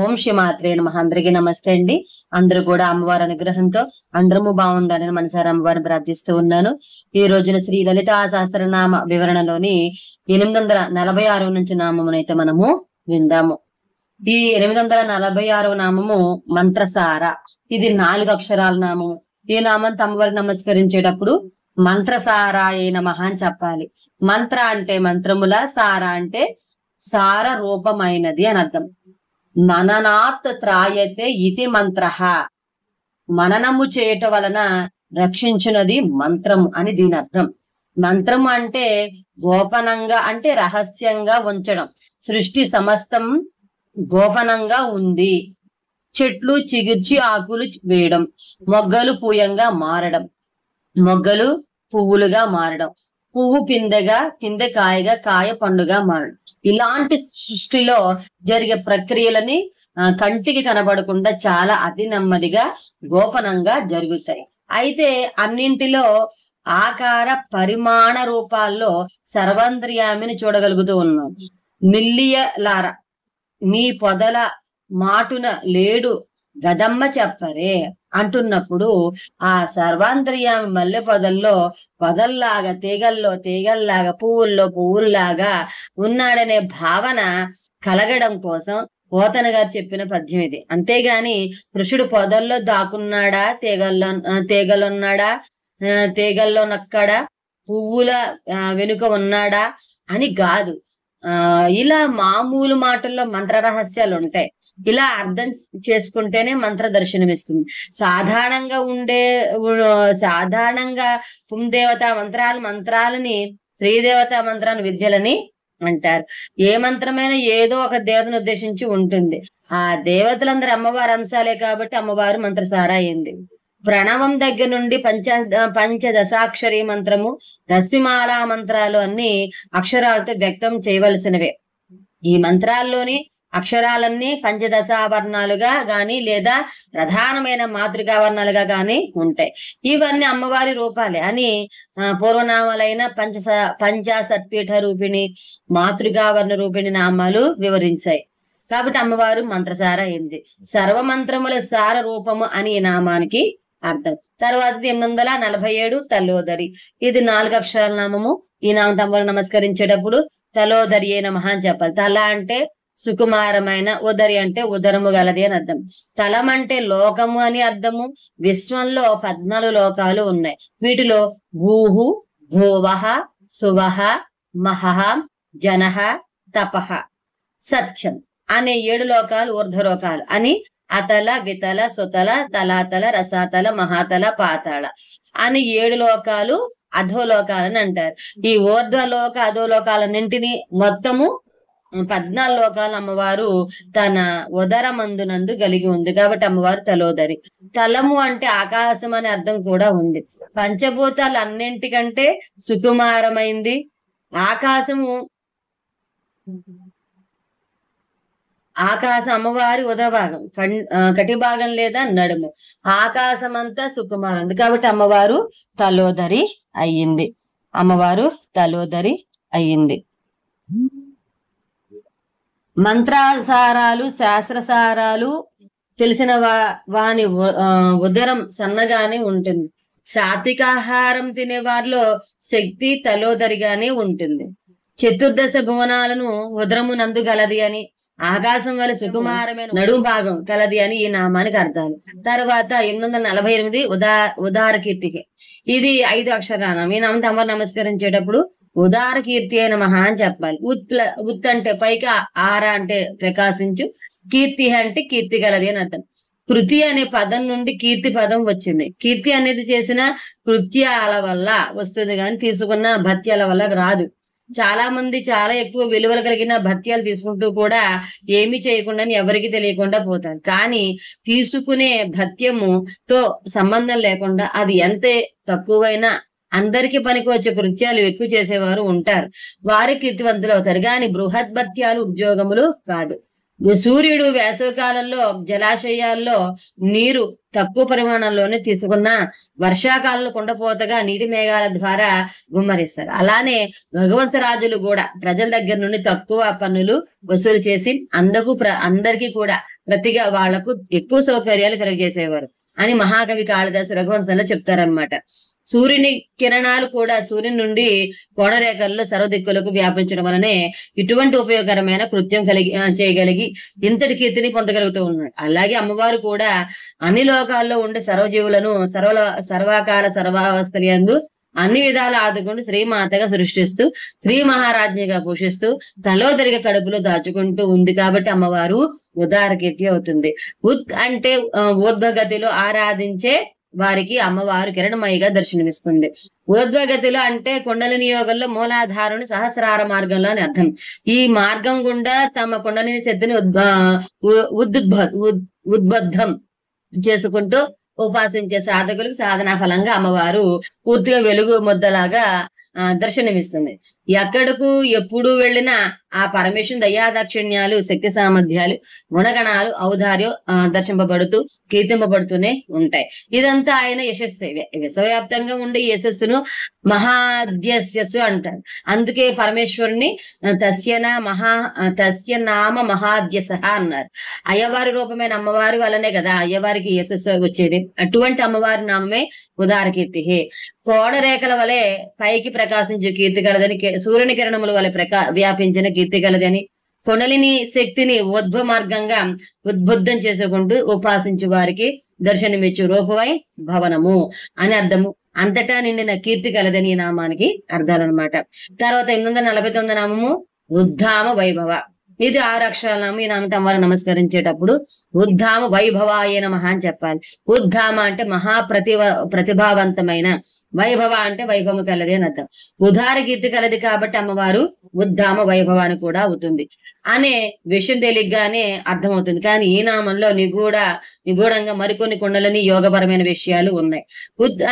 ఓం శ్రీ మాత్రే నమః. అందరికీ నమస్తే అండి. అందరూ కూడా అమ్మవారి అనుగ్రహంతో అందరము బాగుండాలని మనసారా అమ్మవారిని ప్రార్థిస్తూ ఉన్నాను. ఈ రోజున శ్రీ లలితా సహస్రనామ వివరణలోని 846 నుంచి నామమునైతే మనము విందాము. ఈ 846 నామము మంత్రసార. ఇది 4 అక్షరాల నామము. ఈ నామంతో అమ్మవారికి నమస్కరించేటప్పుడు మంత్రసారాయ నమః అని చెప్పాలి. మంత్ర అంటే మంత్రముల, సార అంటే సార రూపమైనది అని అర్థం. మననాత్ త్రాయతే ఇతి మంత్ర. మననము చేయటం వలన రక్షించున్నది మంత్రము అని దీని అర్థం. మంత్రము అంటే గోపనంగా, అంటే రహస్యంగా ఉంచడం. సృష్టి సమస్తం గోపనంగా ఉంది. చెట్లు చిగిర్చి ఆకులు వేయడం, మొగ్గలు పూయంగా మారడం, మొగ్గలు పువ్వులుగా మారడం, పువ్వు పిందెగా, పిందె కాయగా, కాయ పండుగా మారడం. ఇలాంటి సృష్టిలో జరిగే ప్రక్రియలని కంటికి కనబడకుండా చాలా అతి నెమ్మదిగా గోపనంగా జరుగుతాయి. అయితే అన్నింటిలో ఆకార పరిమాణ రూపాల్లో సర్వాంతర్యామిని చూడగలుగుతూ ఉన్నాం. మిల్లియలార మీ పొదల మాటున లేడు గదమ్మ చెప్పరే అంటున్నప్పుడు ఆ సర్వాంతర్యామి మల్లె పొదల్లాగా, తీగల్లాగా, పువ్వుల్లో పువ్వుల్లాగా ఉన్నాడనే భావన కలగడం కోసం పోతన గారు చెప్పిన పద్యం ఇది. అంతేగాని కృష్ణుడు పొదల్లో దాక్కున్నాడా, తీగలున్నాడా, తీగల్లో నక్కడా, పువ్వుల వెనుక ఉన్నాడా అని కాదు. ఇలా మామూలు మాటల్లో మంత్ర రహస్యాలు ఉంటాయి. ఇలా అర్థం చేసుకుంటేనే మంత్ర దర్శనమిస్తుంది. సాధారణంగా పుందేవత మంత్రాలని శ్రీదేవత మంత్రాన్ని విద్యలని అంటారు. ఏ మంత్రమైనా ఏదో ఒక దేవతను ఉద్దేశించి ఉంటుంది. ఆ దేవతలందరూ అమ్మవారి అంశాలే కాబట్టి అమ్మవారు మంత్రసార అయింది. ప్రణవం దగ్గర నుండి పంచదశాక్షరి మంత్రము, రశ్మిమాలా మంత్రాలు అన్ని అక్షరాలతో వ్యక్తం చేయవలసినవే. ఈ మంత్రాల్లోని అక్షరాలన్నీ పంచదశావర్ణాలుగా గాని లేదా ప్రధానమైన మాతృకావర్ణాలుగా గాని ఉంటాయి. ఇవన్నీ అమ్మవారి రూపాలే అని పూర్వనామాలైన పంచాశత్పీఠ రూపిణి, మాతృకావర్ణ రూపిణి నామాలు వివరించాయి. కాబట్టి అమ్మవారు మంత్రసార అయింది. సర్వమంత్రముల సార రూపము అని ఈ నామానికి అర్థం. తర్వాత 847 తలోదరి. ఇది 4 అక్షరాల నామము. ఈ నామం అమ్మవారు నమస్కరించేటప్పుడు తలోదరి నమః అని చెప్పాలి. తల అంటే సుకుమారమైన, ఉదరి అంటే ఉదరము గలది అని అర్థం. తలం అంటే లోకము అని అర్థము. విశ్వంలో 14 లోకాలు ఉన్నాయి. వీటిలో భూహు, భూవః, సువః, మహః, జనః, తపః, సత్యం అనే 7 లోకాలు ఊర్ధ్వలోకాలు అని అతల, వితల, సుతల, తలాతల, రసాతల, మహాతల, పాతాళ అని 7 లోకాలు అధోలోకాలని అంటారు. ఈ ఊర్ధ్వలోక అధోలోకాలన్నింటినీ మొత్తము 14 లోకాలు అమ్మవారు తన ఉదర మందునందు కలిగి ఉంది. కాబట్టి అమ్మవారు తలోదరి. తలము అంటే ఆకాశం అనే అర్థం కూడా ఉంది. పంచభూతాలు అన్నింటికంటే సుకుమారమైంది ఆకాశము. ఆకాశం అమ్మవారి ఉదభాగం, కటి భాగం లేదా నడుము. ఆకాశం అంతా సుకుమారం. కాబట్టి అమ్మవారు తలోదరి అయ్యింది. అమ్మవారు తలోదరి అయ్యింది. మంత్రాసారాలు, శాస్త్రసారాలు తెలిసిన వాని ఉదరం సన్నగానే ఉంటుంది. సాత్వికాహారం తినే వారిలో శక్తి తలోదరిగానే ఉంటుంది. చతుర్దశ భువనాలను ఉదరము నందు గలది అని, ఆకాశం వల్ల సుకుమారమైన నడుము భాగం కలది అని ఈ నామానికి అర్థాలు. తర్వాత 848 ఉదార కీర్తికి. ఇది 5 అక్షరాలు. ఈ నామంతో అమ్మవారు నమస్కరించేటప్పుడు ఉదార కీర్తి నమః అని చెప్పాలి. ఉత్ అంటే పైకి, ఆర అంటే ప్రకాశించు, కీర్తి అంటే కీర్తి గలది అని అర్థం. కృతి అనే పదం నుండి కీర్తి పదం వచ్చింది. కీర్తి అనేది చేసిన కృత్యాల వల్ల వస్తుంది కానీ తీసుకున్న భత్యాల వల్ల రాదు. చాలా మంది చాలా ఎక్కువ విలువలు కలిగిన భత్యాలు తీసుకుంటూ కూడా ఏమీ చేయకుండా ఎవరికి తెలియకుండా పోతారు. కానీ తీసుకునే భత్యముతో సంబంధం లేకుండా అది ఎంత తక్కువైనా అందరికి పనికి వచ్చే కృత్యాలు ఎక్కువ చేసేవారు ఉంటారు. వారి కీర్తివంతులు అవుతారు. కానీ బృహత్ భత్యాలు ఉద్యోగములు కాదు. సూర్యుడు వేసవి కాలంలో జలాశయాల్లో నీరు తక్కువ పరిమాణంలోనే తీసుకున్న వర్షాకాలంలో కుండపోతగా నీటి మేఘాల ద్వారా గుమ్మరిస్తారు. అలానే రఘువంశరాజులు కూడా ప్రజల దగ్గర నుండి తక్కువ పన్నులు వసూలు చేసి అందరికీ కూడా ప్రతిగా వాళ్లకు ఎక్కువ సౌకర్యాలు కలిగజేసేవారు అని మహాకవి కాళిదాసు రఘువంశంలో చెప్తారనమాట. సూర్యుని కిరణాలు కూడా సూర్యుని నుండి కోణరేఖల్లో సర్వదిక్కులకు వ్యాపించడం వలనే ఇటువంటి ఉపయోగకరమైన కృత్యం చేయగలిగి ఇంతటి కీర్తిని పొందగలుగుతూ ఉన్నాడు. అలాగే అమ్మవారు కూడా అన్ని లోకాల్లో ఉండే సర్వజీవులను సర్వకాల సర్వావస్థలందు అన్ని విధాలు ఆదుకుంటూ శ్రీమాతగా సృష్టిస్తూ శ్రీ మహారాజ్ఞిగా పోషిస్తూ తలో తిరిగి కడుపులో దాచుకుంటూ ఉంది కాబట్టి అమ్మవారు ఉదారకీర్తి అవుతుంది. అంటే ఊర్ధ్వగతిలో ఆరాధించే వారికి అమ్మవారు కిరణమయిగా దర్శనమిస్తుంది. ఊర్ధ్వగతిలో అంటే కుండలిని యోగంలో మూలాధారుని సహస్రార మార్గంలో అని అర్థం. ఈ మార్గం గుండా తమ కుండలిని శక్తిని ఉద్బద్ధం చేసుకుంటూ ఉపాసించే సాధకులకు సాధనా ఫలంగా అమ్మవారు పూర్తిగా వెలుగు ముద్దలాగా దర్శనమిస్తుంది. ఎక్కడకు ఎప్పుడు వెళ్ళినా ఆ పరమేశ్వరుని దయాదాక్షిణ్యాలు శక్తి సామర్థ్యాలు గుణగణాలు ఔదార్యం దర్శింపబడుతూ కీర్తింపబడుతూనే ఉంటాయి. ఇదంతా ఆయన యశస్సు. విశ్వవ్యాప్తంగా ఉండే యశస్సును మహాద్యస్యస్సు అంటారు. అందుకే పరమేశ్వరుని తస్య నామ మహాద్యస అన్నారు. అయ్యవారి రూపమైన అమ్మవారి వల్లనే కదా అయ్యవారికి యశస్సు వచ్చేది. అటువంటి అమ్మవారి నామమే ఉదారకీర్తి. కోణరేఖల వలె పైకి ప్రకాశించే కీర్తి కలదని, సూర్యుని కిరణముల వలె వ్యాపించిన కీర్తి కలదని, కుండలిని శక్తిని ఉద్భవ మార్గంగా ఉద్బుద్ధం చేసుకుంటూ ఉపాసించు వారికి దర్శనమిచ్చు రూపమై భవనము అని అర్థము. అంతటా నిండిన కీర్తి కలదని ఈ నామానికి అర్థాలన్నమాట. తర్వాత 849 నామము ఉద్ధామ వైభవ. ఇది 6 అక్షరాల నామం. ఈ నామంతో అమ్మవారు నమస్కరించేటప్పుడు ఉద్ధామ వైభవాయ నమః అని చెప్పాలి. ఉద్ధామ అంటే ప్రతిభావంతమైన, వైభవ అంటే వైభవం కలది అని అర్థం. ఉదార కీర్తి కలది కాబట్టి అమ్మవారు ఉద్ధామ వైభవాన్ని కూడా అవుతుంది అనే విషయం తేలిగ్గానే అర్థమవుతుంది. కానీ ఈ నామంలో నిగూఢంగా మరికొన్ని కుండలని యోగపరమైన విషయాలు ఉన్నాయి.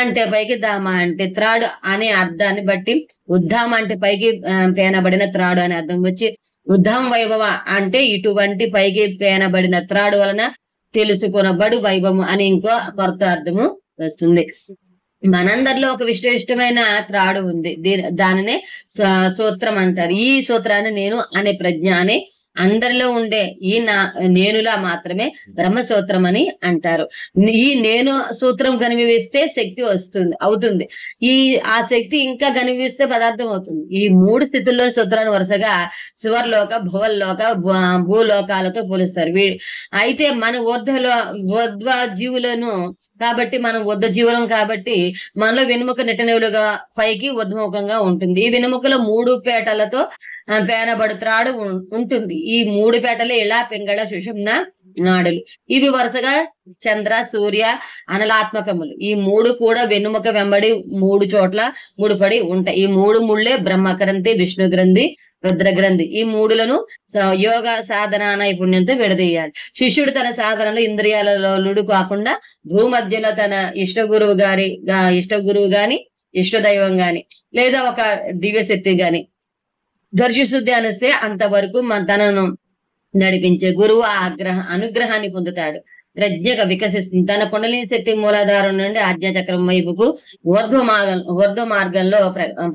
అంటే పైకి, ధామ అంటే త్రాడు అనే అర్థాన్ని బట్టి ఉద్ధామ అంటే పైకి పేనబడిన త్రాడు అనే అర్థం వచ్చి, ఉద్ధామ వైభవ అంటే ఇటువంటి పైకి పేనబడిన త్రాడు వలన తెలుసుకొనబడు వైభవం అని ఇంకో కొత్త అర్థము వస్తుంది. మనందరిలో ఒక ఇష్టమైన త్రాడు ఉంది. దానినే సూత్రం అంటారు. ఈ సూత్రాన్ని నేను అనే ప్రజ్ఞ అనే అందరిలో ఉండే ఈ నేనులా మాత్రమే బ్రహ్మసూత్రం అని అంటారు. ఈ నేను సూత్రం కనిపిస్తే శక్తి అవుతుంది. ఆ శక్తి ఇంకా కనిపిస్తే పదార్థం అవుతుంది. ఈ 3 స్థితుల్లో సూత్రాన్ని వరుసగా శివర్లోక, భువల్లోక, భూలోకాలతో పోలుస్తారు. అయితే మన ఊర్ధ్వ జీవులను కాబట్టి మనం ఉద్ద జీవులం కాబట్టి మనలో వెనుముక నిట్టనివులుగా పైకి ఉద్ముఖంగా ఉంటుంది. ఈ వెనుముకలో 3 పేటలతో పేనబడు త్రాడు ఉంటుంది. ఈ 3 పేటలే ఇలా పింగళ సుషుమ్న నాడులు. ఇవి వరుసగా చంద్ర, సూర్య అనలాత్మకములు. ఈ 3 కూడా వెన్నుముక వెంబడి 3 చోట్ల ముడిపడి ఉంటాయి. ఈ 3 ముళ్ళే బ్రహ్మగ్రంథి, విష్ణు గ్రంథి, రుద్రగ్రంథి. ఈ 3లను యోగ సాధన నైపుణ్యంతో విడదీయాలి. శిష్యుడు తన సాధనలో ఇంద్రియాలలో కాకుండా భూమధ్యలో తన ఇష్ట గురువు గాని ఇష్టదైవం గాని లేదా ఒక దివ్యశక్తి గాని దర్శిశుద్ధి అనిస్తే అంతవరకు తనను నడిపించే గురువు అనుగ్రహాన్ని పొందుతాడు. ప్రజ్ఞగా వికసిస్తుంది. తన కుండలిని శక్తి మూలాధారం నుండి ఆజ్ఞాచక్రం వైపుకు ఊర్ధ్వ మార్గంలో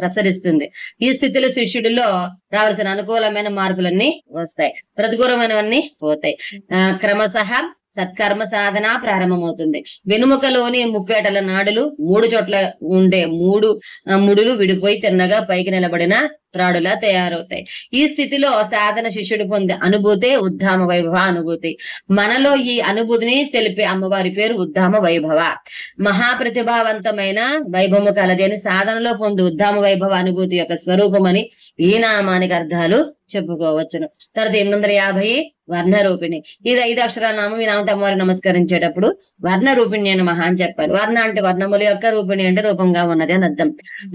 ప్రసరిస్తుంది. ఈ స్థితిలో శిష్యుడిలో రావాల్సిన అనుకూలమైన మార్పులన్నీ వస్తాయి, ప్రతికూలమైనవన్నీ పోతాయి. క్రమశః సత్కర్మ సాధన ప్రారంభమవుతుంది. వెనుముకలోని ముప్పేటల నాడులు 3 చోట్ల ఉండే 3 ముడులు విడిపోయి తిన్నగా పైకి నిలబడిన త్రాడులా తయారవుతాయి. ఈ స్థితిలో సాధన శిష్యుడు పొందే అనుభూతే ఉద్ధామ వైభవ అనుభూతి. మనలో ఈ అనుభూతిని తెలిపే అమ్మవారి పేరు ఉద్ధామ వైభవ. మహాప్రతిభావంతమైన వైభవము కలది అని సాధనలో పొందు ఉద్ధామ వైభవ అనుభూతి యొక్క స్వరూపమని ఈ నామానికి అర్థాలు చెప్పుకోవచ్చును. తర్వాత 850 వర్ణరూపిణి. ఇది 5 అక్షరాల నామం. ఈ నామంతో అమ్మవారికి నమస్కరించేటప్పుడు వర్ణరూపిణి అని మహా అని చెప్పాలి. వర్ణ అంటే వర్ణముల యొక్క, రూపిణి అంటే రూపంగా ఉన్నది అని అర్థం.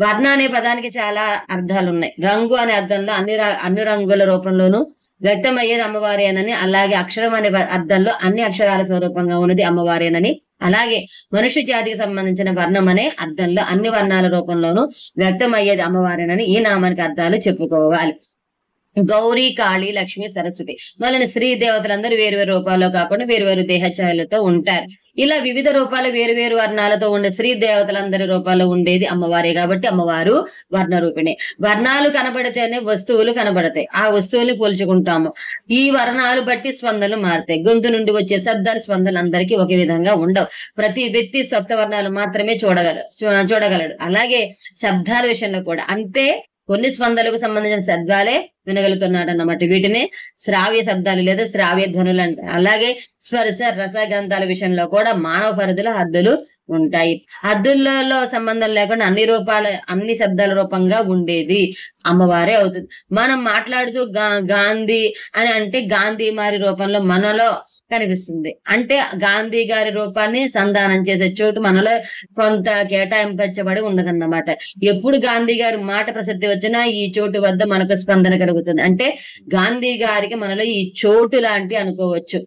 వర్ణ అనే పదానికి చాలా అర్థాలు ఉన్నాయి. రంగు అనే అర్థంలో అన్ని రంగుల రూపంలోనూ వ్యక్తమయ్యేది అమ్మవారేనని, అలాగే అక్షరం అనే అర్థంలో అన్ని అక్షరాల స్వరూపంగా ఉన్నది అమ్మవారేనని, అలాగే మనుష్య జాతికి సంబంధించిన వర్ణం అనే అర్థంలో అన్ని వర్ణాల రూపంలోనూ వ్యక్తమయ్యేది అమ్మవారేనని ఈ నామానికి అర్థాలు చెప్పుకోవాలి. గౌరీ, కాళీ, లక్ష్మి, సరస్వతి మొదలైన స్త్రీ దేవతలందరూ వేరు వేరు రూపాల్లో కాకుండా వేరు వేరు దేహఛాయలతో ఉంటారు. ఇలా వివిధ రూపాల వేరు వేరు వర్ణాలతో ఉండే స్త్రీ దేవతలందరి రూపాల్లో ఉండేది అమ్మవారే కాబట్టి అమ్మవారు వర్ణ రూపిణి. వర్ణాలు కనబడితేనే వస్తువులు కనబడతాయి, ఆ వస్తువుల్ని పోల్చుకుంటాము. ఈ వర్ణాలు బట్టి స్పందనలు మారుతాయి. గొంతు నుండి వచ్చే శబ్దాలు స్పందనలు అందరికీ ఒకే విధంగా ఉండవు. ప్రతి వ్యక్తి సప్త వర్ణాలు మాత్రమే చూడగలడు. అలాగే శబ్దాల విషయంలో కూడా అంతే. కొన్ని స్పందనలకు సంబంధించిన శబ్దాలే వినగలుగుతున్నాడు అన్నమాట. వీటిని శ్రావ్య శబ్దాలు లేదా శ్రావ్య ధ్వనులు అంటారు. అలాగే స్పర్శ రస గంధాల విషయంలో కూడా మానవ పరిధిలో హద్దులు ఉంటాయి. హద్దులలో సంబంధం లేకుండా అన్ని శబ్దాల రూపంగా ఉండేది అమ్మవారే అవుతుంది. మనం మాట్లాడుతూ గాంధీ అని అంటే గాంధీ మారి రూపంలో మనలో కనిపిస్తుంది. అంటే గాంధీ గారి రూపాన్ని సంధానం చేసే చోటు మనలో కొంత కేటాయింపబడి ఉండదన్నమాట. ఎప్పుడు గాంధీ గారి మాట ప్రసిద్ధి వచ్చినా ఈ చోటు వద్ద మనకు స్పందన కలుగుతుంది. అంటే గాంధీ గారికి మనలో ఈ చోటు లాంటి అనుకోవచ్చు.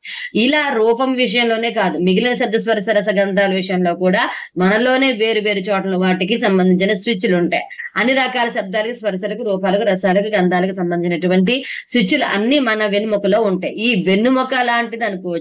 ఇలా రూపం విషయంలోనే కాదు, మిగిలిన శబ్ద స్పర్శ రస గంధాల విషయంలో కూడా మనలోనే వేరు వేరు చోట్ల వాటికి సంబంధించిన స్విచ్లు ఉంటాయి. అన్ని రకాల శబ్దాలకు, స్పర్శలకు, రూపాలకు, రసాలకు, గంధాలకు సంబంధించినటువంటి స్విచ్లు అన్ని మన వెన్నుముకలో ఉంటాయి. ఈ వెన్నుముక లాంటిది అనుకోవచ్చు.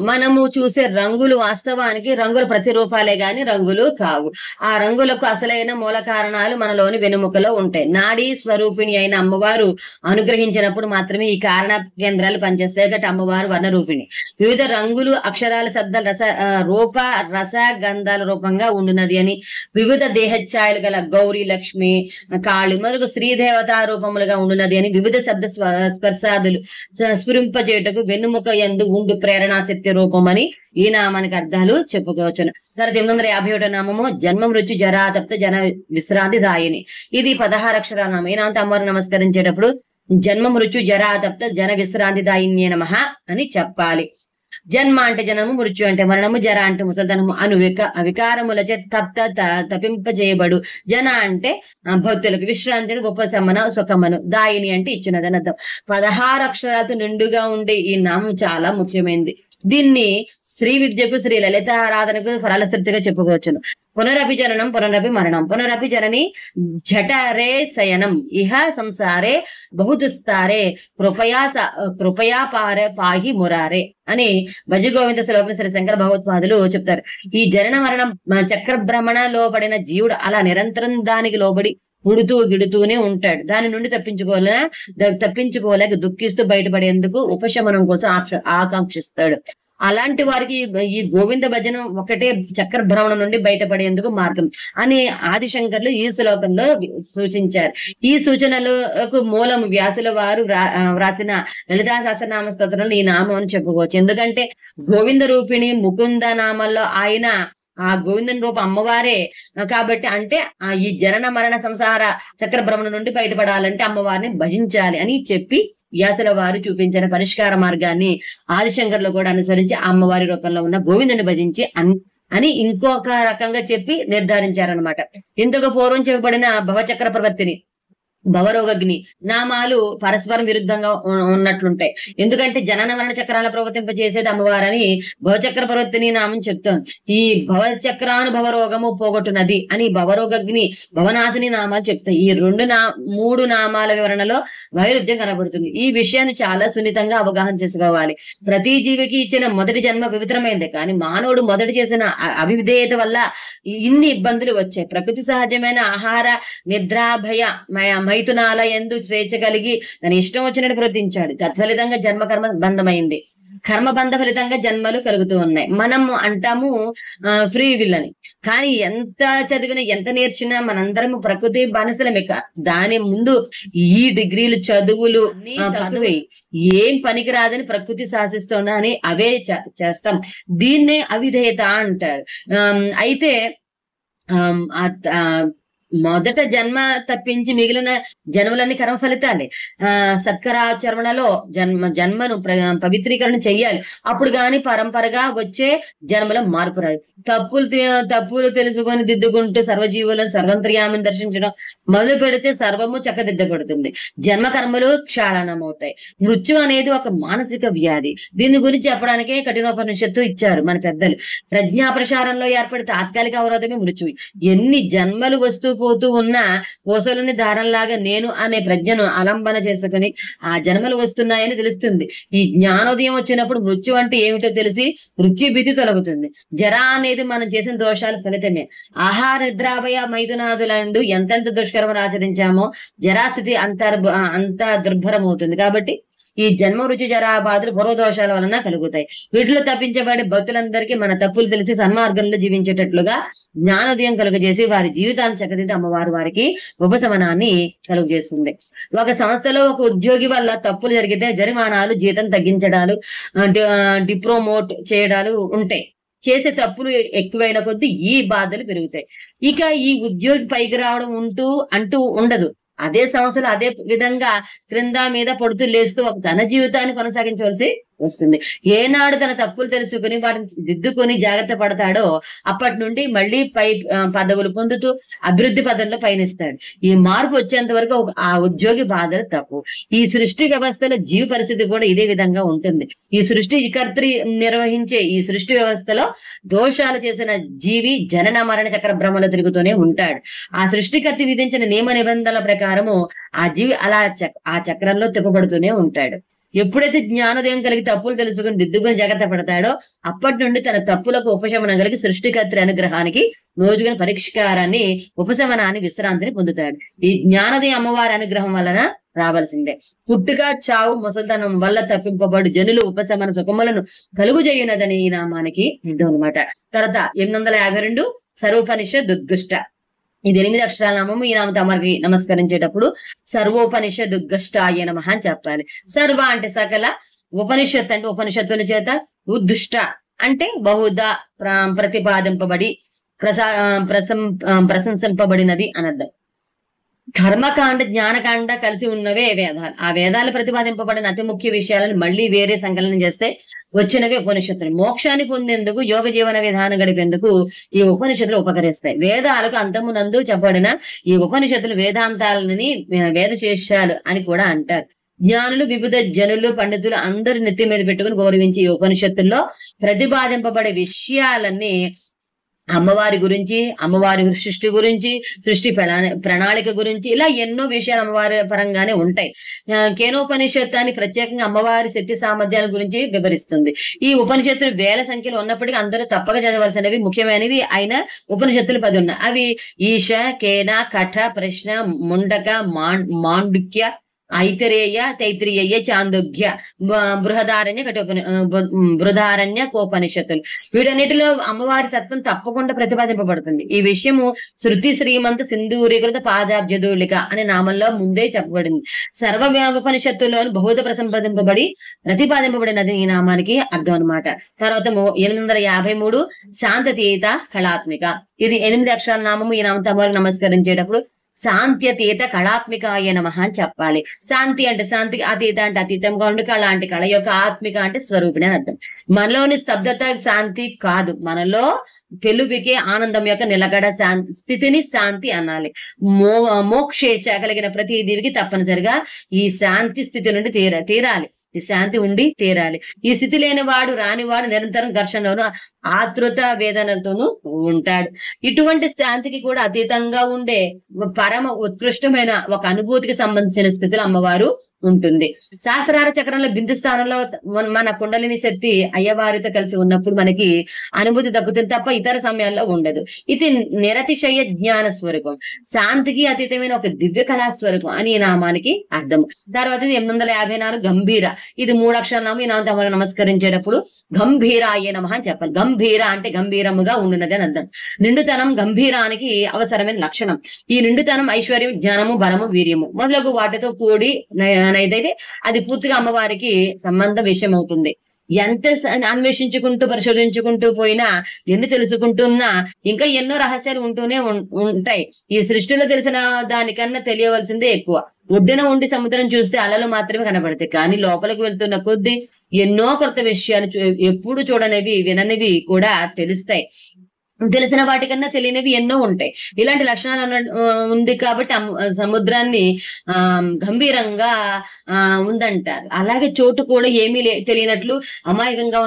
మనము చూసే రంగులు వాస్తవానికి రంగుల ప్రతిరూపాలే గాని రంగులు కావు. ఆ రంగులకు అసలైన మూల కారణాలు మనలోని వెనుముకలో ఉంటాయి. నాడీ స్వరూపిణి అయిన అమ్మవారు అనుగ్రహించినప్పుడు మాత్రమే ఈ కారణ కేంద్రాలు పనిచేస్తాయి కాబట్టి అమ్మవారు వర్ణరూపిణి. వివిధ రంగులు, అక్షరాల, శబ్దాల రూప రస గంధాల రూపంగా ఉండున్నది అని వివిధ దేహఛాయలు గల గౌరీ, లక్ష్మి, కాళి మొదలు శ్రీదేవతా రూపములుగా ఉండున్నది అని వివిధ శబ్ద స్పర్శాదులు స్ఫురింపజేయటకు వెన్నుముక యందు ఉండు ప్రేరణ శక్తి రూపం అని ఈ నామానికి అర్థాలు చెప్పుకోవచ్చును. 851 నామము జన్మ మృత్యు జరా తప్త జన విశ్రాంతి దాయిని. ఇది 16 అక్షరాల నామం. ఈ నామంతో అమ్మవారు నమస్కరించేటప్పుడు జన్మ మృత్యు జరా తప్త జన విశ్రాంతి దాయిన్యే నమః అని చెప్పాలి. జన్మ అంటే జనము, మృత్యు అంటే మరణము, జర అంటే ముసల్తనము అను వికారములచే తప్పింపజేయబడు. జన అంటే భక్తులకు, విశ్రాంతి అంటే ఉపశమన సుఖమను, దాయిని అంటే ఇచ్చినదని అర్థం. 16 అక్షరాలతో నిండుగా ఉండే ఈ నామం చాలా ముఖ్యమైనది. దీన్ని శ్రీ విద్యకు, శ్రీ లలిత ఆరాధనకు ఫలశ్రుతిగా చెప్పుకోవచ్చును. పునరపి జననం, పునరపి మరణం. పునరపి జనని జఠరే శయనం, ఇహ సంసారే బహుదుస్తారే, కృపయా పాహి మురారే అని భజగోవింద శ్లోకం శ్రీ శంకర భగవత్పాదులు చెప్తారు. ఈ జనన మరణం చక్ర భ్రమణలో పడిన జీవుడు అలా నిరంతరం దానికి లోబడి పుడుతూ గిడుతూనే ఉంటాడు. దాని నుండి తప్పించుకోలేక దుఃఖిస్తూ బయటపడేందుకు ఉపశమనం కోసం ఆకాంక్షిస్తాడు. అలాంటి వారికి ఈ గోవింద భజన ఒకటే చక్ర భ్రమణం నుండి బయటపడేందుకు మార్గం అని ఆదిశంకర్లు ఈ శ్లోకంలో సూచించారు. ఈ సూచనలకు మూలం వ్యాసుల వారు వ్రాసిన లలితా సహస్రనామ స్తోత్రంలో ఈ నామం అని చెప్పుకోవచ్చు. ఎందుకంటే గోవింద రూపిణి ముకుంద నామంలో ఆయన ఆ గోవిందని రూపం అమ్మవారే కాబట్టి, అంటే ఈ జనన మరణ సంసార చక్ర భ్రమణం నుండి బయటపడాలంటే అమ్మవారిని భజించాలి అని చెప్పి వ్యాసుల వారు చూపించిన పరిష్కార మార్గాన్ని ఆదిశంకర్లు కూడా అనుసరించి అమ్మవారి రూపంలో ఉన్న గోవిందుని భజించి అని ఇంకొక రకంగా చెప్పి నిర్ధారించారనమాట. ఇంతకు పూర్వం చెప్పబడిన భవచక్ర ప్రవర్తిని, భవరోగగ్ని నామాలు పరస్పరం విరుద్ధంగా ఉన్నట్లుంటాయి. ఎందుకంటే జనన మరణ చక్రాల ప్రవర్తింపజేసేది అమ్మవారని భవచక్ర ప్రవర్తిని నామం చెప్తోంది. ఈ భవచక్రానుభవ రోగము పోగొట్టునది అని భవరోగగ్ని, భవనాశిని నామాలు చెప్తాయి. ఈ మూడు నామాల వివరణలో వైరుధ్యం కనబడుతుంది. ఈ విషయాన్ని చాలా సున్నితంగా అవగాహన చేసుకోవాలి. ప్రతి జీవికి ఇచ్చిన మొదటి జన్మ పవిత్రమైంది, కానీ మానవుడు మొదటి చేసిన అవిధేయత వల్ల ఇన్ని ఇబ్బందులు వచ్చాయి. ప్రకృతి సహజమైన ఆహార, నిద్ర, భయ మైథునాల యందు స్వేచ్ఛ కలిగి తన ఇష్టం వచ్చినట్టు ప్రవర్తించాడు. తత్ఫలితంగా జన్మ కర్మ బంధమైంది. కర్మబంధ ఫలితంగా జన్మలు కలుగుతూ ఉన్నాయి. మనము అంటాము ఫ్రీ విల్ అని, కానీ ఎంత చదివినా ఎంత నేర్చినా మనందరం ప్రకృతి బానిసలమే. దాని ముందు ఈ డిగ్రీలు, చదువులు చదువు ఏం పనికిరాదని ప్రకృతి శాసిస్తున్నా అని అవే చేస్తాం. దీన్నే అవిధేయత అంటారు. అయితే మొదట జన్మ తప్పించి మిగిలిన జన్మలన్నీ కర్మ ఫలితాలే. సత్కరాచరణలో జన్మను పవిత్రీకరణ చెయ్యాలి. అప్పుడు గాని పరంపరగా వచ్చే జన్మలో మార్పు రాదు. తప్పులు తెలుసుకొని దిద్దుకుంటూ సర్వజీవులను సర్వంతర్యామిని దర్శించడం, మొదలు పెడితే సర్వము చక్కదిద్దబడుతుంది. జన్మ కర్మలు క్షాళనమవుతాయి. మృత్యు అనేది ఒక మానసిక వ్యాధి. దీని గురించి చెప్పడానికే కఠినోపనిషత్తు ఇచ్చారు మన పెద్దలు. ప్రజ్ఞా ప్రసారంలో ఏర్పడే తాత్కాలిక అవరోధమే మృత్యు. ఎన్ని జన్మలు వస్తూ పోతూ ఉన్నా కోసలుని దారంలాగా నేను అనే ప్రజ్ఞను అలంబన చేసుకుని ఆ జన్మలు వస్తున్నాయని తెలుస్తుంది. ఈ జ్ఞానోదయం వచ్చినప్పుడు మృత్యు అంటే ఏమిటో తెలిసి మృత్యు భీతి తొలగుతుంది. జర అనేది మనం చేసిన దోషాల ఫలితమే. ఆహార నిద్రాభయ మైథునాదులందు ఎంతెంత దుష్కర్మలు ఆచరించామో జరాస్థితి అంత దుర్భరం అవుతుంది. కాబట్టి ఈ జన్మ రుచి జరాబాధలు పూర్వదోషాల వలన కలుగుతాయి. వీటిలో తప్పించబడే భక్తులందరికీ మన తప్పులు తెలిసి సన్మార్గంలో జీవించేటట్లుగా జ్ఞానోదయం కలుగజేసి వారి జీవితాన్ని చక్కదిద్ది అమ్మవారు వారికి ఉపశమనాన్ని కలుగజేస్తుంది. ఒక సంస్థలో ఒక ఉద్యోగి వల్ల తప్పులు జరిగితే జరిమానాలు, జీతం తగ్గించడాలు, డిప్రోమోట్ చేయడాలు ఉంటాయి. చేసే తప్పులు ఎక్కువైన కొద్దీ ఈ బాధలు పెరుగుతాయి. ఇక ఈ ఉద్యోగి పైకి రావడం అంటూ ఉండదు. అదే సంస్థలు అదే విధంగా క్రింద మీద పడుతూ లేస్తూ తన జీవితాన్ని కొనసాగించవలసి వస్తుంది. ఏనాడు తన తప్పులు తెలుసుకుని వాటిని దిద్దుకొని జాగ్రత్త పడతాడో అప్పటి నుండి మళ్ళీ పదవులు పొందుతూ అభివృద్ధి పదంలో పయనిస్తాడు. ఈ మార్పు వచ్చేంత వరకు ఆ ఉద్యోగి బాధలు తప్పు. ఈ సృష్టి వ్యవస్థలో జీవ పరిస్థితి కూడా ఇదే విధంగా ఉంటుంది. ఈ సృష్టి కర్త్రి నిర్వహించే ఈ సృష్టి వ్యవస్థలో దోషాలు చేసిన జీవి జనన మరణ చక్ర భ్రమలో తిరుగుతూనే ఉంటాడు. ఆ సృష్టికర్త విధించిన నియమ నిబంధనల ప్రకారము ఆ జీవి అలా ఆ చక్రంలో తిప్పబడుతూనే ఉంటాడు. ఎప్పుడైతే జ్ఞానోదయం కలిగి తప్పులు తెలుసుకుని దిద్దుకొని జాగ్రత్త పడతాడో అప్పటి నుండి తన తప్పులకు ఉపశమనం కలిగి సృష్టికర్త అనుగ్రహానికి రోజుగా పరిష్కారాన్ని, ఉపశమనాన్ని, విశ్రాంతిని పొందుతాడు. ఈ జ్ఞానోదయం అమ్మవారి అనుగ్రహం వలన రావాల్సిందే. పుట్టుక చావు ముసల్తనం వల్ల తప్పింపబడు జనులు ఉపశమన సుఖములను కలుగుజేయునదని ఈ నామానికి ఇది అనమాట. తర్వాత 852 సర్వోపనిషద్ దుర్గుష్ట. ఇది 8 అక్షరాల నామము. ఈ నామ తమరికి నమస్కరించేటప్పుడు సర్వోపనిషద్ దుర్గష్టాయ నమః అని చెప్పాలి. సర్వ అంటే సకల, ఉపనిషత్ అంటే ఉపనిషత్తుల చేత, ఉద్దుష్ట అంటే బహుదా ప్రతిపాదింపబడి ప్రశంసింపబడినది అనర్థం. కర్మకాండ జ్ఞానకాండ కలిసి ఉన్నవే వేదాలు. ఆ వేదాలు ప్రతిపాదింపబడిన అతి ముఖ్య విషయాలను మళ్ళీ వేరే సంకలనం చేస్తే వచ్చినవి ఉపనిషత్తులు. మోక్షాన్ని పొందేందుకు, యోగ జీవన విధానం గడిపేందుకు ఈ ఉపనిషత్తులు ఉపకరిస్తాయి. వేదాలకు అంతమునందు చెప్పబడిన ఈ ఉపనిషత్తులు వేదాంతాలని వేదశేషాలు అని కూడా అంటారు. జ్ఞానులు, వివిధ జనులు, పండితులు అందరూ నెత్తి మీద పెట్టుకుని గౌరవించి ఈ ఉపనిషత్తుల్లో ప్రతిపాదింపబడే విషయాలన్నీ అమ్మవారి గురించి, అమ్మవారి సృష్టి గురించి, సృష్టి ప్రణాళిక గురించి, ఇలా ఎన్నో విషయాలు అమ్మవారి పరంగానే ఉంటాయి. కేనోపనిషత్తు అని ప్రత్యేకంగా అమ్మవారి శక్తి సామర్థ్యాల గురించి వివరిస్తుంది. ఈ ఉపనిషత్తులు వేల సంఖ్యలో ఉన్నప్పటికీ అందరూ తప్పక చదవాల్సినవి ముఖ్యమైనవి అయిన ఉపనిషత్తులు 10 ఉన్నాయి. అవి ఈశ, కేన, కఠ, ప్రశ్న, ముండక, మాండుక్య, ఐతరేయ, తైత్రీయ, చాందోగ్య, బృహదారణ్య కోపనిషత్తులు. వీటన్నిటిలో అమ్మవారి తత్వం తప్పకుండా ప్రతిపాదింపబడుతుంది. ఈ విషయము శృతి శ్రీమంత సింధూరీకృత పాదాబ్జదూలిక అనే నామంలో ముందే చెప్పబడింది. సర్వ ఉపనిషత్తుల్లోని బహుధ ప్రతిపాదింపబడినది ఈ నామానికి అర్థం అనమాట. తర్వాత 853 శాంతతీత కళాత్మిక. ఇది 8 అక్షరాల నామము. ఈ నామం తమరికి నమస్కరించేటప్పుడు శాంత్యతీత కళాత్మికాయ నమః అని చెప్పాలి. శాంతి అంటే శాంతి, అతీత అంటే అతీతంగా ఉండి, కళ అంటే కళ యొక్క, ఆత్మిక అంటే స్వరూపిణి అని అర్థం. మనలోని స్తబ్దత శాంతి కాదు, మనలో పెలుబికే ఆనందం యొక్క నిలకడ స్థితిని శాంతి అనాలి. మోక్షేచ్ఛ కలిగిన ప్రతి జీవికి తప్పనిసరిగా ఈ శాంతి స్థితి నుండి తీరాలి. ఈ శాంతి ఉండి తీరాలి. ఈ స్థితి లేనివాడు, రానివాడు నిరంతరం ఘర్షణలోను, ఆతృత వేదనలతోనూ ఉంటాడు. ఇటువంటి శాంతికి కూడా అతీతంగా ఉండే పరమ ఉత్కృష్టమైన ఒక అనుభూతికి సంబంధించిన స్థితిలో అమ్మవారు ఉంటుంది. సహస్రార చక్రంలో బిందు స్థానంలో మన కుండలిని శక్తి అయ్యవారితో కలిసి ఉన్నప్పుడు మనకి అనుభూతి దక్కుతుంది తప్ప ఇతర సమయాల్లో ఉండదు. ఇది నిరతిశయ జ్ఞాన స్వరూపం, శాంతికి అతీతమైన ఒక దివ్య కళా స్వరూపం అని ఈ నామానికి అర్థం. తర్వాత 854 గంభీర. ఇది 3 అక్షరాల నామం. ఈ నామం తమకు నమస్కరించేటప్పుడు గంభీరాయ నమః అని చెప్పాలి. గంభీర అంటే గంభీరముగా ఉన్నది అని అర్థం. నిండుతనం గంభీరానికి అవసరమైన లక్షణం. ఈ నిండుతనం ఐశ్వర్యం, జ్ఞానము, బలము, వీర్యము మొదలగు వాటితో కూడి అయితే అది పూర్తిగా అమ్మవారికి సంబంధ విషయం అవుతుంది. ఎంత అన్వేషించుకుంటూ పరిశోధించుకుంటూ పోయినా, ఎన్ని తెలుసుకుంటున్నా ఇంకా ఎన్నో రహస్యాలు ఉంటూనే ఉంటాయి. ఈ సృష్టిలో తెలిసిన దానికన్నా తెలియవలసిందే ఎక్కువ. ఒడ్డున ఉండి సముద్రం చూస్తే అలలు మాత్రమే కనబడతాయి, కానీ లోపలికి వెళ్తున్న కొద్దీ ఎన్నో కొత్త విషయాలు ఎప్పుడు చూడనివి, విననివి కూడా తెలుస్తాయి. తెలిసిన వాటికన్నా తెలియనివి ఎన్నో ఉంటాయి. ఇలాంటి లక్షణాలు ఉంది కాబట్టి సముద్రాన్ని గంభీరంగా ఉందంటారు. అలాగే చోటు కూడా ఏమీ తెలియనట్లు అమాయకంగా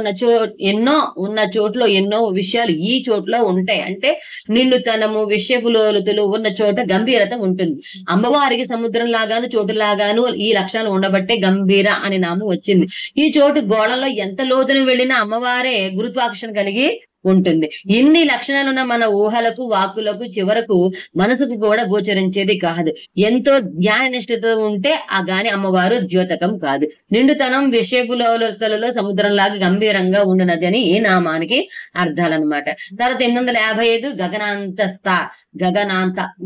ఎన్నో ఉన్న చోట్ల ఎన్నో విషయాలు ఈ చోట్ల ఉంటాయి. అంటే నిండుతనము, విషయపు లోతులు ఉన్న చోట గంభీరత ఉంటుంది. అమ్మవారికి సముద్రం లాగాను చోటు లాగాను ఈ లక్షణాలు ఉండబట్టే గంభీర అని నామం వచ్చింది. ఈ చోటు గోడలో ఎంత లోతును వెళ్ళినా అమ్మవారే గురుత్వాకర్షణ కలిగి ఉంటుంది. ఇన్ని లక్షణాలున్న మన ఊహలకు, వాక్కులకు, చివరకు మనసుకు కూడా గోచరించేది కాదు. ఎంతో జ్ఞాన నిష్ఠతో ఉంటే ఆ గాని అమ్మవారు ద్యోతకం కాదు. నిండుతనం, విషయపులలో సముద్రంలాగా గంభీరంగా ఉండునది అని ఈ నామానికి అర్థాలన్నమాట. తర్వాత 855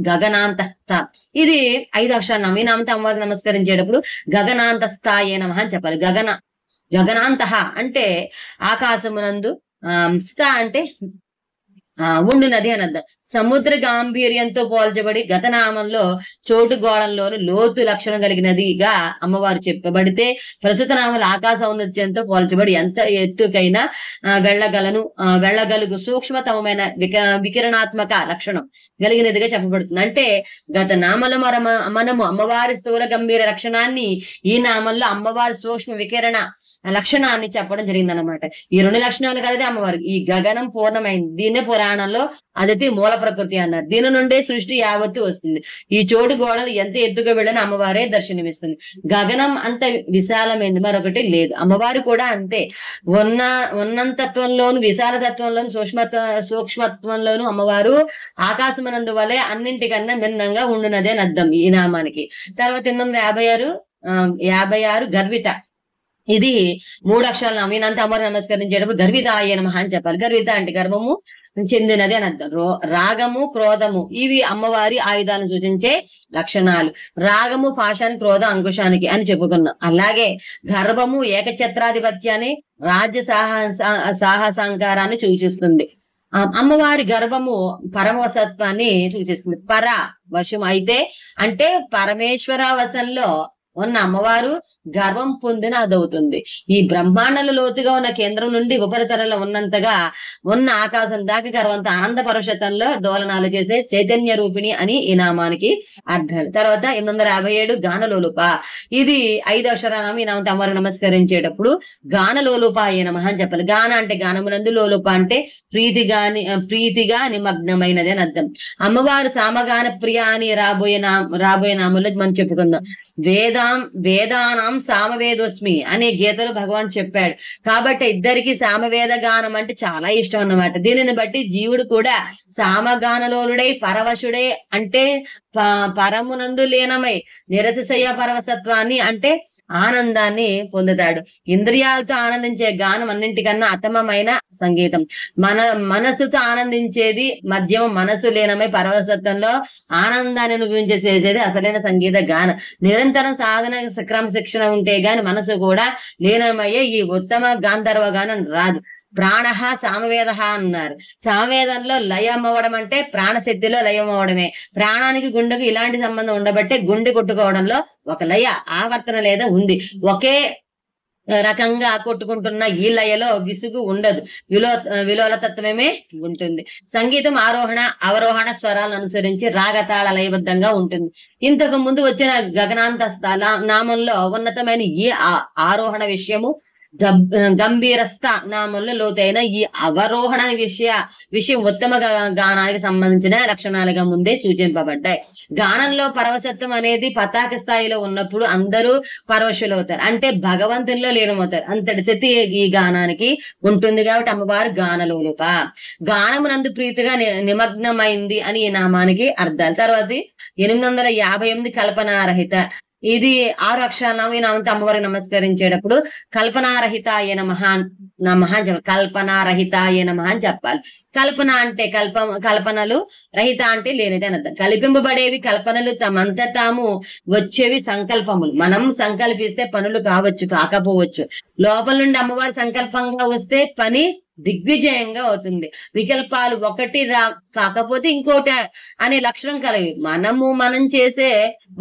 గగనాంతస్థ. ఇది 5 అక్షరాల నామం. ఈ నామంతో అమ్మవారికి నమస్కరించేటప్పుడు గగనాంతస్థాయే నమః అని చెప్పాలి. గగనాంత అంటే ఆకాశమునందు, స్థ అంటే ఉండునది అని అర్థం. సముద్ర గాంభీర్యంతో పోల్చబడి గతనామంలో చోటు గోళంలోను లోతు లక్షణం కలిగినదిగా అమ్మవారు చెప్పబడితే, ప్రస్తుత నామలు ఆకాశ ఔన్నత్యంతో పోల్చబడి ఎంత ఎత్తుకైనా వెళ్ళగలుగు సూక్ష్మతమైన వికిరణాత్మక లక్షణం కలిగినదిగా చెప్పబడుతుంది. అంటే గత నామలో మనము అమ్మవారి స్థూల గంభీర లక్షణాన్ని, ఈ నామంలో అమ్మవారి సూక్ష్మ వికిరణ లక్షణాన్ని చెప్పడం జరిగిందనమాట. ఈ 2 లక్షణాలు కలిదే అమ్మవారికి. ఈ గగనం పూర్ణమైంది. దీన్నే పురాణంలో అదితి మూల ప్రకృతి అన్నారు. దీని నుండే సృష్టి యావత్తు వస్తుంది. ఈ చోటు గోడలు ఎంత ఎత్తుగా వెళ్ళని అమ్మవారే దర్శనమిస్తుంది. గగనం అంత విశాలమైంది మరొకటి లేదు. అమ్మవారు కూడా అంతే. ఉన్నతత్వంలోను, విశాల తత్వంలోను, సూక్ష్మత్వంలోను అమ్మవారు ఆకాశమనందు వలె అన్నింటికన్నా భిన్నంగా ఉండునదే అర్థం ఈ నామానికి. తర్వాత 856 గర్విత. ఇది 3 అక్షరాల నామం. ఈయనంతా అమ్మవారు నమస్కరించేటప్పుడు గర్వితాయ నమః అని చెప్పాలి. గర్విత అంటే గర్వము చెందినది అని అర్థం. రాగము, క్రోధము ఇవి అమ్మవారి ఆయుధాలను సూచించే లక్షణాలు. రాగము పాశానికి, క్రోధం అంకుశానికి అని చెప్పుకున్నాం. అలాగే గర్వము ఏకఛత్రాధిపత్యాన్ని, రాజ్య సాహసాంకారాన్ని సూచిస్తుంది. అమ్మవారి గర్వము పరమవశత్వాన్ని సూచిస్తుంది. వశం అయితే అంటే పరమేశ్వర వశంలో ఉన్న అమ్మవారు గర్వం పొందిన అదవుతుంది. ఈ బ్రహ్మాండంలో లోతుగా ఉన్న కేంద్రం నుండి ఉపరితలంలో ఉన్నంతగా ఉన్న ఆకాశం దాకా గర్వంతో ఆనంద పరవశతంలో డోలనాలు చేసే చైతన్య రూపిణి అని ఈ నామానికి అర్థాలు. తర్వాత 857 గానలోలుప. ఇది 5 అక్షరాల నామం. ఈ నామంతో అమ్మవారు నమస్కరించేటప్పుడు గానలోలుపాయ నమః అని చెప్పాలి. గాన అంటే గానమునందు, లోలుప అంటే ప్రీతిగా నిమగ్నమైనది అని అర్థం. అమ్మవారు సామగాన ప్రియ అని రాబోయే నామంలో మనం చెప్పుకుందాం. వేదానాం సామవేదోస్మి అనే గీతలో భగవాన్ చెప్పాడు. కాబట్టి ఇద్దరికి సామవేద గానం అంటే చాలా ఇష్టం అన్నమాట. దీనిని బట్టి జీవుడు కూడా సామగానలోలుడై పరవశుడై అంటే పరమునందు లీనమై నిరతిశయ పరవశత్వాన్ని అంటే ఆనందాన్ని పొందుతాడు. ఇంద్రియాలతో ఆనందించే గానం అన్నింటికన్నా అతమమైన సంగీతం. మనసుతో ఆనందించేది మధ్యమ, మనసు లీనమై పరవశత్వంలో ఆనందాన్ని అనుభవించేసేది అసలైన సంగీత గానం. నిరంతరం సాధన క్రమశిక్షణ ఉంటే గాని మనసు కూడా లీనమయ్యే ఈ ఉత్తమ గాంధర్వ గానం రాదు. ప్రాణ సామవేద అన్నారు. సామవేదంలో లయం అవ్వడం అంటే ప్రాణశక్తిలో లయం అవ్వడమే. ప్రాణానికి గుండెకు ఇలాంటి సంబంధం ఉండబట్టే గుండె కొట్టుకోవడంలో ఒక లయ ఆవర్తన లేదా ఉంది. ఒకే రకంగా కొట్టుకుంటున్న ఈ లయలో విసుగు ఉండదు, విలోలతత్వమే ఉంటుంది. సంగీతం ఆరోహణ అవరోహణ స్వరాలను అనుసరించి రాగతాళ లయబద్ధంగా ఉంటుంది. ఇంతకు ముందు వచ్చిన గగనాంతస్థ నామంలో ఉన్నతమైన ఈ ఆరోహణ విషయము, గంభీరస్థ నామంలో లోతైన ఈ అవరోహణ విషయం ఉత్తమ గానానికి సంబంధించిన లక్షణాలుగా ముందే సూచింపబడ్డాయి. గానంలో పరవశత్వం అనేది పతాక స్థాయిలో ఉన్నప్పుడు అందరూ పరవశులవుతారు, అంటే భగవంతునిలో లీనమవుతారు. అంతటి శక్తి ఈ గానానికి ఉంటుంది. కాబట్టి అమ్మవారు గానలోలుప, గానమునందు ప్రీతిగా నిమగ్నమైంది అని ఈ నామానికి అర్థాలు. తర్వాత 858 కల్పనారహిత. ఇది 6 అక్షరాల నామం. ఈ నామంతో అమ్మవారికి నమస్కరించేటప్పుడు కల్పనారహితాయ నమః కల్పనారహితాయ నమః అని చెప్పాలి. కల్పన అంటే కల్పనలు, రహిత అంటే లేనిది అని అర్థం. కల్పింపబడేవి కల్పనలు, తమంతా తాము వచ్చేవి సంకల్పములు. మనం సంకల్పిస్తే పనులు కావచ్చు, కాకపోవచ్చు. లోపల నుండి అమ్మవారి సంకల్పంగా వస్తే పని దిగ్విజయంగా అవుతుంది. వికల్పాలు ఒకటి కాకపోతే ఇంకోటి అనే లక్షణం కలిగి మనం చేసే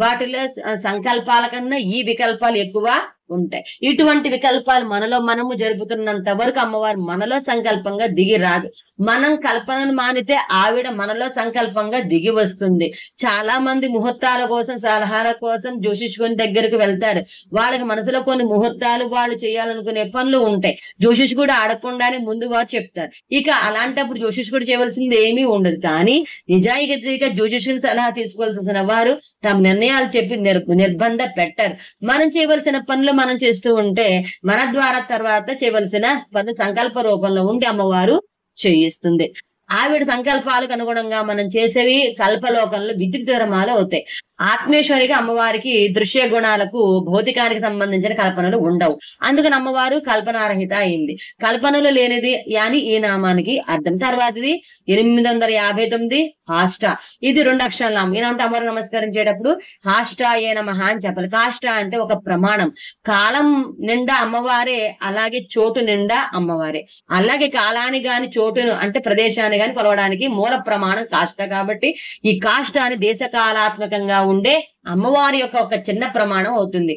వాటిలో సంకల్పాల కన్నా ఈ వికల్పాలు ఎక్కువ ఉంటాయి. ఇటువంటి వికల్పాలు మనలో మనము జరుపుతున్నంత వరకు అమ్మవారు మనలో సంకల్పంగా దిగి రాదు. మనం కల్పనను మానితే ఆవిడ మనలో సంకల్పంగా దిగి వస్తుంది. చాలా మంది ముహూర్తాల కోసం, సలహాల కోసం జ్యోతిష్కుని దగ్గరకు వెళ్తారు. వాళ్ళకి మనసులో కొన్ని ముహూర్తాలు, వాళ్ళు చేయాలనుకునే పనులు ఉంటాయి. జ్యోతిష్కుడు అడగకుండానే ముందు వారు చెప్తారు. ఇక అలాంటప్పుడు జ్యోతిష్కుడు చేయవలసింది ఏమీ ఉండదు. కానీ నిజాయితీగా జ్యోతిష్కుని సలహా తీసుకోవాల్సిన వారు తమ నిర్ణయాలు చెప్పి నిర్బంధ పెట్టరు. మనం చేయవలసిన పనులు మనం చేస్తూ ఉంటే మన ద్వారా తర్వాత చేయవలసిన పనులు సంకల్ప రూపంలో ఉండి అమ్మవారు చేయిస్తుంది. ఆవిడ సంకల్పాలకు అనుగుణంగా మనం చేసేవి కల్పలోకంలో విద్యుత్ ధర్మాలు అవుతాయి. ఆత్మేశ్వరికి అమ్మవారికి దృశ్య గుణాలకు, భౌతికానికి సంబంధించిన కల్పనలు ఉండవు. అందుకని అమ్మవారు కల్పనారహిత అయింది. కల్పనలు లేనిది అని ఈ నామానికి అర్థం. తర్వాతది 859 హాష్ట. ఇది 2 అక్షరాల నామం. ఈ నామంతో అమ్మవారు నమస్కరించేటప్పుడు హాష్టాయే నమః అని చెప్పాలి. కాష్ట అంటే ఒక ప్రమాణం. కాలం నిండా అమ్మవారే, అలాగే చోటు నిండా అమ్మవారే. అలాగే కాలాన్ని గాని చోటును అంటే ప్రదేశాన్ని గాని కొలవడానికి మూల ప్రమాణం కాష్ట. కాబట్టి ఈ కాష్ట అని దేశకాలాత్మకంగా ఉండే అమ్మవారి యొక్క ఒక చిన్న ప్రమాణం అవుతుంది.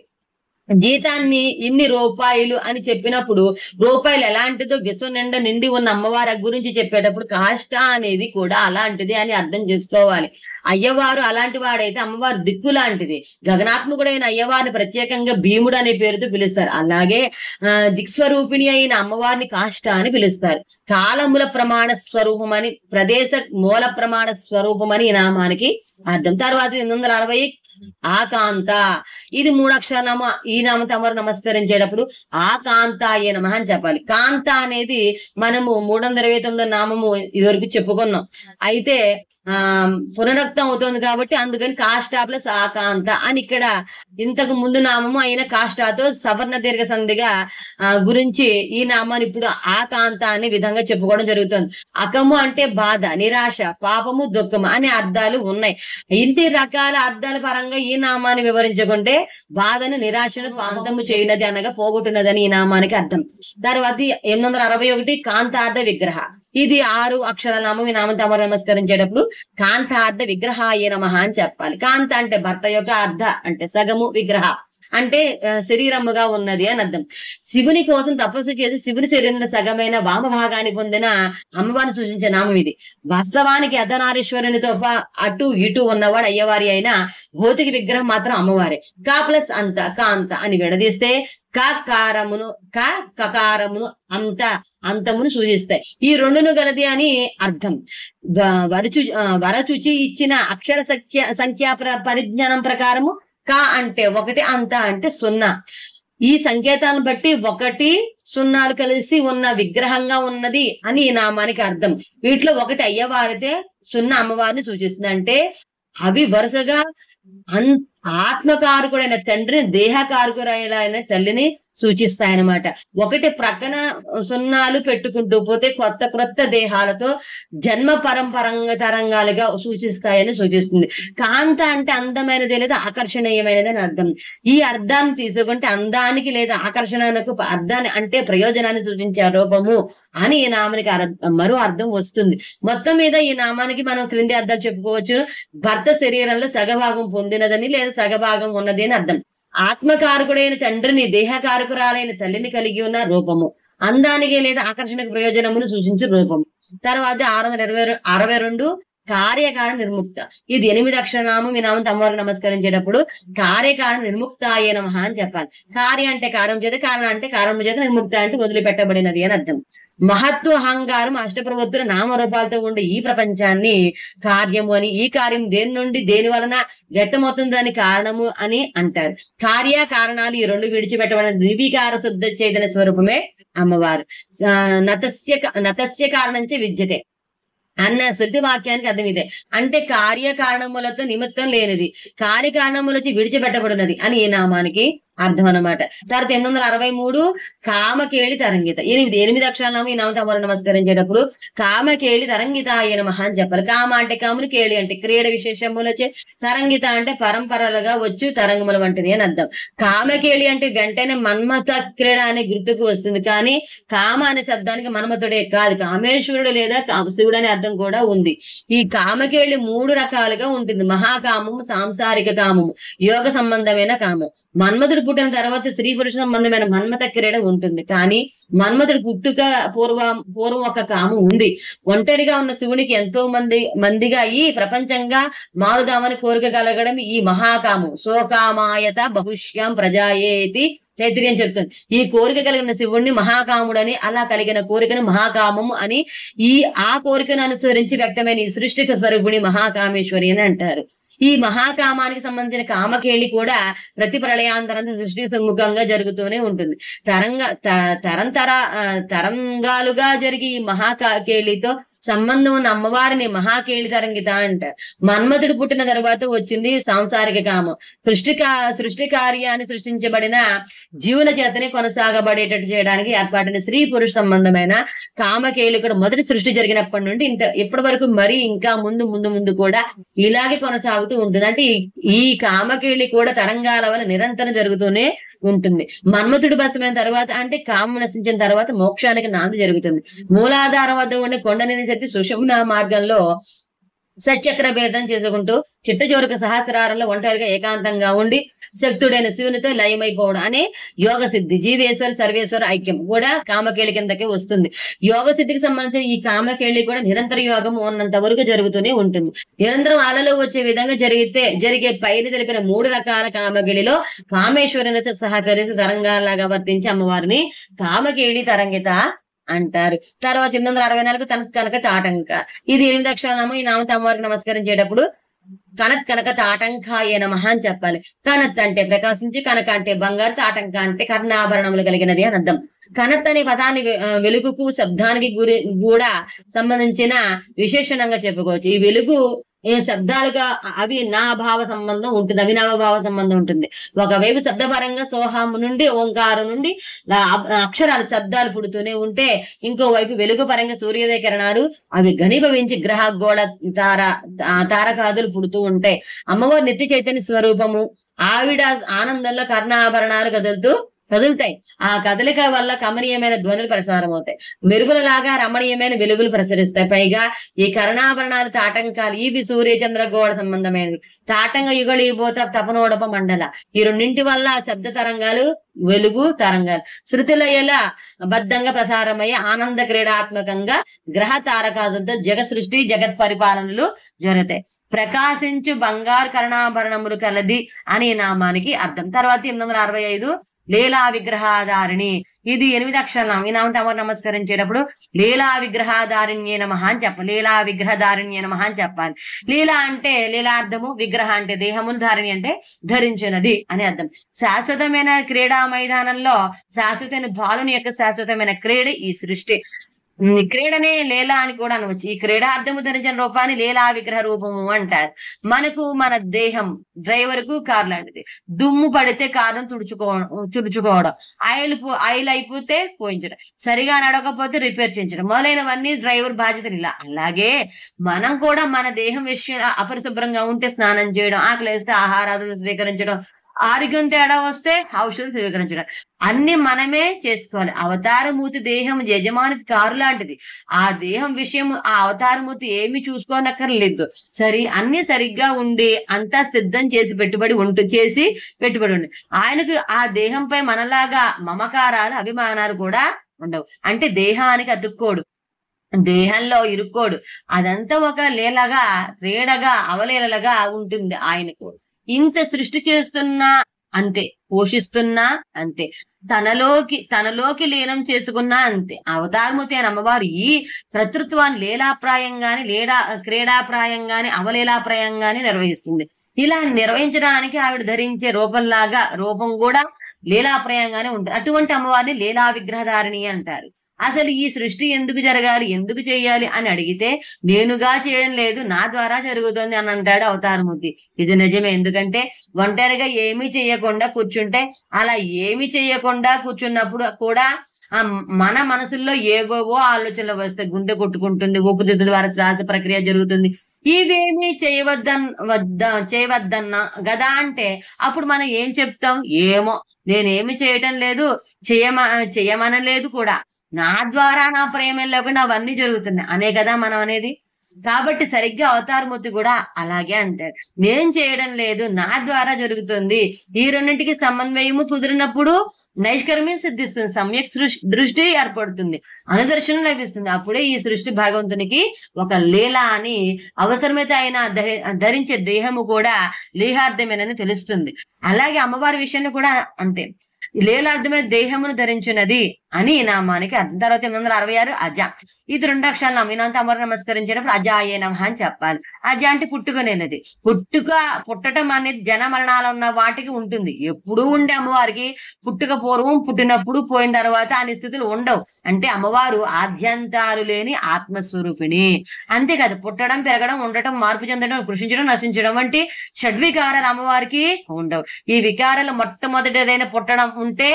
జీతాన్ని ఇన్ని రూపాయలు అని చెప్పినప్పుడు రూపాయలు ఎలాంటిదో విశ్వ నిండా నిండి ఉన్న అమ్మవారి గురించి చెప్పేటప్పుడు కాష్ట అనేది కూడా అలాంటిది అని అర్థం చేసుకోవాలి. అయ్యవారు అలాంటి వాడైతే అమ్మవారు దిక్కు లాంటిది. గగనాత్మకుడైన అయ్యవారిని ప్రత్యేకంగా భీముడు అనే పేరుతో పిలుస్తారు. అలాగే దిక్స్వరూపిణి అయిన అమ్మవారిని కాష్ట అని పిలుస్తారు. కాలముల ప్రమాణ స్వరూపం అని, ప్రదేశ మూల ప్రమాణ స్వరూపం అని ఈ నామానికి అర్థం. తర్వాత 860 ఆకాంత. ఇది 3 అక్షరాల నామ. ఈ నామంతో అమ్మవారు నమస్కరించేటప్పుడు ఆకాంతాయే నమః అని చెప్పాలి. కాంత అనేది మనము 329 నామము ఇదివరకు చెప్పుకున్నాం. అయితే పునరుక్తం అవుతుంది కాబట్టి అందుకని కాష్ట ప్లస్ ఆకాంత అని ఇక్కడ ఇంతకు ముందు నామము అయిన కాష్టాతో సవర్ణ దీర్ఘ సంధిగా గురించి ఈ నామాన్ని ఇప్పుడు ఆకాంత అనే విధంగా చెప్పుకోవడం జరుగుతుంది. అకము అంటే బాధ, నిరాశ, పాపము, దుఃఖము అనే అర్థాలు ఉన్నాయి. ఇంటి రకాల అర్థాల పరంగా ఈ నామాన్ని వివరించుకుంటే బాధను, నిరాశను పాంతము చేయనది అనగా పోగొట్టున్నదని ఈ నామానికి అర్థం. తర్వాత 861 కాంతార్థ విగ్రహ. ఇది 6 అక్షరాల నామం. ఈ నామంతో అమ్మవారు నమస్కరించేటప్పుడు కాంతార్థ విగ్రహాయ నమః అని చెప్పాలి. కాంత అంటే భర్త యొక్క, అర్ధ అంటే సగము, విగ్రహ అంటే శరీరముగా ఉన్నది అని అర్థం. శివుని కోసం తపస్సు చేసి శివుని శరీరంలో సగమైన వామభాగాన్ని పొందిన అమ్మవారిని సూచించే నామం ఇది. వాస్తవానికి అర్ధనారీశ్వరునితో అటు ఇటు ఉన్నవాడు అయ్యవారి అయినా భౌతిక విగ్రహం మాత్రం అమ్మవారే. కా ప్లస్ అంత, కాంత అని విడదీస్తే కకారమును, కకారమును, అంత, అంతమును సూచిస్తాయి. ఈ రెండును గలది అని అర్థం. వరచుచి ఇచ్చిన అక్షర సంఖ్యా పరిజ్ఞానం ప్రకారము కా అంటే 1, అంత అంటే 0. ఈ సంకేతాన్ని బట్టి 1, 0 కలిసి ఉన్న విగ్రహంగా ఉన్నది అని ఈ నామానికి అర్థం. వీటిలో 1 అయ్యవారితే 0 అమ్మవారిని సూచిస్తుంది. అంటే అవి వరుసగా ఆత్మకారకుడైన తండ్రిని, దేహకారకుడైన తల్లిని సూచిస్తాయన్నమాట. 1 ప్రక్కన 0 పెట్టుకుంటూ పోతే కొత్త క్రొత్త దేహాలతో జన్మ తరంగాలుగా సూచిస్తాయని సూచిస్తుంది. కాంత అంటే అందమైనది లేదా ఆకర్షణీయమైనది అని అర్థం. ఈ అర్థాన్ని తీసుకుంటే అందానికి లేదా ఆకర్షణకు అర్థాన్ని అంటే ప్రయోజనాన్ని సూచించే రూపము అని ఈ నామానికి మరో అర్థం వస్తుంది. మొత్తం మీద ఈ నామానికి మనం క్రింది అర్థాలు చెప్పుకోవచ్చు. భర్త శరీరంలో సగభాగం పొందినదని లేదా సగభాగం ఉన్నది అని అర్థం. ఆత్మకారకుడైన తండ్రిని, దేహకారకురాలైన తల్లిని కలిగి ఉన్న రూపము. అందానికి లేదా ఆకర్షణకు ప్రయోజనమును సూచించే రూపము. తర్వాత 662 కార్యకారణ నిర్ముక్త. ఇది 8 అక్షరనామం. ఈ నామంతో అమ్మవారికి నమస్కరించేటప్పుడు కార్యకారణ నిర్ముక్తాయ నమః అని చెప్పాలి. కార్య అంటే కారణం చేత, కారణం అంటే కారణం చేత, నిర్ముక్త అంటే వదిలిపెట్టబడినది అని అర్థం. మహత్వ, అహంకారం, అష్టప్రవృత్తుల నామరూపాలతో ఉండే ఈ ప్రపంచాన్ని కార్యము అని, ఈ కార్యం దేని నుండి దేని వలన వ్యక్తమవుతుందని కారణము అని అంటారు. కార్యకారణాలు ఈ 2 విడిచిపెట్టబడిన నిర్వికార శుద్ధ చైతన్య స్వరూపమే అమ్మవారు. నతస్య కారణంచే విద్యతే అన్న శృతి వాక్యానికి అర్థం ఇదే. అంటే కార్యకారణములతో నిమిత్తం లేనిది, కార్యకారణములచి విడిచిపెట్టబడినది అని ఈ నామానికి అర్థం అన్నమాట. తర్వాత 863 కామకేళి తరంగిత. 8 అక్షరాల నామం. ఈ నామంతో అమ్మవారు నమస్కరించేటప్పుడు కామకేళి తరంగితాయ నమః అని చెప్పాలి. కామ అంటే కాములు, కేళి అంటే క్రీడ విశేషములచే, తరంగిత అంటే పరంపరలుగా వచ్చు తరంగముల వంటిది అని అర్థం. కామకేళి అంటే వెంటనే మన్మథ క్రీడ అనే గుర్తుకు వస్తుంది. కానీ కామ అనే శబ్దానికి మన్మథుడే కాదు, కామేశ్వరుడు లేదా శివుడు అనే అర్థం కూడా ఉంది. ఈ కామకేళి 3 రకాలుగా ఉంటుంది. మహాకామము, సాంసారిక కామము, యోగ సంబంధమైన కామం. మన్మథుడు పుట్టిన తర్వాత స్త్రీ పురుష సంబంధమైన మన్మథ క్రీడ ఉంటుంది. కానీ మన్మథుడు పుట్టుక పూర్వం ఒక కామం ఉంది. ఒంటరిగా ఉన్న శివునికి ఎంతో మందిగా ఈ ప్రపంచంగా మారుదామని కోరిక కలగడం ఈ మహాకామం. సోకామాయత బహుష్యాం ప్రజాయేతి తైత్తిరీయం చెప్తుంది. ఈ కోరిక కలిగిన శివుణ్ణి మహాకాముడని, అలా కలిగిన కోరికను మహాకామము అని, ఆ కోరికను అనుసరించి వ్యక్తమైన ఈ సృష్టిక స్వరూపుని మహాకామేశ్వరి అని అంటారు. ఈ మహాకామానికి సంబంధించిన కామకేళి కూడా ప్రతి ప్రళయాంతరంతో సృష్టి సమ్ముఖంగా జరుగుతూనే ఉంటుంది. తరంగాలుగా జరిగి ఈ మహాకేళితో సంబంధం ఉన్న అమ్మవారిని మహాకేళి తరంగిత అంటారు. మన్మథుడు పుట్టిన తర్వాత వచ్చింది సాంసారిక కామం. సృష్టి కార్యాన్ని సృష్టించబడిన జీవుల చేతనే కొనసాగబడేటట్టు చేయడానికి ఏర్పాటైన స్త్రీ పురుష సంబంధమైన కామకేళి కూడా మొదటి సృష్టి జరిగినప్పటి నుండి ఇప్పటి వరకు మరి ఇంకా ముందు కూడా ఇలాగే కొనసాగుతూ ఉంటుంది. అంటే ఈ కామకేళి కూడా తరంగాల వల్ల నిరంతరం జరుగుతూనే ఉంటుంది. మన్మథుడు భస్మైన తర్వాత, అంటే కామం నశించిన తర్వాత మోక్షానికి నాంది జరుగుతుంది. మూలాధారం వద్ద ఉండే కొండనేని శక్తి సుషుమ్నా మార్గంలో సచక్ర భేదం చేసుకుంటూ చిట్ట చివరికి సహస్రారంలో ఒంటరిగా ఏకాంతంగా ఉండి శక్తుడైన శివునితో లయమైపోవడం అనే యోగ సిద్ధి, జీవేశ్వర సర్వేశ్వర ఐక్యం కూడా కామకేళి కిందకే వస్తుంది. యోగ సిద్ధికి సంబంధించిన ఈ కామకేళి కూడా నిరంతర యోగం ఉన్నంత వరకు జరుగుతూనే ఉంటుంది. నిరంతరం అలలో వచ్చే విధంగా జరిగే పైన తెలిపిన 3 రకాల కామకేళిలో కామేశ్వరునితో సహకరిసి తరంగాలాగా వర్తించి అమ్మవారిని కామకేళి తరంగిత అంటారు. తర్వాత 864 కనక తాటంక. ఇది 8 అక్షరాలనామం. ఈ నామం అమ్మవారికి నమస్కరించేటప్పుడు కనక తాటంకాయ నమః అని చెప్పాలి. కనత్ అంటే ప్రకాశించి, కనక అంటే బంగారు, తాటంక అంటే కర్ణాభరణములు కలిగినది అని అర్థం. కనత్ అనే పదాన్ని వెలుగుకు శబ్దానికి కూడా సంబంధించిన విశేషణంగా చెప్పుకోవచ్చు. ఈ వెలుగు శబ్దాలుగా అవినాభావ సంబంధం ఉంటుంది, అవినాభావ సంబంధం ఉంటుంది. ఒకవైపు శబ్దపరంగా సోహం నుండి ఓంకారం నుండి అక్షరాలు శబ్దాలు పుడుతూనే ఉంటే, ఇంకోవైపు వెలుగు పరంగా సూర్యోదయ కిరణాలు అవి ఘనీభవించి గ్రహ గోళ తారకాదులు పుడుతూ ఉంటాయి. అమ్మవారి నిత్య చైతన్య స్వరూపము ఆవిడ ఆనందంలో కర్ణాభరణాలు కదులుతాయి. ఆ కదలిక వల్ల కమనీయమైన ధ్వనులు ప్రసారం అవుతాయి. మెరుగులలాగా రమణీయమైన వెలుగులు ప్రసరిస్తాయి. పైగా ఈ కర్ణాభరణాలు తాటంకాలు ఇవి సూర్య చంద్రగోళ సంబంధమైనవి. తాటంగ యుగళీభూత తపనోడప మండల, ఈ రెండింటి వల్ల శబ్ద తరంగాలు, వెలుగు తరంగాలు శృతిలయల బద్ధంగా ప్రసారమయ్యే ఆనంద క్రీడాత్మకంగా గ్రహ తారకాదులతో సృష్టి జగత్ పరిపాలనలు జరుగుతాయి. ప్రకాశించు బంగారు కర్ణాభరణములు కలది అని నామానికి అర్థం. తర్వాత 865 లీలా విగ్రహాధారిణి. ఇది 8 అక్షరాలు. ఈ నామం అమ్మవారు నమస్కరించేటప్పుడు లీలా విగ్రహాధారిణ్యే నమః అని చెప్పాలి. లీలా విగ్రహధారిణ్యే నమః అని చెప్పాలి. లీల అంటే లీలార్థము, విగ్రహ అంటే దేహమును, ధారిణి అంటే ధరించినది అని అర్థం. శాశ్వతమైన క్రీడా మైదానంలో శాశ్వతమైన బాలుని యొక్క శాశ్వతమైన క్రీడ ఈ సృష్టి. క్రీడనే లీలా అని కూడా అనవచ్చు. ఈ క్రీడార్థము ధరించిన రూపాన్ని లీలా విగ్రహ రూపము అంటారు. మనకు మన దేహం డ్రైవర్ కు కార్ లాంటిది. దుమ్ము పడితే కారును తుడుచుకోవడం, ఆయిల్ అయిపోతే పోయించడం, సరిగా నడవకపోతే రిపేర్ చేయించడం మొదలైనవన్నీ డ్రైవర్ బాధ్యతలు. ఇలా అలాగే మనం కూడా మన దేహం విషయం అపరిశుభ్రంగా ఉంటే స్నానం చేయడం, ఆకలిస్తే ఆహారాదులు స్వీకరించడం, ఆరోగ్యం తేడా వస్తే ఔషధం స్వీకరించడం అన్ని మనమే చేసుకోవాలి. అవతారమూర్తి దేహం యజమానికి కారు లాంటిది. ఆ దేహం విషయం ఆ అవతారమూర్తి ఏమి చూసుకోనక్కర్లేదు. అన్ని సరిగ్గా ఉండి అంతా సిద్ధం చేసి పెట్టుబడి ఉండి ఆయనకు ఆ దేహంపై మనలాగా మమకారాలు, అభిమానాలు కూడా ఉండవు. అంటే దేహానికి అతుక్కోడు, దేహంలో ఇరుక్కోడు. అదంతా ఒక లీలగా, క్రీడగా, అవలీలగా ఉంటుంది ఆయనకు. ఇంత సృష్టి చేస్తున్నా అంతే, పోషిస్తున్నా అంతే, తనలోకి లీనం చేసుకున్నా అంతే. అవతారమూర్తి అయిన అమ్మవారు ఈ కర్తృత్వాన్ని లీలాప్రాయంగాని, క్రీడాప్రాయంగాని, అవలీలాప్రాయంగాని నిర్వహిస్తుంది. ఇలా నిర్వహించడానికి ఆవిడ ధరించే రూపం కూడా లీలాప్రాయంగానే ఉంటుంది. అటువంటి అమ్మవారిని లీలా విగ్రహధారిణి అంటారు. అసలు ఈ సృష్టి ఎందుకు జరగాలి, ఎందుకు చేయాలి అని అడిగితే, నేనుగా చేయడం లేదు, నా ద్వారా జరుగుతుంది అని అంటాడు అవతారమూర్తి. ఇది నిజమే. ఎందుకంటే ఒంటరిగా ఏమీ చేయకుండా కూర్చుంటే, అలా ఏమీ చేయకుండా కూర్చున్నప్పుడు కూడా మన మనసుల్లో ఏవేవో ఆలోచనలు వస్తే, గుండె కొట్టుకుంటుంది, ఊపిరితిత్తుల ద్వారా శ్వాస ప్రక్రియ జరుగుతుంది. ఇవేమీ చేయవద్దన్నా గదా అంటే అప్పుడు మనం ఏం చెప్తాం? ఏమో, నేనేమి చేయటం లేదు, చేయమనలేదు కూడా, నా ద్వారా నా ప్రేమ లేకుండా అవన్నీ జరుగుతున్నాయి అనే కదా మనం అనేది. కాబట్టి సరిగ్గా అవతారమూర్తి కూడా అలాగే అంటారు. నేను చేయడం లేదు, నా ద్వారా జరుగుతుంది. ఈ రెండింటికి సమన్వయము కుదిరినప్పుడు నైష్కర్మ్యం సిద్ధిస్తుంది, సమ్యక్ దృష్టి ఏర్పడుతుంది, అనుదర్శనం లభిస్తుంది. అప్పుడే ఈ సృష్టి భగవంతునికి ఒక లీల అని, అవసరమైతే ఆయన ధరించే దేహము కూడా లీహార్థమేనని తెలుస్తుంది. అలాగే అమ్మవారి విషయంలో కూడా అంతే, లీలార్థమే దేహమును ధరించినది అని ఈ నామానికి అర్థం. తర్వాత 866 అజ, ఇది 2 అక్షరాల నామం. ఈయనంత అమరు నమస్కరించేటప్పుడు అజాయే నమః అని చెప్పాలి. అజ అంటే పుట్టుకనేది. పుట్టడం అనేది జన మరణాలు ఉన్న వాటికి ఉంటుంది, ఎప్పుడూ ఉండే అమ్మవారికి పుట్టుక పూర్వం, పుట్టినప్పుడు, పోయిన తర్వాత అనే స్థితులు ఉండవు. అంటే అమ్మవారు ఆద్యంతాలు లేని ఆత్మస్వరూపిణి. అంతేకాదు పుట్టడం, పెరగడం, ఉండటం, మార్పు చెందడం, కృషించడం, నశించడం వంటి షడ్వికారాలు అమ్మవారికి ఉండవు. ఈ వికారాలు మొట్టమొదటిదైన పుట్టడం ఉంటే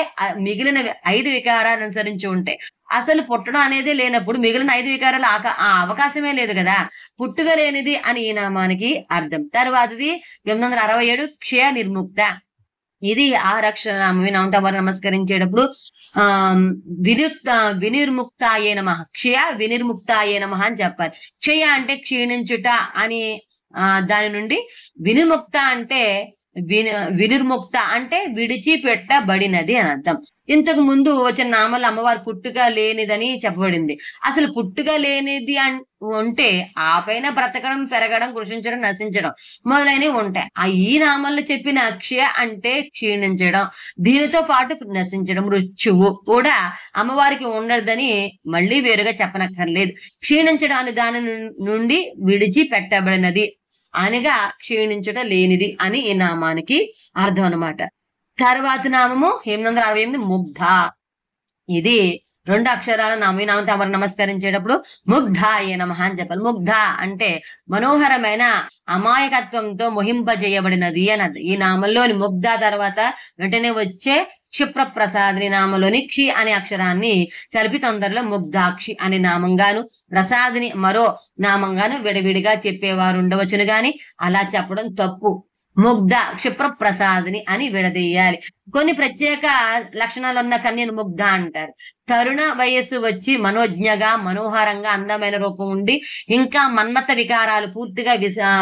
మిగిలిన 5 వికారాలు అనుసరించి ఉంటాయి. అసలు పుట్టడం అనేది లేనప్పుడు మిగిలిన 5 వికారాలు ఆ అవకాశమే లేదు కదా. పుట్టుక లేనిది అని ఈ నామానికి అర్థం. తర్వాతది 867 క్షయ నిర్ముక్త, ఇది 6 అక్షర నామం. నవంతవరు నమస్కరించేటప్పుడు వినిర్ముక్తాయే నమః, క్షయ వినిర్ముక్తాయే నమః అని చెప్పాలి. క్షయ అంటే క్షీణించుట అని, దాని నుండి వినిర్ముక్త అంటే వినిర్ముక్త అంటే విడిచిపెట్టబడినది అని అర్థం. ఇంతకు ముందు వచ్చిన నామాలు అమ్మవారు పుట్టుక లేనిదని చెప్పబడింది. అసలు పుట్టుక లేనిది ఉంటే ఆ పైన బ్రతకడం, పెరగడం, కృషించడం, నశించడం మొదలైనవి ఉంటాయి. ఈ నామాల్లో చెప్పిన అక్షయ అంటే క్షీణించడం, దీనితో పాటు నశించడం, మృత్యువు కూడా అమ్మవారికి ఉండదని మళ్ళీ వేరుగా చెప్పనక్కర్లేదు. క్షీణించడం అని దాని నుండి విడిచిపెట్టబడినది అనగా క్షీణించుట లేనిది అని ఈ నామానికి అర్థం అన్నమాట. తర్వాత నామము 868 ముగ్ధ, ఇది 2 అక్షరాల నామం. ఈ నామంతో అమరు నమస్కరించేటప్పుడు ముగ్ధాయే నమః అని చెప్పాలి. ముగ్ధ అంటే మనోహరమైన అమాయకత్వంతో మోహింపజేయబడినది అని. ఈ నామంలోని ముగ్ధ తర్వాత వెంటనే వచ్చే క్షిప్రప్రసాదిని నామంలోని క్షి అనే అక్షరాన్ని కలిపి తొందరలో ముగ్ధాక్షి అనే నామంగాను, ప్రసాదిని మరో నామంగాను విడివిడిగా చెప్పేవారు ఉండవచ్చును గాని అలా చెప్పడం తప్పు. ముగ్ధ క్షిప్రప్రసాదిని అని విడదీయాలి. కొన్ని ప్రత్యేక లక్షణాలు ఉన్న కన్యను ముగ్ధ అంటారు. తరుణ వయస్సు వచ్చి మనోజ్ఞగా, మనోహరంగా, అందమైన రూపం ఉండి, ఇంకా మన్మత వికారాలు పూర్తిగా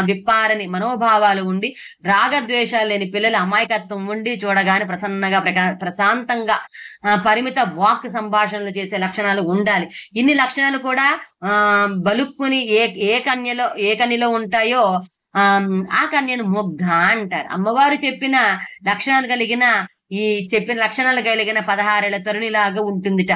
విప్పారని మనోభావాలు ఉండి, రాగద్వేషాలు లేని పిల్లల అమాయకత్వం ఉండి, చూడగానే ప్రసన్నగా, ప్రశాంతంగా, పరిమిత వాక్ సంభాషణలు చేసే లక్షణాలు ఉండాలి. ఇన్ని లక్షణాలు కూడా బలుక్కుని ఏ కన్యలో ఉంటాయో ఆ కన్యను ముగ్ధ అంటారు. అమ్మవారు చెప్పిన లక్షణాలు కలిగిన 16 ఏళ్ల తరుణిలాగా ఉంటుందిట.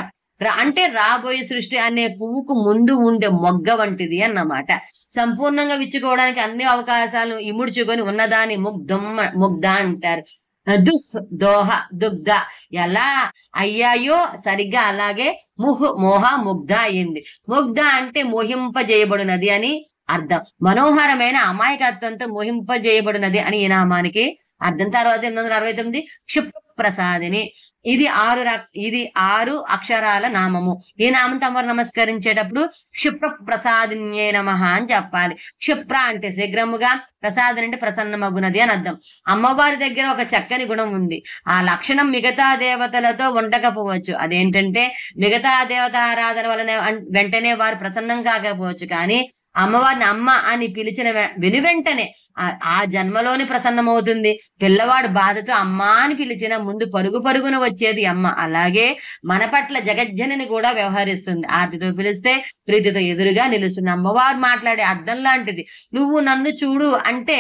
అంటే రాబోయే సృష్టి అనే పువ్వుకు ముందు ఉండే మొగ్గ వంటిది అన్నమాట. సంపూర్ణంగా విచ్చుకోవడానికి అన్ని అవకాశాలు ఇముడ్చుకొని ఉన్నదాన్ని ముగ్ధ అంటారు. దోహ దుగ్ధ ఎలా అయ్యాయో సరిగ్గా అలాగే మోహ ముగ్ధ అయింది. ముగ్ధ అంటే మోహింపజేయబడినది అని అర్థం. మనోహరమైన అమాయకత్వంతో మోహింపజేయబడినది అని ఈ నామానికి అర్థం. తర్వాత 869 క్షిప్రప్రసాదిని, ఇది 6 అక్షరాల నామము. ఈ నామం తమరు నమస్కరించేటప్పుడు క్షిప్రప్రసాదిన్యే నమః అని చెప్పాలి. క్షిప్ర అంటే శీఘ్రముగా, ప్రసాదం అంటే ప్రసన్నమగునది అని అర్థం. అమ్మవారి దగ్గర ఒక చక్కని గుణం ఉంది. ఆ లక్షణం మిగతా దేవతలతో ఉండకపోవచ్చు. అదేంటంటే మిగతా దేవత ఆరాధన వలన వెంటనే వారు ప్రసన్నం కాకపోవచ్చు, కానీ అమ్మవారిని అమ్మ అని పిలిచిన వెంటనే ఆ జన్మలోని ప్రసన్నమవుతుంది. పిల్లవాడు బాధతో అమ్మ అని పిలిచిన ముందు పరుగున వచ్చేది అమ్మ. అలాగే మన పట్ల జగజ్జనని కూడా వ్యవహరిస్తుంది. ఆర్తితో పిలిస్తే ప్రీతితో ఎదురుగా నిలుస్తుంది. అమ్మవారు మాట్లాడే అర్థం లాంటిది. నువ్వు నన్ను చూడు అంటే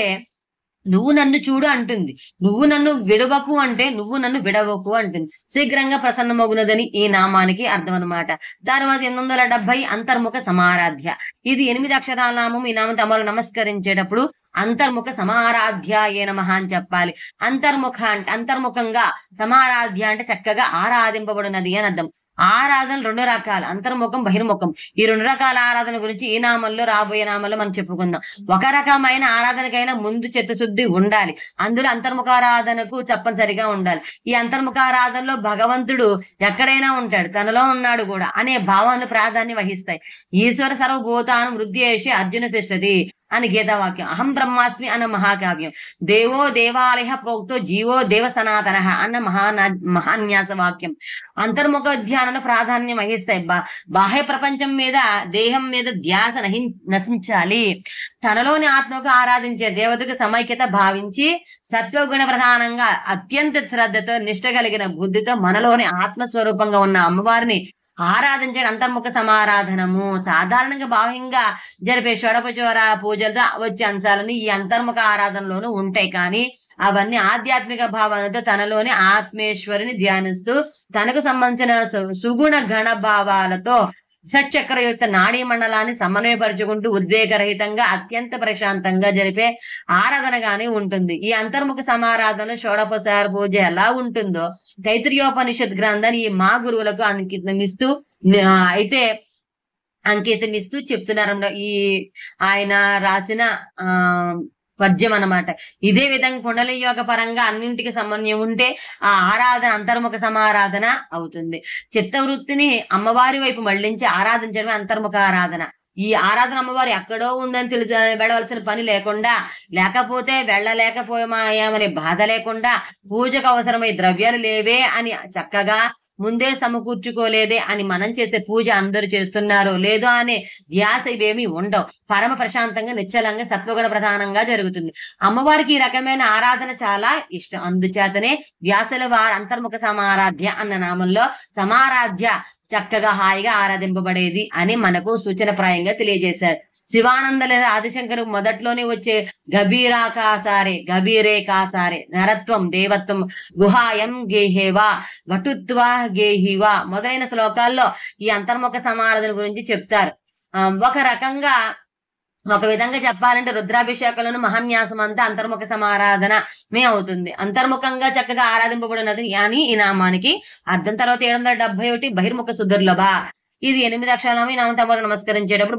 నువ్వు నన్ను చూడు అంటుంది. నువ్వు నన్ను విడవకు అంటే నువ్వు నన్ను విడవకు అంటుంది. శీఘ్రంగా ప్రసన్నమగునదని ఈ నామానికి అర్థం అనమాట. తర్వాత 870 అంతర్ముఖ సమారాధ్య, ఇది 8 అక్షరాల నామం. ఈ నామం తమరు నమస్కరించేటప్పుడు అంతర్ముఖ సమారాధ్యాయే నమః అని చెప్పాలి. అంతర్ముఖ అంటే అంతర్ముఖంగా, సమారాధ్య అంటే చక్కగా ఆరాధింపబడినది అని అర్థం. ఆరాధన 2 రకాలు, అంతర్ముఖం, బహిర్ముఖం. ఈ 2 రకాల ఆరాధన గురించి ఈ నామంలో, రాబోయే నామంలో మనం చెప్పుకుందాం. ఒక రకమైన ఆరాధనకైనా ముందు చిత్తశుద్ధి ఉండాలి. అందులో అంతర్ముఖారాధనకు తప్పనిసరిగా ఉండాలి. ఈ అంతర్ముఖారాధనలో భగవంతుడు ఎక్కడైనా ఉంటాడు, తనలో ఉన్నాడు కూడా అనే భావాన్ని ప్రాధాన్యం వహిస్తాయి. ఈశ్వర సర్వభూతానం వృద్ధి చేసి అర్జున తిష్టతి, అని గీతావాక్యం, అహం బ్రహ్మాస్మి అన్న మహాకావ్యం, దేవో దేవాలయ ప్రోక్తో జీవో దేవ సనాతన అన్న మహాన్యాస వాక్యం అంతర్ముఖ ధ్యానంలో ప్రాధాన్యం వహిస్తాయి. బాహ్య ప్రపంచం మీద దేహం మీద ధ్యాస నశించాలి. తనలోని ఆత్మకు ఆరాధించే దేవతకు సమైక్యత భావించి సత్వగుణ ప్రధానంగా అత్యంత శ్రద్ధతో నిష్ట కలిగిన బుద్ధితో మనలోని ఆత్మస్వరూపంగా ఉన్న అమ్మవారిని ఆరాధించడం అంతర్ముఖ సమారాధనము. సాధారణంగా బాహ్యంగా జరిపే షోడపచోర పూజలతో వచ్చే అంశాలని ఈ అంతర్ముఖ ఆరాధనలోనూ ఉంటాయి. కానీ అవన్నీ ఆధ్యాత్మిక భావనతో తనలోని ఆత్మేశ్వరిని ధ్యానిస్తూ తనకు సంబంధించిన సుగుణ గణ భావాలతో షట్చక్రయుక్త నాడీ మండలాన్ని సమన్వయపరుచుకుంటూ ఉద్వేగరహితంగా అత్యంత ప్రశాంతంగా జరిపే ఆరాధనగానే ఉంటుంది. ఈ అంతర్ముఖ సమారాధన షోడపసార పూజ ఎలా ఉంటుందో తైత్రీయోపనిషత్ గ్రంథాన్ని ఈ మా గురువులకు అంకితమిస్తూ చెప్తున్నారు. ఈ ఆయన రాసిన పద్యం అన్నమాట. ఇదే విధంగా కుండలి యోగ పరంగా అన్నింటికి సమన్వయం ఉంటే ఆ ఆరాధన అంతర్ముఖ సమారాధన అవుతుంది. చిత్తవృత్తిని అమ్మవారి వైపు మళ్లించి ఆరాధించడమే అంతర్ముఖ ఆరాధన. ఈ ఆరాధన అమ్మవారు ఎక్కడో ఉందని వెళ్ళవలసిన పని లేకుండా, లేకపోతే వెళ్ళలేకపోయామనే బాధ లేకుండా, పూజకు అవసరమై ద్రవ్యాలు లేవే అని చక్కగా ముందే సమకూర్చుకోలేదే అని మనం చేసే పూజ అందరూ చేస్తున్నారో లేదో అనే ధ్యాస ఇవేమీ ఉండవు. పరమ ప్రశాంతంగా నిశ్చలంగా సత్వగుణ ప్రధానంగా జరుగుతుంది. అమ్మవారికి ఈ రకమైన ఆరాధన చాలా ఇష్టం. అందుచేతనే వ్యాసుల వారు అంతర్ముఖ సమారాధ్య అన్న నామంలో సమారాధ్య చక్కగా హాయిగా ఆరాధింపబడేది అని మనకు సూచనప్రాయంగా తెలియజేశారు. శివానందల ఆదిశంకరు మొదట్లోనే వచ్చే గభీరే కాసారే నరత్వం దేవత్వం గుహాయం గేహేవా వటుత్వ గేహివా మొదలైన శ్లోకాల్లో ఈ అంతర్ముఖ సమారాధన గురించి చెప్తారు. ఒక విధంగా చెప్పాలంటే రుద్రాభిషేకంలోని మహాన్యాసం అంతా అంతర్ముఖ సమారాధన అవుతుంది. అంతర్ముఖంగా చక్కగా ఆరాధింపబడినది అని ఈ నామానికి అర్థం. తర్వాత 771 బహిర్ముఖ సుదుర్లభ. ఇది 8 అక్షరాలు. ఈ నామం తమరు నమస్కరించేటప్పుడు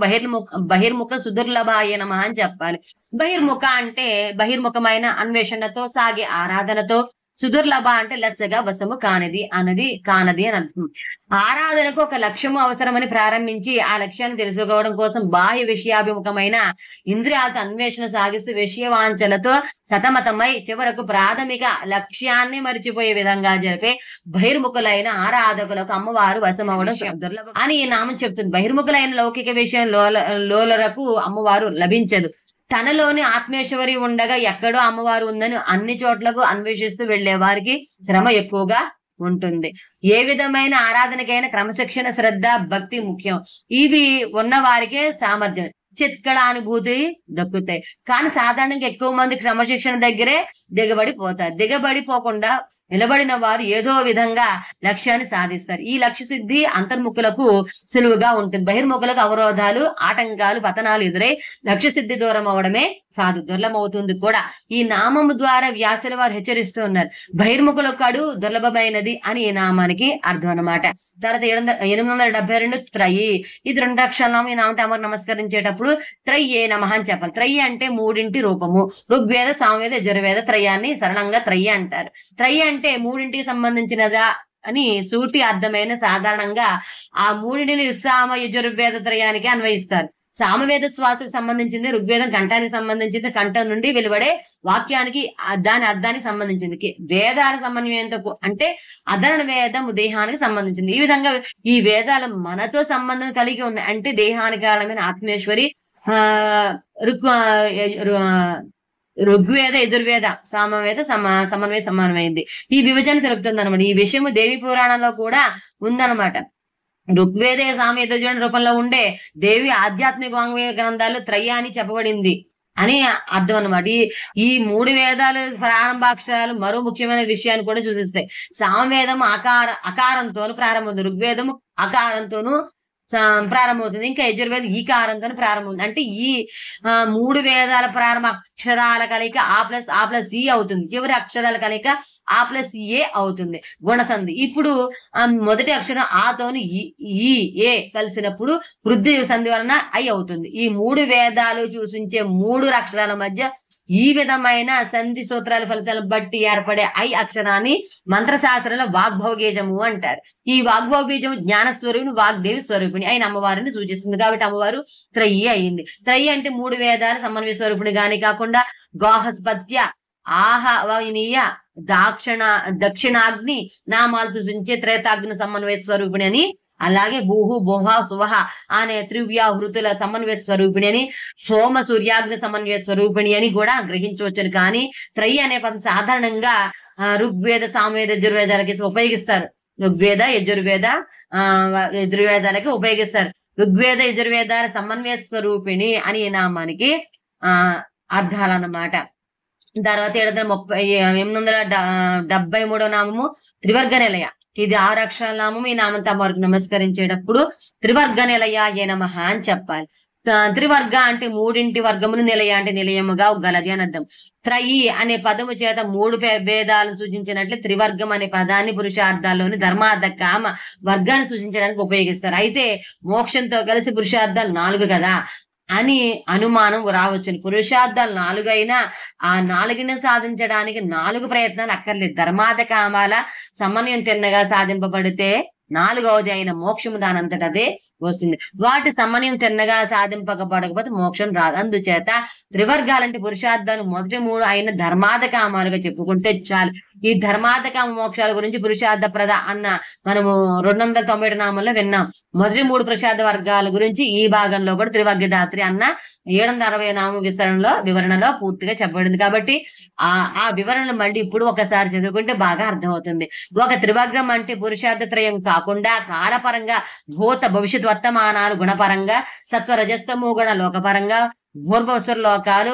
బహిర్ముఖ సుదుర్లభాయ నమః అని చెప్పాలి. బహిర్ముఖ అంటే బహిర్ముఖమైన అన్వేషణతో సాగే ఆరాధనతో, సుదుర్లభ అంటే లెస్సగా వశము కానిది అని అర్థం. ఆరాధనకు ఒక లక్ష్యము అవసరమని ప్రారంభించి ఆ లక్ష్యాన్ని తెలుసుకోవడం కోసం బాహ్య విషయాభిముఖమైన ఇంద్రియాలతో అన్వేషణ సాగిస్తూ విషయవాంఛలతో సతమతమై చివరకు ప్రాథమిక లక్ష్యాన్ని మరిచిపోయే విధంగా జరిపే బహిర్ముఖులైన ఆరాధకులకు అమ్మవారు వశమవడం దుర్లభం అని ఈ నామం చెప్తుంది. బహిర్ముఖులైన లౌకిక విషయం లోలరకు అమ్మవారు లభించదు. తనలోని ఆత్మేశ్వరి ఉండగా ఎక్కడో అమ్మవారు ఉందని అన్ని చోట్లకు అన్వేషిస్తూ వెళ్లే వారికి శ్రమ ఎక్కువగా ఉంటుంది. ఏ విధమైన ఆరాధనకైనా క్రమశిక్షణ, శ్రద్ధ, భక్తి ముఖ్యం. ఇవి ఉన్న వారికే సామర్థ్యం, చిత్కళ అనుభూతి దక్కుతాయి. కానీ సాధారణంగా ఎక్కువ మంది క్రమశిక్షణ దగ్గరే దిగబడిపోకుండా నిలబడిన వారు ఏదో విధంగా లక్ష్యాన్ని సాధిస్తారు. ఈ లక్ష్య సిద్ధి అంతర్ముఖులకు సులువుగా ఉంటుంది. బహిర్ముఖులకు అవరోధాలు, ఆటంకాలు, పతనాలు ఎదురై లక్ష్య సిద్ధి దూరం అవడమే కాదు దుర్లభమవుతుంది కూడా. ఈ నామము ద్వారా వ్యాసుల వారు హెచ్చరిస్తూ ఉన్నారు. బహిర్ముఖుల కడు దుర్లభమైనది అని ఈ నామానికి అర్థం అన్నమాట. తర్వాత 872 త్రయి. ఇది 2 అక్షరాలు. ఈ నామం తమరు నమస్కరించేటప్పుడు త్రయ్యే నమః అని చెప్పాలి. త్రయ్యి అంటే మూడింటి రూపము. ఋగ్వేద, సామవేద, యజుర్వేద త్రయాన్ని సరళంగా త్రయ్యి అంటారు. త్రయ్యి అంటే మూడింటికి సంబంధించినదా అని సూటి అర్థమైన సాధారణంగా ఆ మూడింటిని సామ యజుర్వేద త్రయానికి అన్వయిస్తారు. సామవేద శ్వాసకు సంబంధించింది, ఋగ్వేదం కంఠానికి సంబంధించింది, కంఠం నుండి వెలువడే వాక్యానికి దాని అర్థానికి సంబంధించింది, వేదాల సమన్వయంతో అంటే అధరణ వేదము దేహానికి సంబంధించింది. ఈ విధంగా ఈ వేదాలు మనతో సంబంధం కలిగి ఉన్నాయి. అంటే దేహానికి కారణమైన ఆత్మేశ్వరి ఋగ్వేద, యజుర్వేద, సామవేద సమన్వయమైంది. ఈ విభజన తెలుపుతుంది అనమాట. ఈ విషయము దేవి పురాణంలో కూడా ఉందన్నమాట. ఋగ్వేద, సామవేద రూపంలో ఉండే దేవి ఆధ్యాత్మిక వాంగ్మయ గ్రంథాలు త్రయ అని చెప్పబడింది అని అర్థం అనమాట. ఈ 3 వేదాలు ప్రారంభాక్షరాలు మరో ముఖ్యమైన విషయాన్ని కూడా సూచిస్తాయి. సామవేదము అకారంతోను ప్రారంభమవుతుంది, ఋగ్వేదము అకారంతోను ప్రారంభమవుతుంది, ఇంకా యజుర్వేదం ఈ కారంతో ప్రారంభమవుతుంది. అంటే ఈ 3 వేదాల ప్రారంభ అక్షరాల కలిక ఆ ప్లస్ ఈ అవుతుంది. చివరి అక్షరాల కలిక ఆ ప్లస్ ఏ అవుతుంది, గుణసంధి. ఇప్పుడు మొదటి అక్షరం ఆతోను ఈ ఏ కలిసినప్పుడు వృద్ధి సంధి వలన ఐ అవుతుంది. ఈ 3 వేదాలు సూచించే 3 అక్షరాల మధ్య ఈ విధమైన సంధి సూత్రాల ఫలితాలను బట్టి ఏర్పడే ఐ అక్షరాన్ని మంత్రశాస్త్రంలో వాగ్భవబీజము అంటారు. ఈ వాగ్భవబీజము జ్ఞాన స్వరూపిణి, వాగ్దేవి స్వరూపిణి అయిన అమ్మవారిని సూచిస్తుంది. కాబట్టి అమ్మవారు త్రయి అయింది. త్రయి అంటే 3 వేదాల సమన్వయ స్వరూపిణి గాని కాకుండా గాహస్పత్య, ఆహవనీయ, దక్షిణాగ్ని నామాలు సూచించే త్రేతాగ్ని సమన్వయ స్వరూపిణి అని, అలాగే భూహు భోహ సువహ అనే త్రివ్యాహృతుల సమన్వయ స్వరూపిణి అని, సోమ సూర్యాగ్ని సమన్వయ స్వరూపిణి అని కూడా గ్రహించవచ్చును. కానీ త్రయి అనే పదం సాధారణంగా ఋగ్వేద, సామవేద, యజుర్వేదాలకి ఉపయోగిస్తారు. ఋగ్వేద, యజుర్వేదాలకి ఉపయోగిస్తారు. ఋగ్వేద, యజుర్వేదాల సమన్వయ స్వరూపిణి అని ఈ నామానికి అర్థాలన్నమాట. తర్వాత 873వ నామము త్రివర్గ నిలయ. ఇది 6 అక్షరాల నామము. ఈ నామంతో అమ్మవారికి నమస్కరించేటప్పుడు త్రివర్గ నిలయాయ నమః అని చెప్పాలి. త్రివర్గ అంటే 3 వర్గములు, నిలయ అంటే నిలయముగా గలది అని అర్థం. త్రయి అనే పదము చేత 3 భేదాలను సూచించినట్లే త్రివర్గం అనే పదాన్ని పురుషార్థాల్లోని ధర్మార్థ కామ వర్గాన్ని సూచించడానికి ఉపయోగిస్తారు. అయితే మోక్షంతో కలిసి పురుషార్థాలు 4 కదా అని అనుమానం రావచ్చును. పురుషార్థాలు 4 అయినా ఆ 4ని సాధించడానికి 4 ప్రయత్నాలు అక్కర్లేదు. ధర్మార్థ కామాల సమన్వయం తిన్నగా సాధింపబడితే 4వది అయిన మోక్షము దానంతటదే వస్తుంది. వాటి సమన్వయం తిన్నగా సాధింపకపోతే మోక్షం రాదు. అందుచేత త్రివర్గాలంటే పురుషార్థాలు మొదటి 3 అయిన ధర్మార్థ కామాలుగా చెప్పుకుంటే చాలు. ఈ ధర్మార్థ కామ మోక్షాల గురించి పురుషార్థ ప్రద అన్న మనము 297 నామంలో విన్నాం. మొదటి 3 పురుషార్థ వర్గాల గురించి ఈ భాగంలో కూడా త్రివర్గదాత్రి అన్న 760 నామ వివరణలో పూర్తిగా చెప్పబడింది. కాబట్టి ఆ వివరణలు మళ్ళీ ఇప్పుడు ఒకసారి చదువుకుంటే బాగా అర్థమవుతుంది. ఒక త్రివర్గం అంటే పురుషార్థ త్రయం కాకుండా కాలపరంగా భూత భవిష్యత్ వర్తమానాలు గుణపరంగా, సత్వ రజస్తమో గుణ లోకపరంగా, భూర్భవస్వర లోకాలు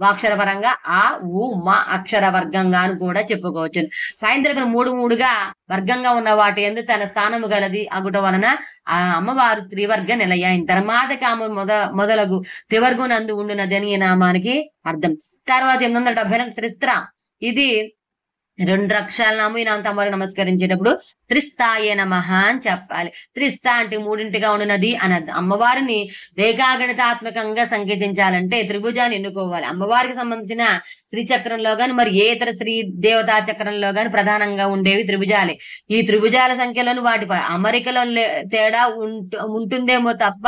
వాక్షరపరంగా ఆ ఊ మా అక్షర వర్గంగా అని కూడా చెప్పుకోవచ్చు. పైన తెలిపిన 3 వర్గంగా ఉన్న వాటి ఎందు తన స్థానము గలది అగుట వలన ఆ అమ్మవారు త్రివర్గ నిలయ. ధర్మార్థ కామం మొదలగు త్రివర్గం నందు ఉండునది అని ఈ నామానికి అర్థం. తర్వాత 870 త్రిస్త్ర. ఇది 2 అక్షరాల నామం. ఈ నామంతో అమ్మవారికి నమస్కరించేటప్పుడు త్రిస్థాయే నమః అని చెప్పాలి. త్రిస్థా అంటే 3గా ఉండునది అని అర్థం. అమ్మవారిని రేఖాగణితాత్మకంగా సంకేతించాలంటే త్రిభుజాన్ని ఎన్నుకోవాలి. అమ్మవారికి సంబంధించిన శ్రీచక్రంలో గాని మరి ఏ ఇతర శ్రీ దేవతా చక్రంలో గాని ప్రధానంగా ఉండేవి త్రిభుజాలే. ఈ త్రిభుజాల సంఖ్యలోని వాటి అమరికలో తేడా ఉంటుందేమో తప్ప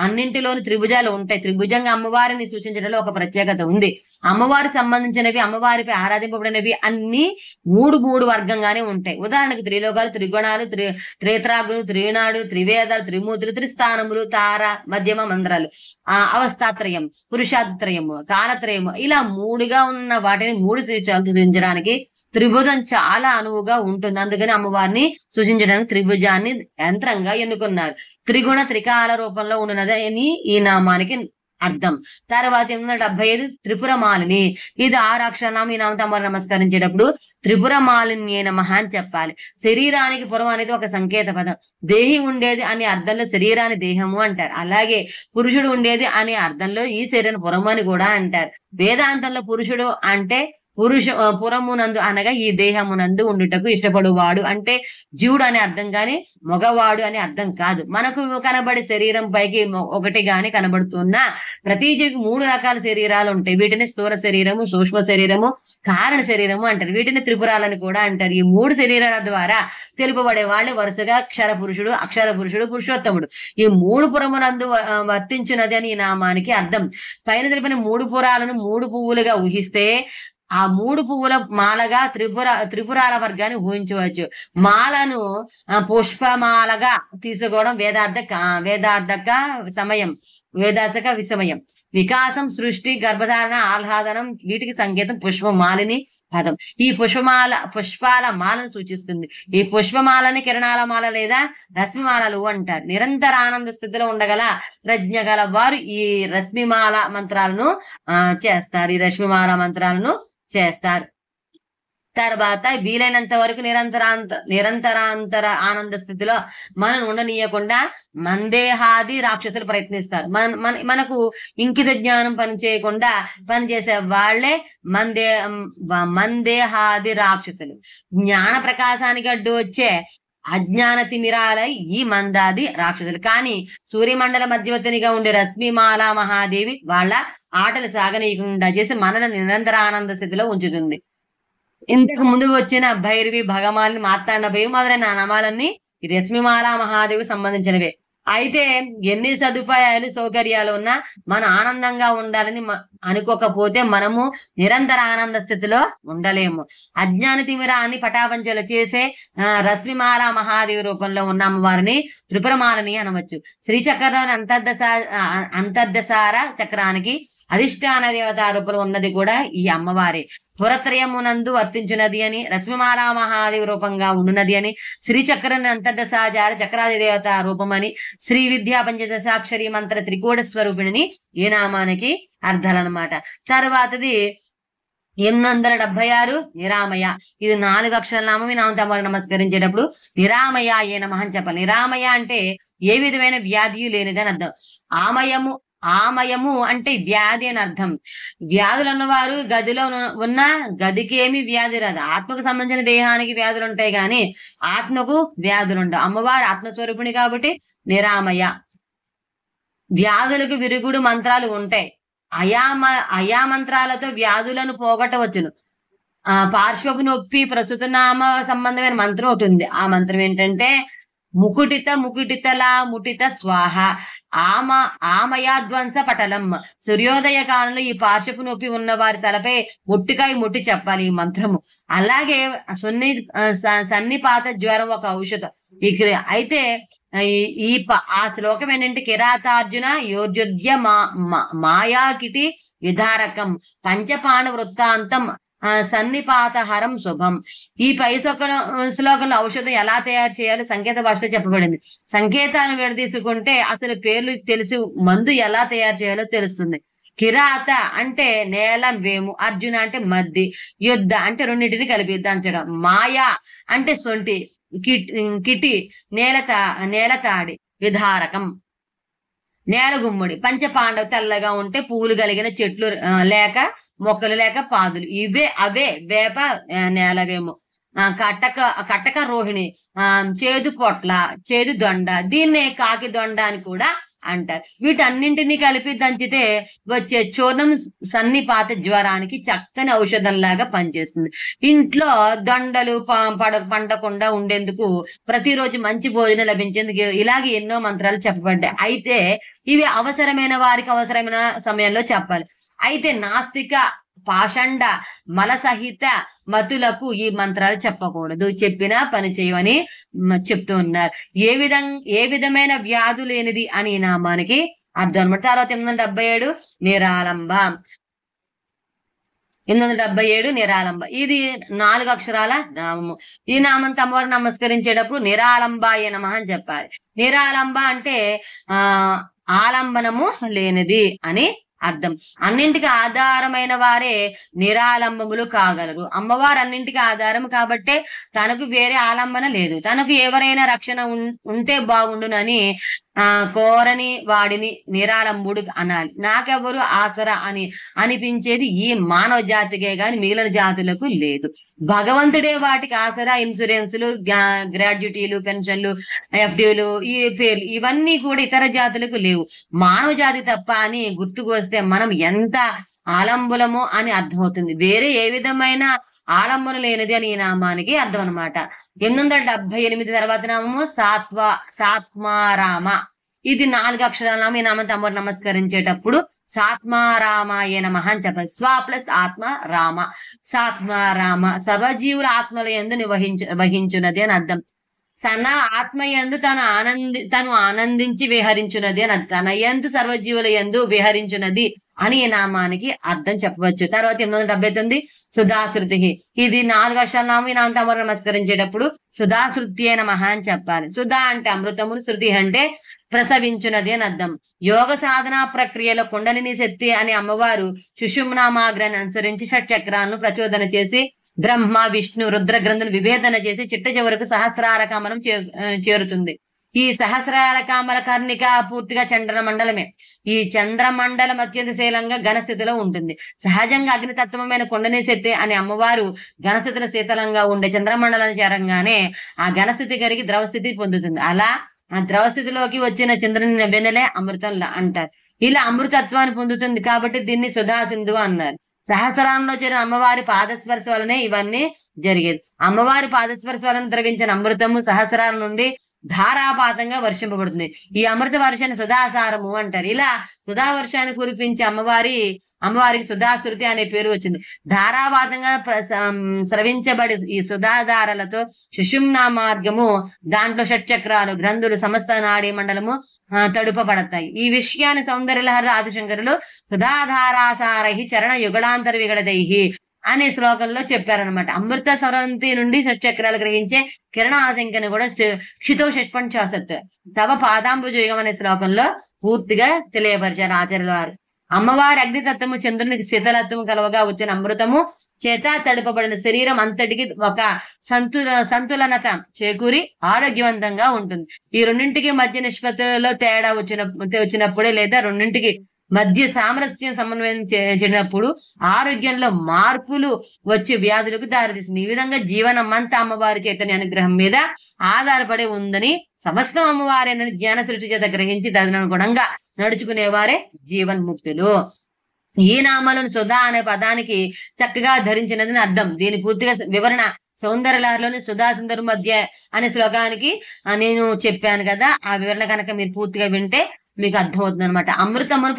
అన్నింటిలోని త్రిభుజాలు ఉంటాయి. త్రిభుజంగా అమ్మవారిని సూచించడంలో ఒక ప్రత్యేకత ఉంది. అమ్మవారికి సంబంధించినవి, అమ్మవారిపై ఆరాధింపబడినవి అన్ని 3 వర్గంగానే ఉంటాయి. ఉదాహరణకు త్రిలోకాలు, త్రిగుణాలు, త్రేత్రాగులు, త్రినాడు, త్రివేదాలు, త్రిమూర్తులు, త్రిస్థానములు, తార, మధ్యమ మంత్రాలు, అవస్థాత్రయం, పురుషార్థత్రయము, కాలత్రయము, ఇలా 3గా ఉన్న వాటిని 3 సూచనలు సూచించడానికి త్రిభుజం చాలా అనువుగా ఉంటుంది. అందుకని అమ్మవారిని సూచించడానికి త్రిభుజాన్ని యంత్రంగా ఎన్నుకున్నారు. త్రిగుణ త్రికాల రూపంలో ఉన్నది అని ఈ నామానికి అర్థం. తర్వాత 875 త్రిపురమాలిని. ఇది 6 అక్షరనామం. ఈ నామంతో అమ్మవారిని నమస్కరించేటప్పుడు త్రిపురమాలిని నమః అని చెప్పాలి. శరీరానికి పురం అనేది ఒక సంకేత పదం. దేహి ఉండేది అనే అర్థంలో శరీరాన్ని దేహము అంటారు. అలాగే పురుషుడు ఉండేది అనే అర్థంలో ఈ శరీరాన్ని పురము అని కూడా అంటారు. వేదాంతంలో పురుషుడు అంటే పురమునందు అనగా ఈ దేహమునందు ఉండుటకు ఇష్టపడువాడు అంటే జీవుడు అనే అర్థం గాని మగవాడు అనే అర్థం కాదు. మనకు కనబడే శరీరం పైకి ఒకటి గాని కనబడుతున్న ప్రతి జీవికి 3 రకాల శరీరాలు ఉంటాయి. వీటిని స్థూల శరీరము, సూక్ష్మ శరీరము, కారణ శరీరము అంటారు. వీటిని త్రిపురాలని కూడా అంటారు. ఈ 3 శరీరాల ద్వారా తెలుపబడే వాళ్ళే వరుసగా క్షర పురుషుడు, అక్షర పురుషుడు, పురుషోత్తముడు. ఈ 3 పురమునందు వర్తించున్నది అని ఈ నామానికి అర్థం. పైన తెలిపిన 3 పురాలను 3 పువ్వులుగా ఊహిస్తే ఆ 3 పువ్వుల మాలగా త్రిపురాల వర్గాన్ని ఊహించవచ్చు. మాలను పుష్పమాలగా తీసుకోవడం వేదార్థక విషమయం. వికాసం, సృష్టి, గర్భధారణ, ఆహ్లాదనం వీటికి సంకేతం పుష్పమాలిని పదం. ఈ పుష్పాల మాలను సూచిస్తుంది. ఈ పుష్పమాలని కిరణాల మాల లేదా రశ్మిమాలలు అంటారు. నిరంతర ఆనంద స్థితిలో ఉండగల ప్రజ్ఞ గల వారు ఈ రశ్మిమాల మంత్రాలను చేస్తారు. తర్వాత వీలైనంత వరకు నిరంతరాంతర ఆనంద స్థితిలో మనం ఉండనీయకుండా మందేహాది రాక్షసులు ప్రయత్నిస్తారు. మనకు ఇంకిత జ్ఞానం పనిచేయకుండా పనిచేసే వాళ్లే మందేహాది రాక్షసులు. జ్ఞాన ప్రకాశానికి అడ్డు వచ్చే అజ్ఞాన తిమిరాలై ఈ మందాది రాక్షసులు. కానీ సూర్యమండల మధ్యవర్తినిగా ఉండే రశ్మిమాల మహాదేవి వాళ్ళ ఆటలు సాగనీయకుండా చేసి మనల్ని నిరంతర ఆనంద స్థితిలో ఉంచుతుంది. ఇంతకు ముందు వచ్చిన భైరవి, భగమాలిని, మార్తాండ భైరవి మొదలైన నామాలన్నీ ఈ రశ్మిమాల మహాదేవికి సంబంధించినవే. అయితే ఎన్ని సదుపాయాలు సౌకర్యాలు ఉన్నా మన ఆనందంగా ఉండాలని అనుకోకపోతే మనము నిరంతర ఆనంద స్థితిలో ఉండలేము. అజ్ఞాన తిమిరాన్ని పటాపంచలు చేసే రశ్మిమాల మహాదేవి రూపంలో ఉన్న అమ్మవారిని త్రిపురమాలని అనవచ్చు. శ్రీచక్రంలోని అంతర్దశార చక్రానికి అధిష్టాన దేవత రూపంలో ఉన్నది కూడా ఈ అమ్మవారే. పురత్రయమునందు వర్తించున్నది అని, రశ్మిమాల మహాదేవి రూపంగా ఉండున్నది అని, శ్రీచక్రం అంతర్దశాచార చక్రాది దేవత రూపమని, శ్రీ విద్యా పంచదశాక్షరి మంత్ర త్రికోణ స్వరూపిణిని ఈ నామానికి అర్థాలన్నమాట. తర్వాతది 876 నిరామయ. ఇది 4 అక్షరాల నామం. ఈ నామం తమరు నమస్కరించేటప్పుడు నిరామయ ఏ నమః అని చెప్పాలి. నిరామయ అంటే ఏ విధమైన వ్యాధి లేనిదని అర్థం. ఆమయము అంటే వ్యాధి అని అర్థం. వ్యాధులు ఉన్నవారు గదిలో ఉన్న గదికి ఏమి వ్యాధి రాదు. ఆత్మకు సంబంధించిన దేహానికి వ్యాధులు ఉంటాయి కానీ ఆత్మకు వ్యాధులు ఉండవు. అమ్మవారు ఆత్మస్వరూపిణి కాబట్టి నిరామయ. వ్యాధులకు విరుగుడు మంత్రాలు ఉంటాయి. అయా మంత్రాలతో వ్యాధులను పోగొట్టవచ్చును. పార్శ్వపు నొప్పి ప్రస్తుత నామ సంబంధమైన మంత్రం ఒకటి ఉంది. ఆ మంత్రం ఏంటంటే ముకుటితలా ముటిత స్వాహ ఆమయాధ్వంస పటలం. సూర్యోదయ కాలంలో ఈ పార్శ్వపు నొప్పి ఉన్న వారి తలపై ముట్టికాయ ముట్టి చెప్పాలి ఈ మంత్రము. అలాగే సన్నిపాత జ్వరం ఒక ఔషధం. అయితే ఆ శ్లోకం ఏంటంటే కిరాతార్జున యోర్యుధ్య మాయాకిటి విధారకం పంచపాణ వృత్తాంతం సన్నిపాతహరం శుభం. ఈ పై శ్లోకంలో ఔషధం ఎలా తయారు చేయాలో సంకేత భాషలో చెప్పబడింది. సంకేతాలను విడదీసుకుంటే అసలు పేర్లు తెలిసి మందు ఎలా తయారు చేయాలో తెలుస్తుంది. కిరాత అంటే నేల వేము, అర్జున అంటే మద్ది, యుద్ధ అంటే రెండింటిని కలిపి దంచడం, మాయా అంటే సొంటి, కిటి నేలతాడి, విధారకం నేల గుమ్మడి, పంచపాండవ తెల్లగా ఉంటే పువ్వులు కలిగిన చెట్లు లేక మొక్కలు లేక పాదులు, అవే వేప నేలవేము, కటక రోహిణి, చేదు పొట్ల, చేదు దొండ, దీన్నే కాకి దొండ అని కూడా అంటారు. వీటన్నింటినీ కలిపి దంచితే వచ్చే చూర్ణం సన్నిపాత జ్వరానికి చక్కని ఔషధంలాగా పనిచేస్తుంది. ఇంట్లో దొండలు పండకుండా ఉండేందుకు, ప్రతిరోజు మంచి భోజనం లభించేందుకు ఇలాగే ఎన్నో మంత్రాలు చెప్పబడ్డాయి. అయితే ఇవి అవసరమైన వారికి అవసరమైన సమయంలో చెప్పాలి. అయితే నాస్తిక పాషండ మలసహిత మతులకు ఈ మంత్రాలు చెప్పకూడదు, చెప్పినా పని చేయమని చెప్తూ ఉన్నారు. ఏ విధమైన వ్యాధు లేనిది అని నామానికి అర్థం అనమాట. తర్వాత 877 నిరాలంబ. 877 నిరాలంబ. ఇది 4 అక్షరాల నామము. ఈ నామం అమ్మవారు నమస్కరించేటప్పుడు నిరాలంబాయ నమః అని చెప్పాలి. నిరాలంబ అంటే ఆలంబనము లేనిది అని అర్థం. అన్నింటికి ఆధారమైన వారే నిరాలంబములు కాగలరు. అమ్మవారు అన్నింటికి ఆధారం కాబట్టే తనకు వేరే ఆలంబన లేదు. తనకు ఎవరైనా రక్షణ ఉంటే బాగుండునని కోరని వాడిని నిరాలంబుడు అనాలి. నాకెవరు ఆసరా అని అనిపించేది ఈ మానవ జాతికే గాని మిగిలిన జాతులకు లేదు. భగవంతుడే వాటికి ఆసరా. ఇన్సూరెన్సులు, గ్రాడ్యుటీలు, పెన్షన్లు, ఎఫ్డీలు, ఈ పేర్లు ఇవన్నీ కూడా ఇతర జాతులకు లేవు, మానవ జాతి తప్ప అని గుర్తుకు వస్తే మనం ఎంత ఆలంబులమో అని అర్థమవుతుంది. వేరే ఏ విధమైన ఆలంబన లేనిది అని ఈ నామానికి అర్థం అనమాట. 878 తర్వాత నామము సాత్మారామ. ఇది 4 అక్షరాల నామం. ఈ నామం తమరు నమస్కరించేటప్పుడు సాత్మారామాయ నమః అని చెప్పాలి. స్వ ప్లస్ ఆత్మ రామ, సాత్మారామ. సర్వజీవుల ఆత్మల యందు వహించున్నది అని అర్థం. తన ఆత్మయందు తను ఆనందించి విహరించున్నది అని, తన యందు సర్వజీవుల యందు విహరించున్నది అని ఈ నామానికి అర్థం చెప్పవచ్చు. తర్వాత 879 సుధాశృతి. ఇది 4 అక్షరాల నామం. ఈ నామం తమరు నమస్కరించేటప్పుడు సుధాశృతి నమః అని చెప్పాలి. సుధా అంటే అమృతములు, శృతి అంటే ప్రసవించున్నది అని అర్థం. యోగ సాధన ప్రక్రియలో కుండలిని శక్తి అని అమ్మవారు సుషుమ్నామాగ్రాన్ని అనుసరించి షట్చక్రాలను ప్రచోదన చేసి బ్రహ్మ, విష్ణు, రుద్ర గ్రంథులు విభేదన చేసి చిట్ట చివరకు సహస్రార కమలం చేరుతుంది. ఈ సహస్రార కామల కర్ణిక పూర్తిగా చంద్ర మండలమే. ఈ చంద్రమండలం అత్యంత శీలంగా ఘనస్థితిలో ఉంటుంది. సహజంగా అగ్నితత్వమైన కొండని శక్తి అనే అమ్మవారు ఘనస్థితిలో శీతలంగా ఉండే చంద్రమండలాన్ని చేరంగానే ఆ ఘనస్థితి కలిగి ద్రవస్థితి పొందుతుంది. అలా ఆ ద్రవస్థితిలోకి వచ్చిన చంద్రుని వెన్నెలే అమృతం అంటారు. ఇలా అమృతత్వాన్ని పొందుతుంది కాబట్టి దీన్ని సుధా సింధు అన్నారు. సహస్రాల్లో చేరిన అమ్మవారి పాదస్పర్శ వలనే ఇవన్నీ జరిగేది. అమ్మవారి పాదస్పర్శ వలన ద్రవించిన అమృతము సహస్రాల నుండి ధారాపాతంగా వర్షింపబడుతుంది. ఈ అమృత వర్షాన్ని సుధాసారము అంటారు. ఇలా సుధా వర్షాన్ని కురిపించే అమ్మవారికి సుధాశృతి అనే పేరు వచ్చింది. ధారాపాతంగా స్రవించబడి ఈ సుధాధారలతో సుషుమ్నా మార్గము, దాంట్లో షట్చక్రాలు, గ్రంథులు, సమస్త నాడీ మండలము తడుపబడతాయి. ఈ విషయాన్ని సౌందర్యలహరి ఆదిశంకరులు సుధాధారాసారై చరణ యుగళాంతర విగడదైహి అనే శ్లోకంలో చెప్పారనమాట. అమృత స్రవంతి నుండి షట్చక్రాలు గ్రహించే కిరణాధింకని కూడా క్షితో షట్పంచాసత్ తవ పాదాంబుజయుగం అనే శ్లోకంలో పూర్తిగా తెలియపరిచారు ఆచార్యుల వారు. అమ్మవారి అగ్నితత్వము చంద్రునికి శీతలత్వము కలవగా వచ్చిన అమృతము చేత తడుపబడిన శరీరం అంతటికి ఒక సంతులనత చేకూరి ఆరోగ్యవంతంగా ఉంటుంది. ఈ రెండింటికి మధ్య నిష్పత్తులలో తేడా వచ్చినప్పుడే లేదా రెండింటికి మధ్య సామరస్యం సమన్వయం చేసినప్పుడు ఆరోగ్యంలో మార్పులు వచ్చి వ్యాధులకు దారితీస్తుంది. ఈ విధంగా జీవనం అంతా అమ్మవారి చైతన్య అనుగ్రహం మీద ఆధారపడి ఉందని సమస్తం అమ్మవారేనని జ్ఞాన సృష్టి చేత గ్రహించి తదనుగుణంగా నడుచుకునేవారే జీవన్ముక్తులు. ఈ నామాలను సుధా అనే పదానికి చక్కగా ధరించినదని అర్థం. దీని పూర్తిగా వివరణ సౌందర్యలహరిలోని సుధా సుందరు మధ్య అనే శ్లోకానికి నేను చెప్పాను కదా. ఆ వివరణ కనుక మీరు పూర్తిగా వింటే మీకు అర్థమవుతుంది అనమాట. అమృతమును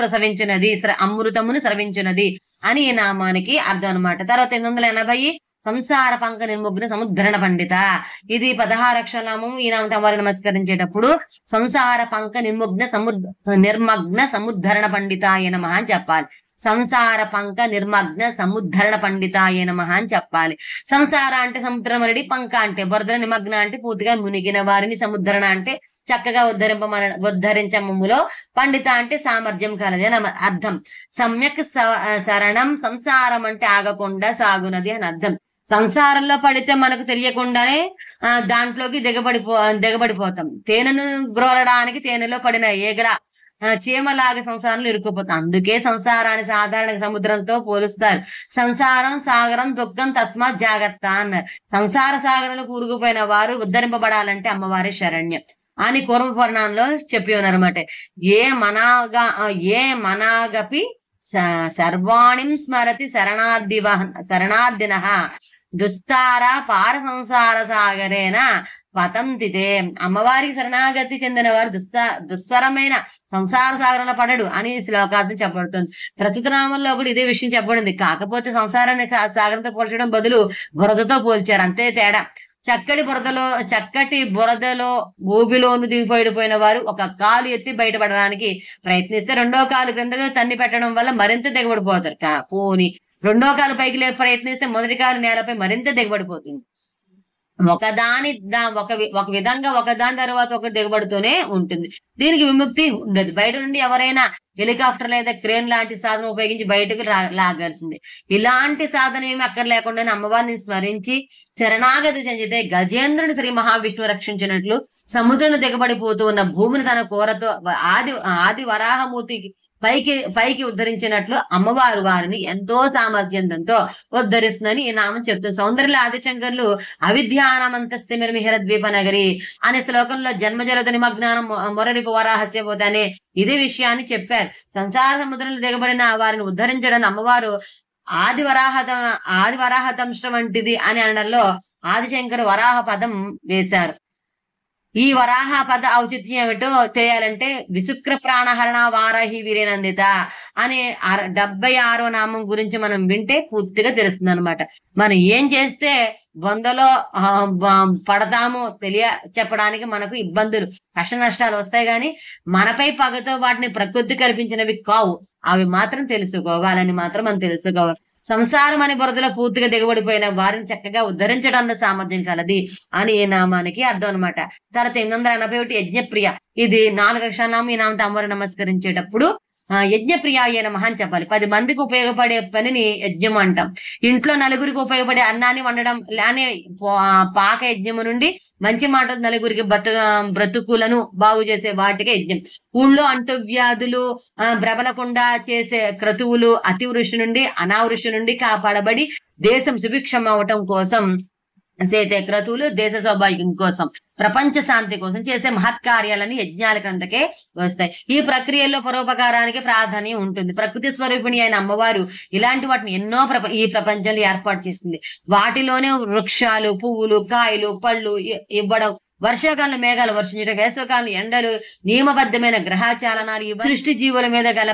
స్రవించినది అని ఈ నామానికి అర్థం అనమాట. తర్వాత 880 సంసార పంక నిర్ముగ్న సముద్ధరణ పండిత. ఇది 16 అక్షర నామం. ఈ నామంతో వారు నమస్కరించేటప్పుడు సంసార పంక నిర్మగ్న సముద్ధరణ పండితాయ నమః అని చెప్పాలి. సంసార పంక నిర్మగ్న సముద్ధరణ పండితాయ నమః అని చెప్పాలి. సంసార అంటే సముద్రం అనేది, పంక అంటే బురద, నిమగ్న అంటే పూర్తిగా మునిగిన వారిని, సముద్ధరణ అంటే చక్కగా ఉద్ధరించములో, పండిత అంటే సామర్థ్యం కలది అని అర్థం. సమ్యక్ శరణం సంసారం అంటే ఆగకుండా సాగునది అని అర్థం. సంసారంలో పడితే మనకు తెలియకుండానే దాంట్లోకి దిగబడిపోతాం. తేనెను గ్రోలడానికి తేనెలో పడిన ఏగల చీమలాగా సంసారంలో ఇరుక్కుపోతాం. అందుకే సంసారాన్ని సాధారణ సముద్రంతో పోలుస్తారు. సంసారం సాగరం దుఃఖం తస్మాత్ జాగ్రత్త అన్నారు. సంసార సాగరంలో కూరుకుపోయిన వారు ఉద్ధరింపబడాలంటే అమ్మవారి శరణ్యం అని కూర్మపురాణంలో చెప్పి ఉన్నారన్నమాట. ఏ మనాగపి సర్వాణిం స్మరతి శరణార్థిన దుస్తార పార సంసార సాగరేన పతంతితే. అమ్మవారికి శరణాగతి చెందిన వారు దుస్సరమైన సంసార సాగరంలో పడడు అని శ్లోకార్థం చెప్పబడుతుంది. ప్రస్తుత నామంలో కూడా ఇదే విషయం చెప్పబడింది. కాకపోతే సంసారాన్ని సాగరంతో పోల్చడం బదులు బురదతో పోల్చారు, అంతే తేడా. చక్కటి బురదలో ఊబిలోను దిగిపోయిన వారు ఒక కాలు ఎత్తి బయటపడడానికి ప్రయత్నిస్తే రెండో కాలు క్రిందగా తన్ని పెట్టడం వల్ల మరింత దిగబడిపోతారు. పోని రెండో కాలు పైకి ప్రయత్నిస్తే మొదటి కాలు నేలపై మరింత దిగబడిపోతుంది. ఒక విధంగా ఒకదాని తర్వాత ఒకటి దిగబడుతూనే ఉంటుంది. దీనికి విముక్తి ఉండదు. బయట నుండి ఎవరైనా హెలికాప్టర్ లేదా క్రేన్ లాంటి సాధనం ఉపయోగించి బయటకు లాగాల్సిందే. ఇలాంటి సాధనం ఏమి అక్కర్లేకుండానే అమ్మవారిని స్మరించి శరణాగతి చెందితే గజేంద్రుని శ్రీ మహావిష్ణువు రక్షించినట్లు సముద్రంలో దిగబడిపోతూ ఉన్న భూమిని తన కూరతో ఆది వరాహమూర్తికి పైకి ఉద్ధరించినట్లు అమ్మవారు వారిని ఎంతో సామర్థ్యంతో ఉద్ధరిస్తుందని ఈ నామం చెప్తుంది. సౌందర్య ఆదిశంకర్లు అవిద్యానమంతస్థిమిర ద్వీప నగరి అనే శ్లోకంలో జన్మజలత నిమగ్నానం మొరలిపు వరాహస్య పోత అనే ఇదే విషయాన్ని చెప్పారు. సంసార సముద్రంలో దిగబడిన వారిని ఉద్ధరించడానికి అమ్మవారు ఆది వరాహతంష్ట వంటిది అని అనడంలో ఆదిశంకర్ వరాహ పదం వేశారు. ఈ వరాహ పద ఔచిత్యం ఏమిటో తెలియాలంటే విశుక్ర ప్రాణహరణ వారాహి వీరేనందిత అనే 76వ నామం గురించి మనం వింటే పూర్తిగా తెలుస్తుంది అనమాట. మనం ఏం చేస్తే బొందలో పడతామో చెప్పడానికి మనకు ఇబ్బందులు, కష్ట నష్టాలు వస్తాయి, కానీ మనపై పగతో వాటిని ప్రకృతి కల్పించినవి కావు. అవి మాత్రం తెలుసుకోవాలని మాత్రం మనం తెలుసుకోవాలి. సంసారం అనే బురదలో పూర్తిగా దిగబడిపోయిన వారిని చక్కగా ఉద్ధరించడానికి సామర్థ్యం కలది అని ఈ నామానికి అర్థం అనమాట. తర్వాత 881 యజ్ఞప్రియ. ఇది 4 అక్షరనామం. ఈ నామంతో అమ్మవారిని నమస్కరించేటప్పుడు యజ్ఞప్రియాయ నమః అని చెప్పాలి. 10 మందికి ఉపయోగపడే పనిని యజ్ఞం అంటాం. ఇంట్లో నలుగురికి ఉపయోగపడే అన్నాన్ని వండడం అనే పాక యజ్ఞము నుండి మంచి మాట నలుగురికి బ్రతుకులను బాగు చేసే వాటికి యజ్ఞం. ఊళ్ళో అంటువ్యాధులు ప్రబలకుండా చేసే క్రతువులు, అతివృష్టి నుండి అనావృష్టి నుండి కాపాడబడి దేశం సుభిక్షం అవటం కోసం చేసే క్రతువులు, దేశ సౌభాగ్యం కోసం, ప్రపంచ శాంతి కోసం చేసే మహత్కార్యాలని యజ్ఞాల క్రిందకే వస్తాయి. ఈ ప్రక్రియలో పరోపకారానికి ప్రాధాన్యం ఉంటుంది. ప్రకృతి స్వరూపిణి అయిన అమ్మవారు ఇలాంటి వాటిని ఎన్నో ఈ ప్రపంచంలో ఏర్పాటు చేసింది. వాటిలోనే వృక్షాలు, పువ్వులు, కాయలు, పళ్ళు ఇవ్వడం, వర్షాకాలం మేఘాలు వర్షించడం, వేసవకాలం ఎండలు, నియమబద్ధమైన గ్రహచాలనాలు, సృష్టి జీవుల మీద గల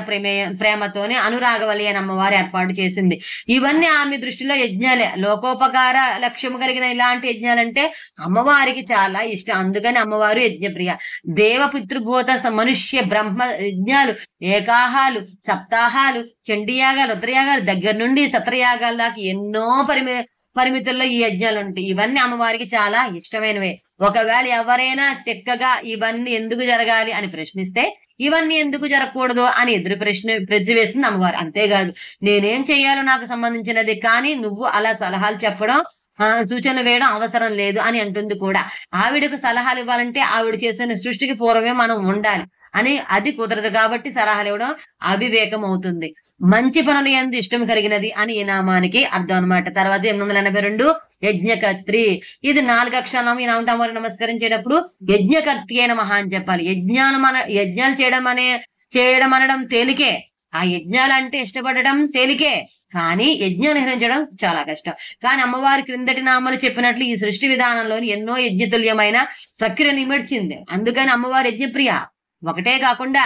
ప్రేమతోనే అనురాగవల్లి అని అమ్మవారు ఏర్పాటు చేసింది. ఇవన్నీ ఆమె దృష్టిలో యజ్ఞాలే. లోకోపకార లక్ష్యం కలిగిన ఇలాంటి యజ్ఞాలంటే అమ్మవారికి చాలా ఇష్టం. అందుకని అమ్మవారు యజ్ఞప్రియ. దేవ పితృభూత మనుష్య బ్రహ్మ యజ్ఞాలు, ఏకాహాలు, సప్తాహాలు, చండీయాగాలు, రుద్రయాగాలు దగ్గర నుండి సత్రయాగాల దాకా ఎన్నో పరిమితుల్లో ఈ యజ్ఞాలు ఉంటాయి. ఇవన్నీ అమ్మవారికి చాలా ఇష్టమైనవే. ఒకవేళ ఎవరైనా తిక్కగా ఇవన్నీ ఎందుకు జరగాలి అని ప్రశ్నిస్తే, ఇవన్నీ ఎందుకు జరగకూడదు అని ఎదురు ప్రశ్న వేస్తుంది అమ్మవారు. అంతేకాదు, నేనేం చెయ్యాలో నాకు సంబంధించినది, కానీ నువ్వు అలా సలహాలు చెప్పడం, సూచనలు వేయడం అవసరం లేదు అని అంటుంది కూడా. ఆవిడకు సలహాలు ఇవ్వాలంటే ఆవిడ చేసిన సృష్టికి పూర్వమే మనం ఉండాలి అని, అది కుదరదు కాబట్టి సలహాలు ఇవ్వడం అవివేకం అవుతుంది. మంచి పనులు ఎందు ఇష్టం కలిగినది అని ఈ నామానికి అర్థం అనమాట. తర్వాత 882 యజ్ఞకర్త్రి. ఇది 4 అక్షరం. ఈ నామంతో అమ్మవారు నమస్కరించేటప్పుడు యజ్ఞకర్తి అయిన మహా అని చెప్పాలి. యజ్ఞాలు చేయడం అనడం తేలికే. ఆ యజ్ఞాలు అంటే ఇష్టపడడం తేలికే, కానీ యజ్ఞం నిర్వహించడం చాలా కష్టం. కానీ అమ్మవారి క్రిందటి నామలు చెప్పినట్లు ఈ సృష్టి విధానంలోని ఎన్నో యజ్ఞతుల్యమైన ప్రక్రియను ఇమిడ్చింది. అందుకని అమ్మవారి యజ్ఞప్రియ. ఒకటే కాకుండా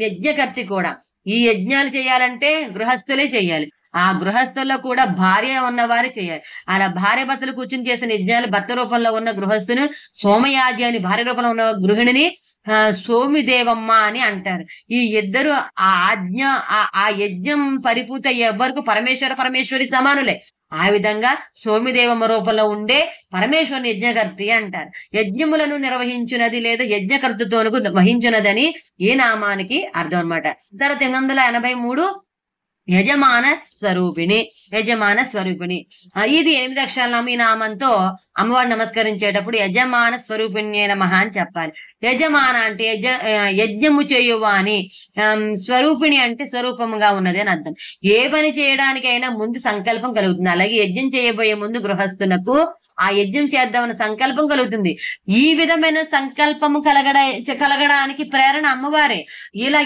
యజ్ఞకర్తి కూడా. ఈ యజ్ఞాలు చేయాలంటే గృహస్థులే చేయాలి. ఆ గృహస్థుల్లో కూడా భార్య ఉన్నవారే చేయాలి. అలా భార్య భర్తలు కూర్చుని చేసిన యజ్ఞాలు, భర్త రూపంలో ఉన్న గృహస్థుని సోమయాజి అని, భార్య రూపంలో ఉన్న గృహిణిని సోమిదేవమ్మ అని అంటారు. ఈ ఇద్దరు ఆ యజ్ఞం పరిపూర్తి అయ్యే వరకు పరమేశ్వరి సమానులే. ఆ విధంగా సోమిదేవమ్మ రూపంలో ఉండే పరమేశ్వరుని యజ్ఞకర్తి అంటారు. యజ్ఞములను నిర్వహించున్నది లేదా యజ్ఞకర్తృత్వమునకు వహించున్నదని ఈ నామానికి అర్థం అనమాట. తర్వాత 883 యజమాన స్వరూపిణి. ఇది 8 అక్షరాల ఈ నామంతో అమ్మవారిని నమస్కరించేటప్పుడు యజమాన స్వరూపిణి నమః అని చెప్పాలి. యజమాన అంటే యజ్ఞము చేయువాని, స్వరూపిణి అంటే స్వరూపముగా ఉన్నది అని అర్థం. ఏ పని చేయడానికైనా ముందు సంకల్పం కలుగుతుంది. అలాగే యజ్ఞం చేయబోయే ముందు గృహస్థులకు ఆ యజ్ఞం చేద్దామన్న సంకల్పం కలుగుతుంది. ఈ విధమైన సంకల్పము కలగడానికి ప్రేరణ అమ్మవారే. ఇలా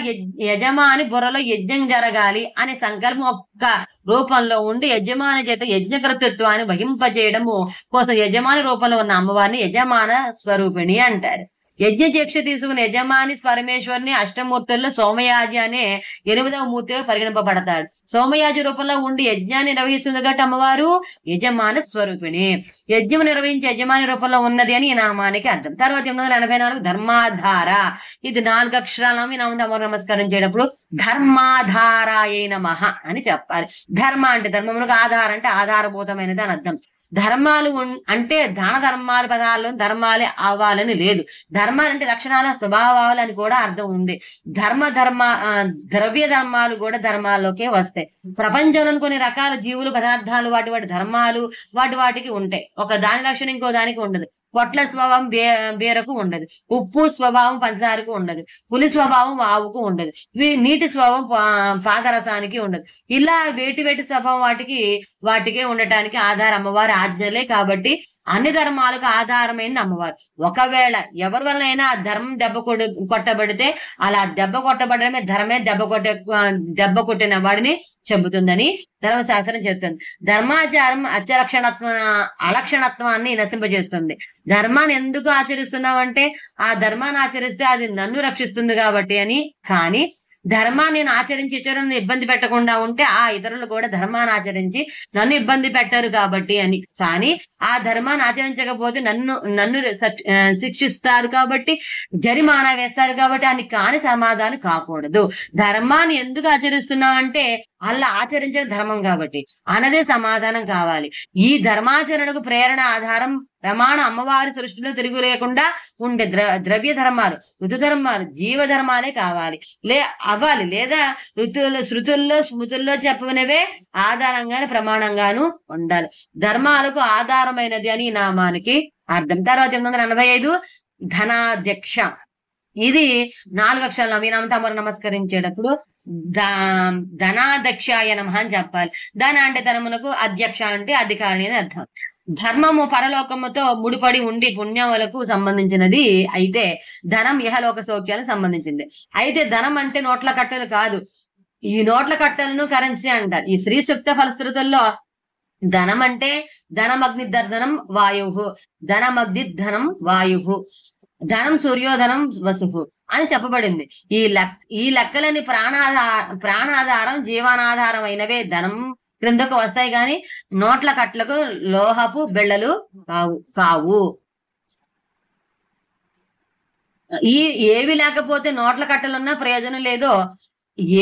యజమాని బుర్రలో యజ్ఞం జరగాలి అనే సంకల్పం ఒక్క రూపంలో ఉండి యజమాని చేత యజ్ఞకర్తృత్వాన్ని వహింపజేయడము కోసం యజమాని రూపంలో ఉన్న అమ్మవారిని యజమాన స్వరూపిణి అంటారు. యజ్ఞ దీక్ష తీసుకున్న యజమాని పరమేశ్వరుని అష్టమూర్తుల్లో సోమయాజి అనే 8వ మూర్తిగా పరిగణింపబడతాడు. సోమయాజి రూపంలో ఉండి యజ్ఞాన్ని నిర్వహిస్తుంది కాబట్టి అమ్మవారు యజమాన స్వరూపిణి. యజ్ఞం నిర్వహించే యజమాని రూపంలో ఉన్నది అని ఈ నామానికి అర్థం. తర్వాత 884 ధర్మాధార. ఇది 4 అక్షరాల ఈ నామంతో అమ్మవారు నమస్కరించేటప్పుడు ధర్మాధారాయ నమః అని చెప్పాలి. ధర్మ అంటే ధర్మమునకు, ఆధార అంటే ఆధారభూతమైనది అని అర్థం. ధర్మాలు అంటే దాన ధర్మాల పదాల్లో ధర్మాలే అవ్వాలని లేదు. ధర్మాలంటే లక్షణాల స్వభావాలు అని కూడా అర్థం ఉంది. ద్రవ్య ధర్మాలు కూడా ధర్మాల్లోకే వస్తాయి. ప్రపంచంలోని కొన్ని రకాల జీవులు, పదార్థాలు వాటి ధర్మాలు వాటికి ఉంటాయి. ఒక దాని లక్షణం ఇంకో దానికి ఉండదు. పొట్ల స్వభావం బీరకు ఉండదు. ఉప్పు స్వభావం పంచదారకు ఉండదు. పులి స్వభావం ఆవుకు ఉండదు. నీటి స్వభావం పాదరసానికి ఉండదు. ఇలా వేటి స్వభావం వాటికే ఉండటానికి ఆధారం అమ్మవారి ఆజ్ఞలే. కాబట్టి అన్ని ధర్మాలకు ఆధారమైంది అమ్మవారు. ఒకవేళ ఎవరి వలనైనా ధర్మం కొట్టబడితే అలా దెబ్బ కొట్టబడమే ధర్మే దెబ్బ కొట్టిన వాడిని చెబుతుందని ధర్మశాస్త్రం చెబుతుంది. ధర్మాచారం అలక్షణత్వాన్ని నశింపజేస్తుంది. ధర్మాన్ని ఎందుకు ఆచరిస్తున్నావు అంటే ఆ ధర్మాన్ని ఆచరిస్తే అది నన్ను రక్షిస్తుంది కాబట్టి అని. కానీ ధర్మాన్ని నేను ఆచరించి ఇతరులను ఇబ్బంది పెట్టకుండా ఉంటే ఆ ఇతరులు కూడా ధర్మాన్ని ఆచరించి నన్ను ఇబ్బంది పెట్టరు కాబట్టి అని. కానీ ఆ ధర్మాన్ని ఆచరించకపోతే నన్ను శిక్షిస్తారు కాబట్టి, జరిమానా వేస్తారు కాబట్టి అని కాని సమాధానం కాకూడదు. ధర్మాన్ని ఎందుకు ఆచరిస్తున్నావు అంటే అలా ఆచరించడం ధర్మం కాబట్టి అన్నదే సమాధానం కావాలి. ఈ ధర్మాచరణకు ప్రేరణ ఆధారం ప్రమాణం అమ్మవారి సృష్టిలో తిరుగు లేకుండా ఉండే ద్రవ్య ధర్మాలు, ఋతు ధర్మాలు, జీవ ధర్మాలే కావాలి అవ్వాలి. లేదా శృతుల్లో స్మృతుల్లో చెప్పనివే ఆధారంగాను ప్రమాణంగాను ఉండాలి. ధర్మాలకు ఆధారమైనది అని ఈ నామానికి అర్థం. తర్వాత 885 ధనాధ్యక్ష. ఇది 4 అక్షరాలు నవీనామం తమరు నమస్కరించేటప్పుడు ధనాధ్యక్షాయ నమః అని చెప్పాలి. ధన అంటే ధనమునకు, అధ్యక్ష అంటే అధికారి అని అర్థం. ధర్మము పరలోకముతో ముడిపడి ఉండి పుణ్యములకు సంబంధించినది అయితే ధనం ఇహలోక సౌఖ్యాలకు సంబంధించింది. అయితే ధనం అంటే నోట్ల కట్టలు కాదు. ఈ నోట్ల కట్టలను కరెన్సీ అంటారు. ఈ శ్రీ సూక్త ఫలశ్రుతుల్లో ధనం అంటే ధనమగ్ని ధనం వాయువు, ధనమగ్ని ధనం వాయువు, ధనం సూర్యోధనం వసువు అని చెప్పబడింది. ఈ లెక్కలని ప్రాణాధారం జీవనాధారం అయినవే ధనం క్రిందకు వస్తాయి గాని నోట్ల కట్లకు లోహపు బెళ్ళలు కావు. ఏవి లేకపోతే నోట్ల కట్టలున్నా ప్రయోజనం లేదో,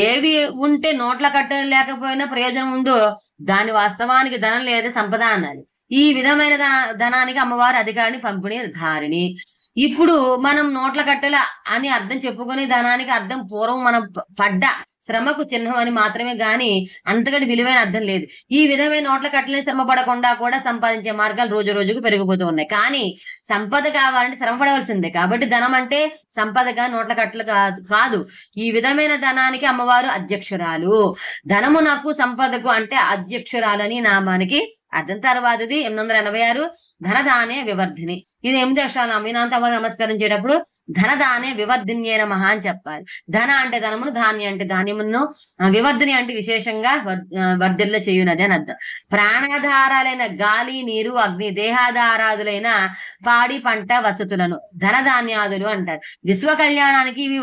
ఏవి ఉంటే నోట్ల కట్టలు లేకపోయినా ప్రయోజనం ఉందో దాని వాస్తవానికి ధనం లేదా సంపద అన్నది. ఈ విధమైన ధనానికి అమ్మవారి అధికారిని పంపిణీ ధారిణి. ఇప్పుడు మనం నోట్ల కట్టెల అని అర్థం చెప్పుకునే ధనానికి అర్థం పూర్వం మనం పడ్డ శ్రమకు చిహ్నం అని మాత్రమే గాని అంతకంటే విలువైన అర్థం లేదు. ఈ విధమైన నోట్ల కట్టెలని శ్రమ పడకుండా కూడా సంపాదించే మార్గాలు రోజు రోజుకు పెరిగిపోతూ ఉన్నాయి. కానీ సంపద కావాలంటే శ్రమ పడవలసిందే. కాబట్టి ధనం అంటే సంపదగా నోట్ల కట్టలు కాదు. ఈ విధమైన ధనానికి అమ్మవారు అధ్యక్షురాలు. ధనము నాకు సంపదకు అంటే అధ్యక్షురాలు అని నామానికి అర్థం. తర్వాతది 886 ధనదానే వివర్ధిని. ఇది 8 అక్షరాలు అమీనాంతమరు నమస్కరించేటప్పుడు ధనదానే వివర్ధిన్యే నమః అని చెప్పాలి. ధన అంటే ధనమును, ధాన్యం అంటే ధాన్యమును, వివర్ధిని అంటే విశేషంగా వర్ధిల్ల చేయునది అని అర్థం. ప్రాణాధారాలైన గాలి, నీరు, అగ్ని, దేహాధారాదులైన పాడి పంట వసతులను ధనధాన్యాదులు అంటారు. విశ్వ కళ్యాణానికి ఇవి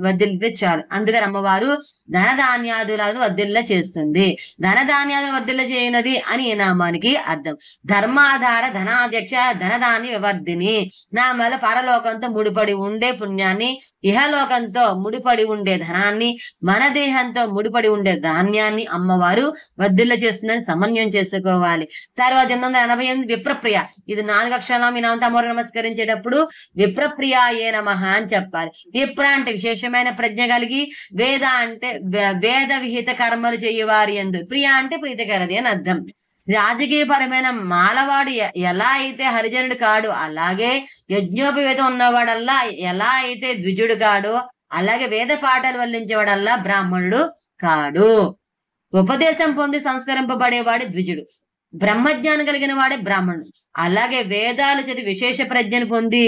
వర్ధిల్లితే చాలు. అందుకని అమ్మవారు ధనధాన్యాదులను వర్ధిల్ల చేస్తుంది. ధనధాన్యాదులు వర్ధిల్ల చేయునది అని ఈ నామానికి అర్థం. ధర్మాధార ధనాధ్యక్ష ధనధాన్య వివర్ధిని. నామాల పరలోకంతో ముడిపడి ఉండే పుణ్యాన్ని, ఇహలోకంతో ముడిపడి ఉండే ధనాన్ని, మన దేహంతో ముడిపడి ఉండే ధాన్యాన్ని అమ్మవారు వర్ధిల్ల చేస్తుందని సమన్వయం చేసుకోవాలి. తర్వాత 888 విప్రప్రియ. ఇది 4 అక్షరాలు మీ నామతమరు నమస్కరించేటప్పుడు విప్రప్రియాయే నమః అని చెప్పాలి. విప్ర అంటే విశేషమైన ప్రజ్ఞ కలిగి, వేద అంటే వేద విహిత కర్మలు చేయవారి యందు, ప్రియ అంటే ప్రీతికరది అని అర్థం. రాజకీయపరమైన మాలవాడు ఎలా అయితే హరిజనుడు కాడు, అలాగే యజ్ఞోపవేతం ఉన్నవాడల్లా ఎలా అయితే ద్విజుడు కాడు, అలాగే వేద పాఠాలు వల్లించేవాడల్లా బ్రాహ్మణుడు కాడు. ఉపదేశం పొంది సంస్కరింపబడేవాడు ద్విజుడు, బ్రహ్మజ్ఞానం కలిగిన వాడే బ్రాహ్మణుడు. అలాగే వేదాలు చదివి విశేష ప్రజ్ఞను పొంది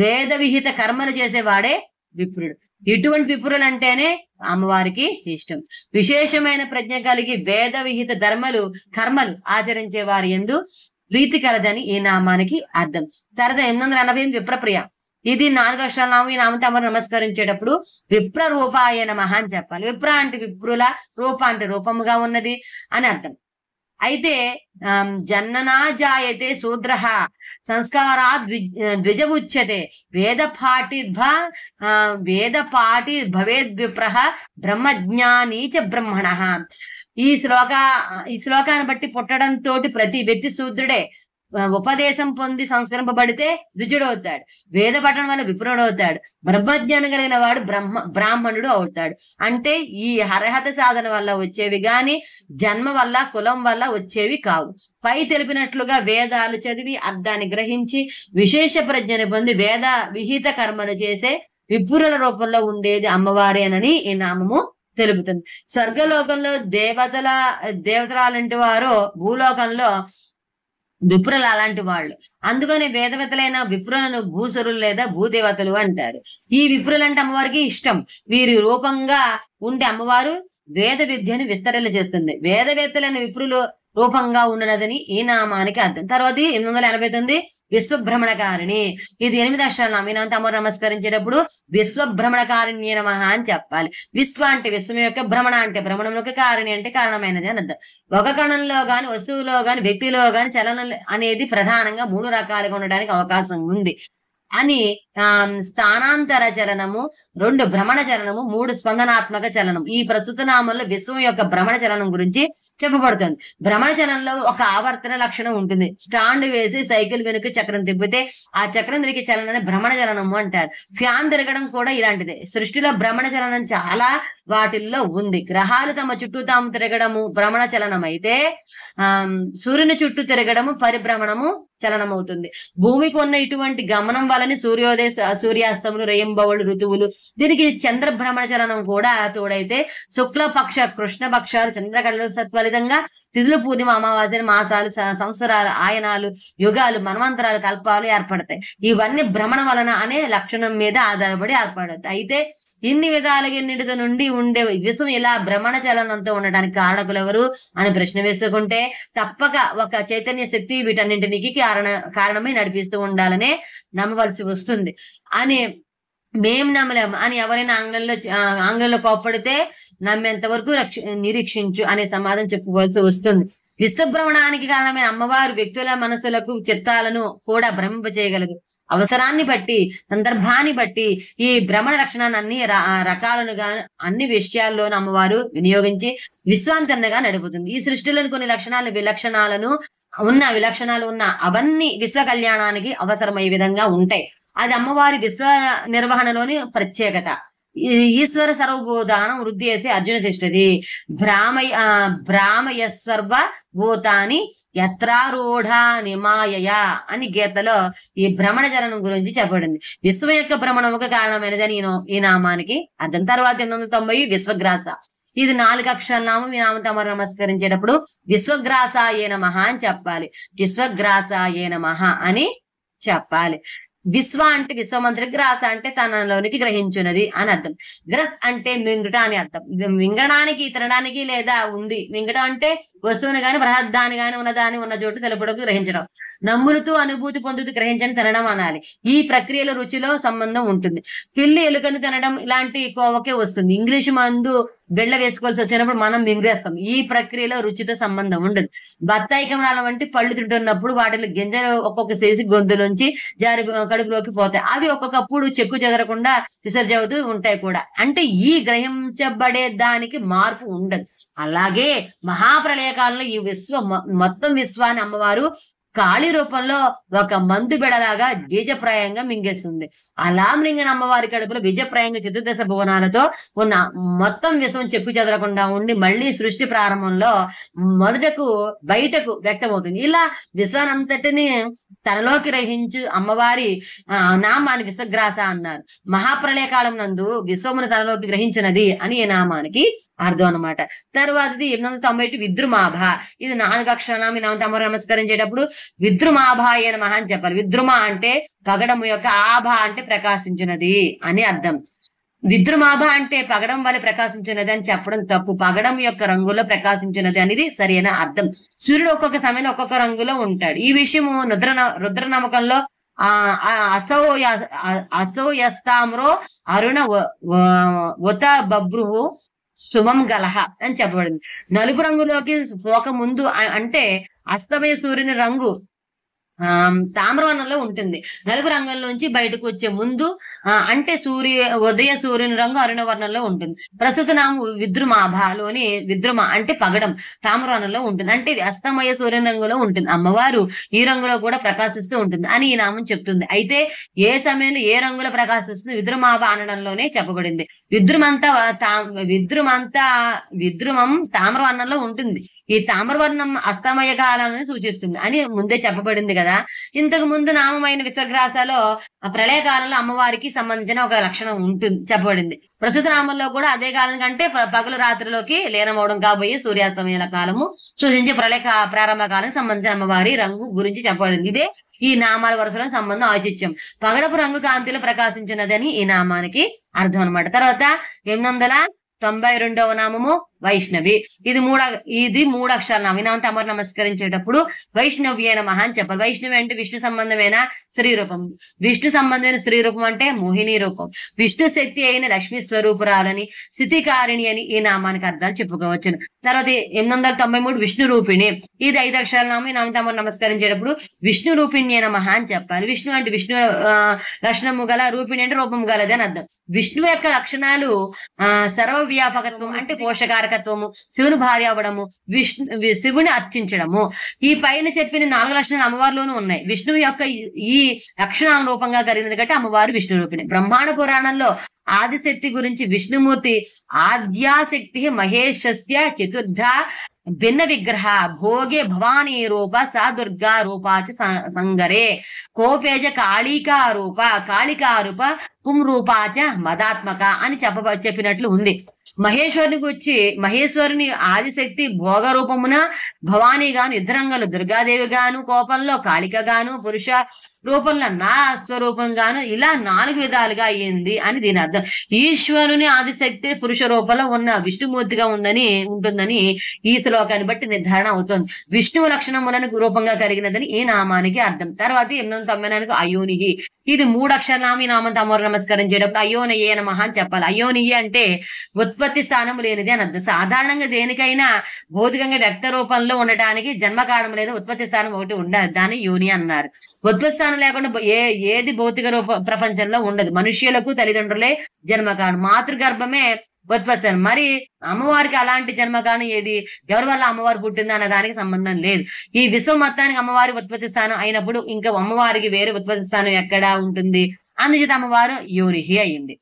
వేద విహిత కర్మలు చేసేవాడే విప్రుడు. ఇటువంటి విప్రులు అంటేనే అమ్మవారికి ఇష్టం. విశేషమైన ప్రజ్ఞ కలిగి వేద విహిత కర్మలు ఆచరించే వారి యందు ప్రీతి కలదని ఈ నామానికి అర్థం. తర్వాత 888 విప్రప్రియ. ఇది 4 అక్షరాల నామం. ఈ నామతమరు నమస్కరించేటప్పుడు విప్ర రూపాయ నమః అని చెప్పాలి. విప్ర అంటే విప్రుల, రూప అంటే రూపముగా ఉన్నది అని అర్థం. అయితే జన్ననా జాయతే శూద్ర సంస్కారా ద్విజముచ్యతే వేద పాఠి భవేద్ విప్రః బ్రహ్మజ్ఞానీ చ బ్రహ్మణః. ఈ శ్లోకాన్ని బట్టి పుట్టడంతో ప్రతి వ్యక్తి శూద్రుడే. ఉపదేశం పొంది సంస్కరింపబడితే ద్విజుడు అవుతాడు, వేద పఠనం వల్ల విప్రుడు అవుతాడు, బ్రహ్మజ్ఞానం కలిగిన వాడు బ్రాహ్మణుడు అవుతాడు. అంటే ఈ అర్హత సాధన వల్ల వచ్చేవి గాని జన్మ వల్ల కులం వల్ల వచ్చేవి కావు. పై తెలిపినట్లుగా వేదాలు చదివి అర్థాన్ని గ్రహించి విశేష ప్రజ్ఞని పొంది వేద విహిత కర్మలు చేసే విప్రుల రూపంలో ఉండేది అమ్మవారేనని ఈ నామము తెలుపుతుంది. స్వర్గలోకంలో దేవతలాంటి వారు, భూలోకంలో విప్రులు అలాంటి వాళ్ళు. అందుకని వేదవేత్తలైన విప్రులను భూసురులు లేదా భూదేవతలు అంటారు. ఈ విప్రులు అంటే అమ్మవారికి ఇష్టం. వీరి రూపంగా ఉండే అమ్మవారు వేద విద్యను విస్తరణ చేస్తుంది. వేదవేత్తలైన విప్రులు రూపంగా ఉన్నదని ఈ నామానికి అర్థం. తర్వాత 889 విశ్వభ్రమణకారిణి. ఇది 8 అక్షరాలు అమీనాంతమరు నమస్కరించేటప్పుడు విశ్వభ్రమణకారిణ్యే నమః అని చెప్పాలి. విశ్వ అంటే విశ్వం యొక్క, భ్రమణ అంటే భ్రమణం యొక్క, కారిణి అంటే కారణమైనది అని అర్థం. ఒక కణంలో గాని, వస్తువులో గాని, వ్యక్తిలో గాని చలనం అనేది ప్రధానంగా 3 రకాలుగా ఉండడానికి అవకాశం ఉంది. అని స్థానాంతర చలనము, 2 భ్రమణ చలనము, 3 స్పందనాత్మక చలనం. ఈ ప్రస్తుత నామంలో విశ్వం యొక్క భ్రమణ చలనం గురించి చెప్పబడుతుంది. భ్రమణ చలనంలో ఒక ఆవర్తన లక్షణం ఉంటుంది. స్టాండ్ వేసి సైకిల్ వెనుక చక్రం తిప్పితే ఆ చక్రం తిరిగే చలనాన్ని భ్రమణ చలనము అంటారు. ఫ్యాన్ తిరగడం కూడా ఇలాంటిదే. సృష్టిలో భ్రమణ చలనం చాలా వాటిల్లో ఉంది. గ్రహాలు తమ చుట్టూ తాము తిరగడము భ్రమణ చలనం అయితే, సూర్యుని చుట్టూ తిరగడము పరిభ్రమణము చలనమవుతుంది. భూమికి ఉన్న ఇటువంటి గమనం వలని సూర్యోదయ సూర్యాస్తములు, రేయింబవళ్ళు, ఋతువులు, దీనికి చంద్రభ్రమణ చలనం కూడా తోడైతే శుక్లపక్ష కృష్ణ పక్షాలు చంద్రకళలు సత్ఫలితంగా తిథులు, పూర్ణిమ, అమావాస్యలు, మాసాలు, సంవత్సరాలు, ఆయనాలు, యుగాలు, మన్వంతరాలు, కల్పాలు ఏర్పడతాయి. ఇవన్నీ భ్రమణ వలన అనే లక్షణం మీద ఆధారపడి ఏర్పడతాయి. అయితే ఇన్ని విధాలుగా ఎన్నిటితో నుండి ఉండే విశ్వం ఇలా భ్రమణ చలనంతో ఉండడానికి కారకులు ఎవరు అని ప్రశ్న వేసుకుంటే తప్పక ఒక చైతన్య శక్తి వీటన్నింటికి కారణమై నడిపిస్తూ ఉండాలనే నమ్మవలసి వస్తుంది అని మేం నమ్మలేము అని ఎవరైనా ఆంగ్లంలో కోప్పడితే నమ్మేంత వరకు నిరీక్షించు అనే సమాధానం చెప్పుకోవాల్సి వస్తుంది. విశ్వభ్రమణానికి కారణమైన అమ్మవారు వ్యక్తుల మనసులకు, చిత్తాలను కూడా భ్రమింప చేయగలదు. అవసరాన్ని బట్టి, సందర్భాన్ని బట్టి ఈ భ్రమణ లక్షణాన్ని అన్ని రకాలుగా అన్ని విషయాల్లోనూ అమ్మవారు వినియోగించి విశ్వాంతరణగా నడుపుతుంది. ఈ సృష్టిలోని కొన్ని విలక్షణాలు ఉన్న అవన్నీ విశ్వ కళ్యాణానికి అవసరమయ్యే విధంగా ఉంటాయి. అది అమ్మవారి విశ్వ నిర్వహణలోని ప్రత్యేకత. ఈశ్వర సర్వభూతానం వృద్ధి చేసి అర్జున తిష్టది భ్రామయస్వర్వ భూతాని యత్రారూఢ నిమాయ అని గీతలో ఈ భ్రమణ చలనం గురించి చెప్పబడింది. విశ్వం యొక్క భ్రమణముకు కారణమైనదని ఈ నామానికి అర్థం. తర్వాత 890 విశ్వగ్రాస. ఇది 4 అక్షరాల నామం. ఈ నామం తమరు నమస్కరించేటప్పుడు విశ్వగ్రాసాయే నమః అని చెప్పాలి. విశ్వగ్రాసాయే నమః అని చెప్పాలి. విశ్వ అంటే విశ్వమంత్రి, గ్రాస అంటే తనలోనికి గ్రహించున్నది అని అర్థం. గ్రస్ అంటే మింగుట అని అర్థం. మింగడానికి, తినడానికి లేదా ఉంది. మింగట అంటే వస్తువుని గాని బృహద్దాన్ని గాని ఉన్నదాన్ని ఉన్న చోటు తెలుపుటకు గ్రహించడం. నమ్ములుతూ అనుభూతి పొందుతూ గ్రహించని తినడం అనాలి. ఈ ప్రక్రియలో రుచిలో సంబంధం ఉంటుంది. పిల్లి ఎలుకను తినడం ఇలాంటి కోవకే వస్తుంది. ఇంగ్లీషు మందు బెళ్ళ వేసుకోవాల్సి వచ్చినప్పుడు మనం మింగేస్తాం. ఈ ప్రక్రియలో రుచితో సంబంధం ఉండదు. బత్తాయి కమరాల వంటి పళ్ళు తింటున్నప్పుడు వాటిలో గింజలు ఒక్కొక్క చేసి గొంతులోంచి జారి కడుపులోకి పోతాయి. అవి ఒక్కొక్కప్పుడు చెక్కు చెదరకుండా విసర్జవుతూ ఉంటాయి కూడా. అంటే ఈ గ్రహించబడే దానికి మార్పు ఉండదు. అలాగే మహాప్రళయ కాలంలో ఈ మొత్తం విశ్వాన్ని అమ్మవారు కాళీ రూపంలో ఒక మందు బెడలాగా బీజప్రాయంగా మింగేస్తుంది. అలా మింగిన అమ్మవారి కడుపులో బీజప్రాయంగా చతుర్దశ భువనాలతో ఉన్న మొత్తం విశ్వం చెక్కు చెదరకుండా ఉండి మళ్ళీ సృష్టి ప్రారంభంలో బయటకు వ్యక్తమవుతుంది. ఇలా విశ్వానంతటిని తనలోకి గ్రహించు అమ్మవారి నామాన్ని విశ్వగ్రాస అన్నారు. మహాప్రళయ కాలం నందు విశ్వమును తనలోకి గ్రహించినది అని ఈ నామానికి అర్థం అనమాట. తర్వాతది 890 విద్రుమాభ. ఇది 4 అక్షరాలు. ఈ నామం తమరు నమస్కరించేటప్పుడు విద్రుమాభాయ నమః అని చెప్పాలి. విద్రుమ అంటే పగడము యొక్క, ఆభ అంటే ప్రకాశించినది అని అర్థం. విద్రుమాభ అంటే పగడం వల్ల ప్రకాశించినది అని చెప్పడం తప్పు. పగడం యొక్క రంగులో ప్రకాశించినది అనేది సరైన అర్థం. సూర్యుడు ఒక్కొక్క సమయంలో ఒక్కొక్క రంగులో ఉంటాడు. ఈ విషయము రుద్ర నమ్మకంలో అసోయస్తామ్రో అరుణ ఉత బభ్రువు సుమం గలహ అని చెప్పబడింది. నలుపు రంగులోకి పోక ముందు అంటే అస్తమయ సూర్యుని రంగు తామ్రవర్ణంలో ఉంటుంది. నలుపు రంగంలోంచి బయటకు వచ్చే ముందు అంటే ఉదయ సూర్యుని రంగు అరుణ వర్ణంలో ఉంటుంది. ప్రస్తుత నామం విద్రుమాభలోని విద్రుమ అంటే పగడం తామ్రవర్ణంలో ఉంటుంది. అంటే అస్తమయ సూర్యుని రంగులో ఉంటుంది. అమ్మవారు ఈ రంగులో కూడా ప్రకాశిస్తూ ఉంటుంది అని ఈ నామం చెప్తుంది. అయితే ఏ సమయంలో ఏ రంగులో ప్రకాశిస్తుంది విద్రుమాభ అనడంలోనే చెప్పబడింది. విద్రుమం తామ్రవర్ణంలో ఉంటుంది. ఈ తామ్రవర్ణం అస్తమయ కాలాన్ని సూచిస్తుంది అని ముందే చెప్పబడింది కదా. ఇంతకు ముందు నామమైన విశ్వగ్రాసలో ప్రళయ కాలంలో అమ్మవారికి సంబంధించిన ఒక లక్షణం ఉంటుంది చెప్పబడింది. ప్రస్తుత నామంలో కూడా అదే కాలం కంటే పగలు రాత్రిలోకి లీనమవడం కాబోయే సూర్యాస్తమయాల కాలము సూచించే ప్రళయ ప్రారంభ కాలానికి సంబంధించిన అమ్మవారి రంగు గురించి చెప్పబడింది. ఇదే ఈ నామాల వరుసలో సంబంధం ఔచిత్యం. పగడపు రంగు కాంతిలో ప్రకాశించినదని ఈ నామానికి అర్థం అనమాట. తర్వాత 892వ నామము వైష్ణవి. ఇది మూడు అక్షరాలు నామం. ఈ నామంతో అమ్మవారు నమస్కరించేటప్పుడు వైష్ణవ్యే నమః అని చెప్పాలి. వైష్ణవి అంటే విష్ణు సంబంధమైన స్త్రీ రూపం. విష్ణు సంబంధమైన స్త్రీ రూపం అంటే మోహిని రూపం. విష్ణు శక్తి అయిన లక్ష్మీ స్వరూపురాలని, స్థితికారిణి అని ఈ నామానికి అర్థాలు చెప్పుకోవచ్చును. తర్వాత 893 విష్ణు రూపిణి. ఇది 5 అక్షరాల నామం. ఈ నామంతో అమ్మవారు నమస్కరించేటప్పుడు విష్ణు రూపిణ్యే నమః అని చెప్పాలి. విష్ణు అంటే విష్ణు లక్షణము గల, రూపిణి అంటే రూపం గలది అని అర్థం. విష్ణు యొక్క లక్షణాలు సర్వవ్యాపకత్వం అంటే పోషకారకత్వము, శివుని భార్య అవ్వడము, శివుని అర్చించడము. ఈ పైన చెప్పిన 4 లక్షణాలు అమ్మవారిలోనూ ఉన్నాయి. విష్ణువు యొక్క ఈ లక్షణాల రూపంగా కలిగినది కాబట్టి అమ్మవారు విష్ణు రూపిణి. బ్రహ్మాండ పురాణంలో ఆదిశక్తి గురించి విష్ణుమూర్తి ఆద్యాశక్తి మహేశస్య చతుర్థ భిన్న విగ్రహ భోగే భవానీ రూప సా దుర్గా రూపాచ సంగరే కోపేజ కాళికారూప పుంరూపాచ మదాత్మక అని చెప్పినట్లు ఉంది. మహేశ్వరుని గురించి మహేశ్వరుని ఆదిశక్తి భోగ రూపమున భవానీ గాను, యుద్ధరంగంలో దుర్గాదేవి గాను, కోపంలో కాళిక గాను, పురుష రూపంలో నా స్వరూపంగాను, ఇలా 4 విధాలుగా అయ్యింది అని దీని అర్థం. ఈశ్వరుని ఆదిశక్తి పురుష రూపంలో ఉన్న విష్ణుమూర్తిగా ఉంటుందని ఈ శ్లోకాన్ని బట్టి నిర్ధారణ అవుతుంది. విష్ణువు లక్షణములను రూపంగా కలిగినదని ఈ నామానికి అర్థం. తర్వాత 894 అయోనిహి. ఇది 3 అక్షర నామం. ఈ నామంతో అమ్మవారు నమస్కరించేటప్పుడు అయోనియే నమః అని చెప్పాలి. అయోనియే అంటే ఉత్పత్తి స్థానం లేనిది అని అర్థం. సాధారణంగా దేనికైనా భౌతికంగా వ్యక్త రూపంలో ఉండటానికి జన్మకారణం లేదా ఉత్పత్తి స్థానం ఒకటి ఉండాలి. దాన్ని యోని అన్నారు. ఉత్పత్తి స్థానం లేకుండా ఏది భౌతిక ప్రపంచంలో ఉండదు. మనుష్యులకు తల్లిదండ్రులే జన్మకారణం, మాతృగర్భమే ఉత్పత్తి. మరి అమ్మవారికి అలాంటి జన్మకారణం ఏది, ఎవరి వల్ల అమ్మవారు పుట్టింది అన్న దానికి సంబంధం లేదు. ఈ విశ్వ మొత్తానికి అమ్మవారి ఉత్పత్తి స్థానం అయినప్పుడు ఇంకా అమ్మవారికి వేరే ఉత్పత్తి స్థానం ఎక్కడా ఉంటుంది. అందుచేత అమ్మవారు యోనిహి అయింది.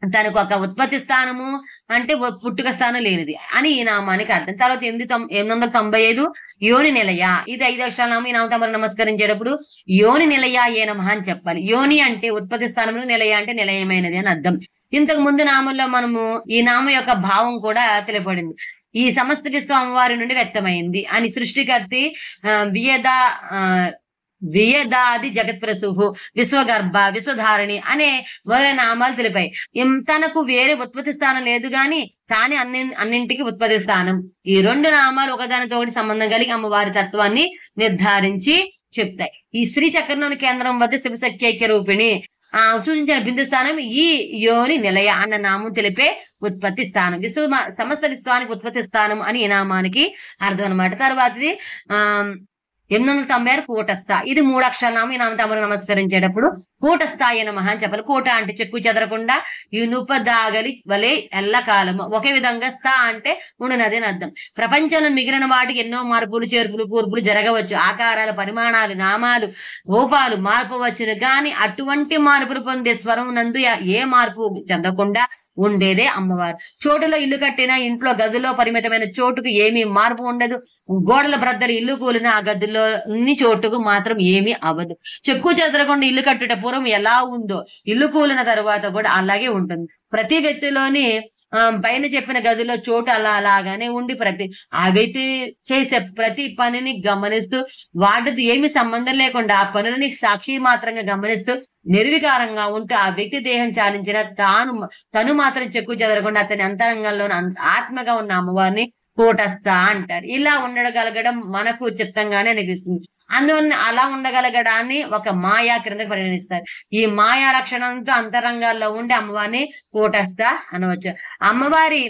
తనకు ఒక ఉత్పత్తి స్థానము అంటే పుట్టుక స్థానం లేనిది అని ఈ నామానికి అర్థం. తర్వాత 895 యోని నిలయ. ఇది 5 అక్షరాల నామం. ఈ నామంతో అమ్మవారు నమస్కరించేటప్పుడు యోని నిలయ ఏ నమః అని చెప్పాలి. యోని అంటే ఉత్పత్తి స్థానంలో, నిలయ అంటే నిలయమైనది అని అర్థం. ఇంతకు ముందు నామంలో మనము ఈ నామం యొక్క భావం కూడా తెలియబడింది. ఈ సమస్త విశ్వ అమ్మవారి నుండి వ్యక్తమైంది అని సృష్టికర్తి వియదాది జగత్ప్రసూహు, విశ్వగర్భ, విశ్వధారిణి అనే మొదలైన నామాలు తెలిపాయి. తనకు వేరే ఉత్పత్తి స్థానం లేదు గాని తానే అన్నింటికి ఉత్పత్తి స్థానం. ఈ 2 నామాలు ఒకదానితో ఒకటి సంబంధం కలిగి అమ్మవారి తత్వాన్ని నిర్ధారించి చెప్తాయి. ఈ శ్రీ చక్రంలోని కేంద్రం వద్ద శివశక్యైక్య రూపిణి సూచించిన బిందు స్థానం ఈ యోని నిలయ అన్న నామం తెలిపే ఉత్పత్తి స్థానం. సమస్త విశ్వానికి ఉత్పత్తి స్థానం అని ఈ నామానికి అర్థం అనమాట. తర్వాతది 896 కూటస్థ. ఇది 3 అక్షరాల నామం. ఈ నామంతో అమ్మవారు నమస్కరించేటప్పుడు కూటస్థాయ నమః అని చెప్పాలి. కూట అంటే చెక్కు చెదరకుండా ఇనుప దాగలి వలె ఎల్లకాలము ఒకే విధంగా, స్థా అంటే ఉండునది అని అర్థం. ప్రపంచంలో మిగిలిన వాటికి ఎన్నో మార్పులు, చేర్పులు, కూర్పులు జరగవచ్చు. ఆకారాలు, పరిమాణాలు, నామాలు, రూపాలు మార్పవచ్చును. కానీ అటువంటి మార్పులు పొందే స్వరం నందు ఏ మార్పు చెందకుండా ఉండేదే అమ్మవారు. చోటులో ఇల్లు కట్టినా ఇంట్లో గదిలో పరిమితమైన చోటుకు ఏమీ మార్పు ఉండదు. గోడల బ్రద్దలు ఇల్లు కూలిన ఆ గదిలో చోటుకు మాత్రం ఏమీ అవ్వదు. చెక్కు చెదరకుండా ఇల్లు కట్టుట పూర్వం ఎలా ఉందో ఇల్లు కూలిన తర్వాత కూడా అలాగే ఉంటుంది. ప్రతి వ్యక్తిలోని పైన చెప్పిన గదిలో చోటు అలాగానే ఉండి ఆ వ్యక్తి చేసే ప్రతి పనిని గమనిస్తూ వాటితో ఏమి సంబంధం లేకుండా ఆ పనులని సాక్షి మాత్రంగా గమనిస్తూ నిర్వికారంగా ఉంటూ ఆ వ్యక్తి దేహం చాలించిన తను మాత్రం చెక్కు చెదరకుండా అతని అంతరంగంలోని ఆత్మగా ఉన్న అమ్మవారిని కూటస్థ అంటారు. ఇలా ఉండగలగడం మనకు చిత్తంగానే అనిపిస్తుంది. అందువల్ల అలా ఉండగలగడాన్ని ఒక మాయా క్రింద పరిగణిస్తారు. ఈ మాయా లక్షణంతో అంతరంగాల్లో ఉండి అమ్మవారిని కూటస్థ అనవచ్చు. అమ్మవారి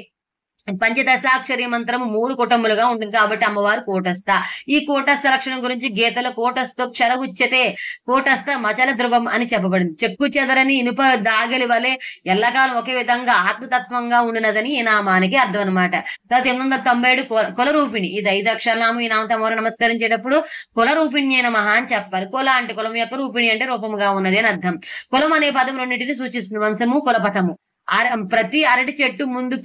పంచదశాక్షరి మంత్రము 3 కుటుంబములుగా ఉంటుంది కాబట్టి అమ్మవారు కూటస్థ. ఈ కూటస్థ లక్షణం గురించి గీతలో కూటస్థో క్షర ఉచ్యతే, కూటస్థ మచల ధ్రువం అని చెప్పబడింది. చెక్కు చెదరని ఇనుప దాగలి వలె ఎల్లకాలం ఒకే విధంగా ఆత్మతత్వంగా ఉండినదని ఈ నామానికి అర్థం అనమాట. తర్వాత 897 కుల రూపిణి. ఇది 5 అక్షరాల నామం. ఈ నామంతో అమ్మవారు నమస్కరించేటప్పుడు కుల రూపిణ్యే నమః అని చెప్పాలి. కుల అంటే కులం యొక్క, రూపిణి అంటే రూపముగా ఉన్నది అని అర్థం. కులం అనే పదం రెండింటిని సూచిస్తుంది. వంశము, కులపథము. ప్రతి అరటి చెట్టు ముందు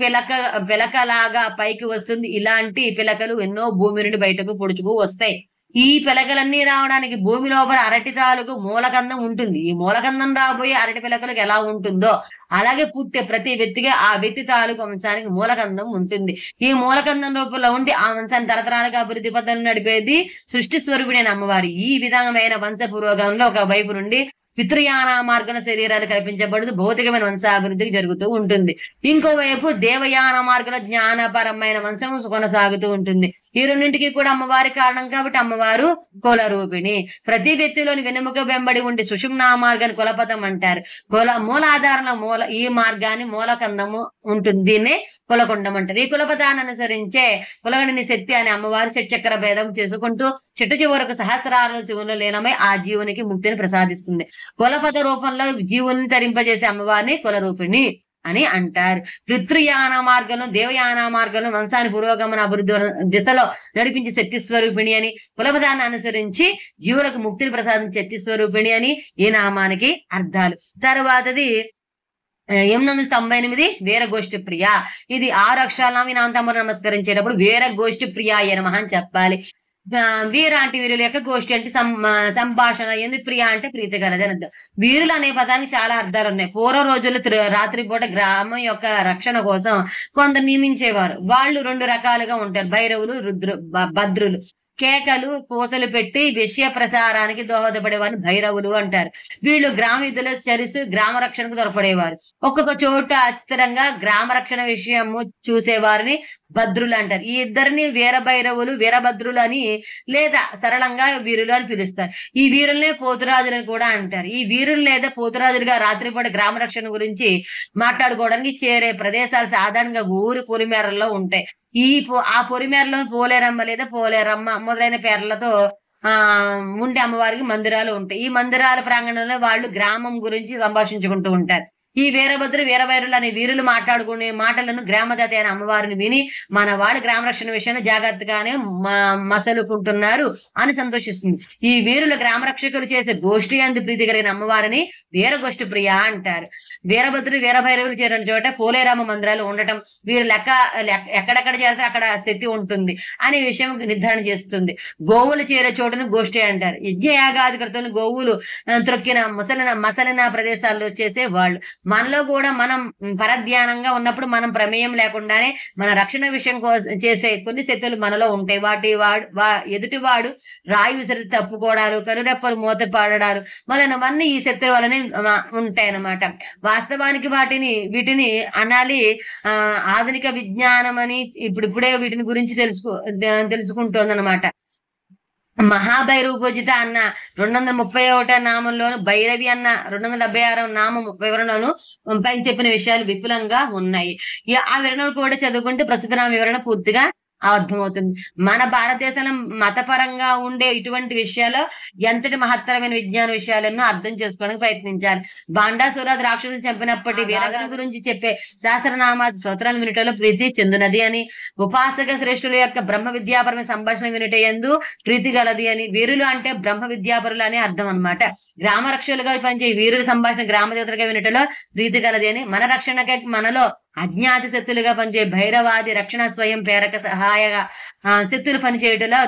పిలకలాగా పైకి వస్తుంది. ఇలాంటి పిలకలు ఎన్నో భూమి నుండి బయటకు పొడుచుకు వస్తాయి. ఈ పిలకలన్నీ రావడానికి భూమి లోపల అరటి తాలూకు మూలకందం ఉంటుంది. ఈ మూలకందం రాబోయే అరటి పిలకలకు ఎలా ఉంటుందో అలాగే పుట్టే ప్రతి వ్యక్తిగా ఆ వ్యక్తి తాలూకు వంశానికి మూలకందం ఉంటుంది. ఈ మూలకందం రూపంలో ఉండి ఆ వంశాన్ని తరతరాలుగా అభివృద్ధి పద్ధతులు నడిపేది సృష్టి స్వరూపిణి అమ్మవారి. ఈ విధమైన వంశ పురోగంలో ఒక వైపు నుండి పితృయాన మార్గన శరీరాలు కల్పించబడుతూ భౌతికమైన వంశాభివృద్ధికి జరుగుతూ ఉంటుంది. ఇంకోవైపు దేవయాన మార్గన జ్ఞానపరమైన వంశం కొనసాగుతూ ఉంటుంది. ఈ రెండింటికి కూడా అమ్మవారి కారణం కాబట్టి అమ్మవారు కుల రూపిణి. ప్రతి వ్యక్తిలోని వెనుముక వెంబడి ఉండి సుషుమ్నా మార్గాన్ని కులపదం అంటారు. మూలాధారణ ఈ మార్గాన్ని మూలకందము ఉంటుంది. దీన్నే కులకుండం అంటారు. ఈ కులపదాన్ని అనుసరించే కులగణిని శక్తి అనే అమ్మవారు షట్చక్ర భేదం చేసుకుంటూ చిట్ట చివరకు సహస్రాల శివులు లీనమై ఆ జీవునికి ముక్తిని ప్రసాదిస్తుంది. కులపద రూపంలో జీవుని తరింపజేసే అమ్మవారిని కులరూపిణి అని అంటారు. పితృయాన మార్గం దేవయాన మార్గంలో వంశాన్ని పురోగమన అభివృద్ధి దిశలో నడిపించి శక్తి స్వరూపిణి అని, కులపదాన్ని అనుసరించి జీవులకు ముక్తిని ప్రసాదించే శక్తి స్వరూపిణి అని ఈ నామానికి అర్థాలు. తర్వాతది 898 వీరగోష్ఠి ప్రియ. ఇది 6 అక్షరాలు నామతమ్మను నమస్కరించేటప్పుడు వీరగోష్ఠి ప్రియ నమః అని చెప్పాలి. వీర అంటే వీరుల యొక్క గోష్ఠి అంటే సంభాషణ, ఎందుకు ప్రియ అంటే ప్రీతి కలది అని అర్థం. వీరులు అనే పదానికి చాలా అర్థాలు ఉన్నాయి. పూర్వ రోజుల్లో రాత్రిపూట గ్రామం యొక్క రక్షణ కోసం కొందరు నియమించేవారు. వాళ్ళు 2 రకాలుగా ఉంటారు, భైరవులు, భద్రులు. కేకలు కోతలు పెట్టి విషయ ప్రసారానికి దోహదపడే వారిని భైరవులు అంటారు. వీళ్ళు గ్రామ విధులు చరిస్తూ గ్రామ రక్షణకు దొరపడేవారు. ఒక్కొక్క చోట అచితంగా గ్రామ రక్షణ విషయము చూసేవారిని భద్రులు అంటారు. ఈ ఇద్దరిని వీరభైరవులు, వీరభద్రులు అని లేదా సరళంగా వీరులు అని పిలుస్తారు. ఈ వీరులనే పోతురాజులని కూడా అంటారు. ఈ వీరులు లేదా పోతురాజులుగా రాత్రిపూట గ్రామ రక్షణ గురించి మాట్లాడుకోవడానికి చేరే ప్రదేశాలు సాధారణంగా ఊరి పొలిమేరల్లో ఉంటాయి. ఆ పొలిమేరలో పోలేరమ్మ లేదా పోలేరమ్మ మొదలైన పేర్లతో ఉండే అమ్మవారికి మందిరాలు ఉంటాయి. ఈ మందిరాల ప్రాంగణంలో వాళ్ళు గ్రామం గురించి సంభాషించుకుంటూ ఉంటారు. ఈ వీరభద్రు, వీరభైరులు అనే వీరులు మాట్లాడుకునే మాటలను గ్రామదేవత అయిన అమ్మవారిని విని మన వాళ్ళు గ్రామ రక్షణ విషయాన్ని జాగ్రత్తగానే మసలుకుంటున్నారు అని సంతోషిస్తుంది. ఈ వీరులు గ్రామ రక్షకులు చేసే గోష్ఠి అందు ప్రీతి కలిగిన అమ్మవారిని వీరగోష్ఠి ప్రియ అంటారు. వీరభద్రుడు, వీరభైరవులు చేరిన చోట పోలేరామ మందిరాలు ఉండటం, వీరు ఎక్కడెక్కడ చేరితే అక్కడ శక్తి ఉంటుంది అనే విషయం నిర్ధారణ చేస్తుంది. గోవులు చేరే చోటును గోష్ఠి అంటారు. యజ్ఞయాగాది కృతులను గోవులు త్రొక్కిన మసలిన ప్రదేశాల్లో చేసే వాళ్ళు. మనలో కూడా మనం పరధ్యానంగా ఉన్నప్పుడు మనం ప్రమేయం లేకుండానే మన రక్షణ విషయం కోసం చేసే కొన్ని శక్తులు మనలో ఉంటాయి. ఎదుటివాడు రాయి విసిరి తప్పుకోవడాలు, కనురెప్పలు మూత పాడడాలు మొదలైనవన్నీ ఈ శక్తుల వల్లనే ఉంటాయి అన్నమాట. వాస్తవానికి వీటిని అనాలి ఆధునిక విజ్ఞానం అని ఇప్పుడే వీటిని గురించి తెలుసుకుంటోందన్నమాట. మహాభైరవ పూజిత అన్న 231 నామంలోను, భైరవి అన్న 276 నామం వివరణలోను పైన చెప్పిన విషయాలు విపులంగా ఉన్నాయి. ఆ వివరణలు కూడా చదువుకుంటే ప్రస్తుత నామ వివరణ పూర్తిగా అర్థమవుతుంది. మన భారతదేశంలో మతపరంగా ఉండే ఇటువంటి విషయాలు ఎంతటి మహత్తరమైన విజ్ఞాన విషయాలను అర్థం చేసుకోవడానికి ప్రయత్నించాలి. బాండాసురాది రాక్షసులు చంపినప్పటి వీరగల గురించి చెప్పే శాస్త్రనామాది స్తోత్రాలు వినుటలో ప్రీతి చెందునది అని, ఉపాసక శ్రేష్ఠుల యొక్క బ్రహ్మ విద్యాపరమైన సంభాషణ వినుట యందు ప్రీతి గలది అని. వీరులు అంటే బ్రహ్మ విద్యాపరులు అని అర్థం అన్నమాట. గ్రామ రక్షకులుగా పనిచే వీరుల సంభాషణ గ్రామ దేవతలుగా వినుటలో ప్రీతి గలది అని. మన రక్షణకై మనలో అజ్ఞాత శక్తులుగా పనిచే భైరవాది రక్షణ స్వయం ప్రేరక సహాయగా శక్తులు పనిచేయటలో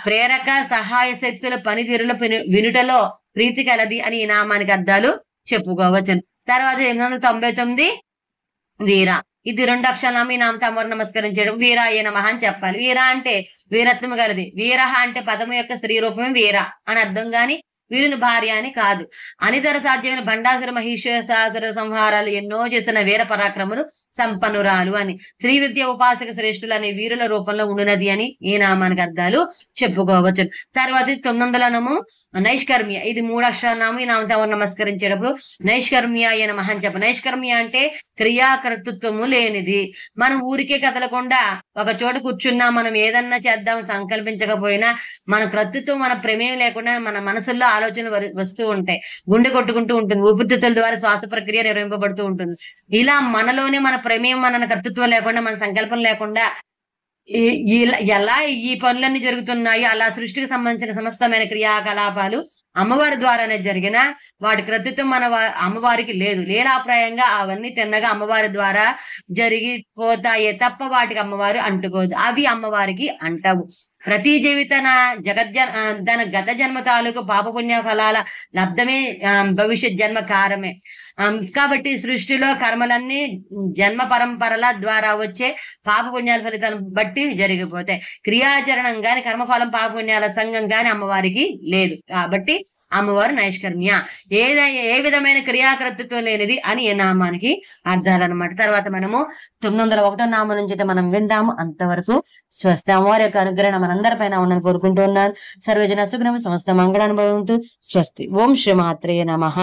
ప్రేరక సహాయ శక్తుల పనితీరులో వినుటలో ప్రీతి కలది అని ఈ నామానికి అర్థాలు చెప్పుకోవచ్చు. తర్వాత 899 వీర. ఇది 2 అక్షరాలు ఈ నామతో అమ్మవారు నమస్కరించడం. వీరాయ నమః అని చెప్పాలి. వీర అంటే వీరత్వం గలది. వీర అంటే పదము యొక్క స్త్రీ రూపమే వీర అని అర్థం గాని వీరుని భార్య అని కాదు. అనితర సాధ్యమైన బండాసుర మహిషాసుర సంహారాలు ఎన్నో చేసిన వీర పరాక్రములు సంపన్నురాలు అని. శ్రీ విద్య ఉపాసక శ్రేష్ఠులు అనే వీరుల రూపంలో ఉండునది అని ఈ నామానికి అర్థాలు చెప్పుకోవచ్చు. తర్వాత 900 నైష్కర్మ్య. ఇది 3 అక్షరాల నామం. ఈ నామంతో నమస్కరించేటప్పుడు నైష్కర్మ్యాయ నమః అని చెప్ప. నైష్కర్మ్య అంటే క్రియాకర్తృత్వము లేనిది. మనం ఊరికే కదలకుండా ఒక చోట కూర్చున్నా, మనం ఏదన్నా చేద్దాం సంకల్పించకపోయినా మన కర్తృత్వం, మన ప్రమేయం లేకుండా మన మనసుల్లో ఆలోచనలు వస్తూ ఉంటాయి. గుండె కొట్టుకుంటూ ఉంటుంది. ఊపిరితిత్తుల ద్వారా శ్వాస ప్రక్రియ నిర్వహింపబడుతూ ఉంటుంది. ఇలా మనలోనే మన ప్రమేయం, మన కర్తృత్వం లేకుండా, మన సంకల్పం లేకుండా ఎలా ఈ పనులన్నీ జరుగుతున్నాయో అలా సృష్టికి సంబంధించిన సమస్తమైన క్రియాకలాపాలు అమ్మవారి ద్వారానే జరిగిన వాటి కర్తృత్వం మన అమ్మవారికి లేదు. లీలాప్రాయంగా అవన్నీ తిన్నగా అమ్మవారి ద్వారా జరిగిపోతాయే తప్ప వాటికి అమ్మవారు అంటుకోదు. అవి అమ్మవారికి అంటవు. ప్రతి జీవి తన గత జన్మ తాలూకు పాపపుణ్య ఫలాల లబ్ధమే భవిష్యత్ జన్మ కారమే. కాబట్టి సృష్టిలో కర్మలన్నీ జన్మ పరంపరల ద్వారా వచ్చే పాప పుణ్యాల ఫలితాలను బట్టి జరిగిపోతాయి. క్రియాచరణం గాని కర్మఫలం పాప పుణ్యాల సంఘం గాని అమ్మవారికి లేదు. కాబట్టి అమ్మవారు నైష్కర్మ్య, ఏ విధమైన క్రియాకర్తృత్వం లేనిది అని ఈ నామానికి అర్థాలన్నమాట. తర్వాత మనము 901 నామం నుంచి అయితే మనం విందాము. అంతవరకు స్వస్తి. అమ్మవారి యొక్క అనుగ్రహం మనందరిపైన ఉండని కోరుకుంటూ ఉన్నాను. సర్వజన సుఖం, సమస్త మంగళానుభవంతు. స్వస్తి. ఓం శ్రీ మాత్రే నమః.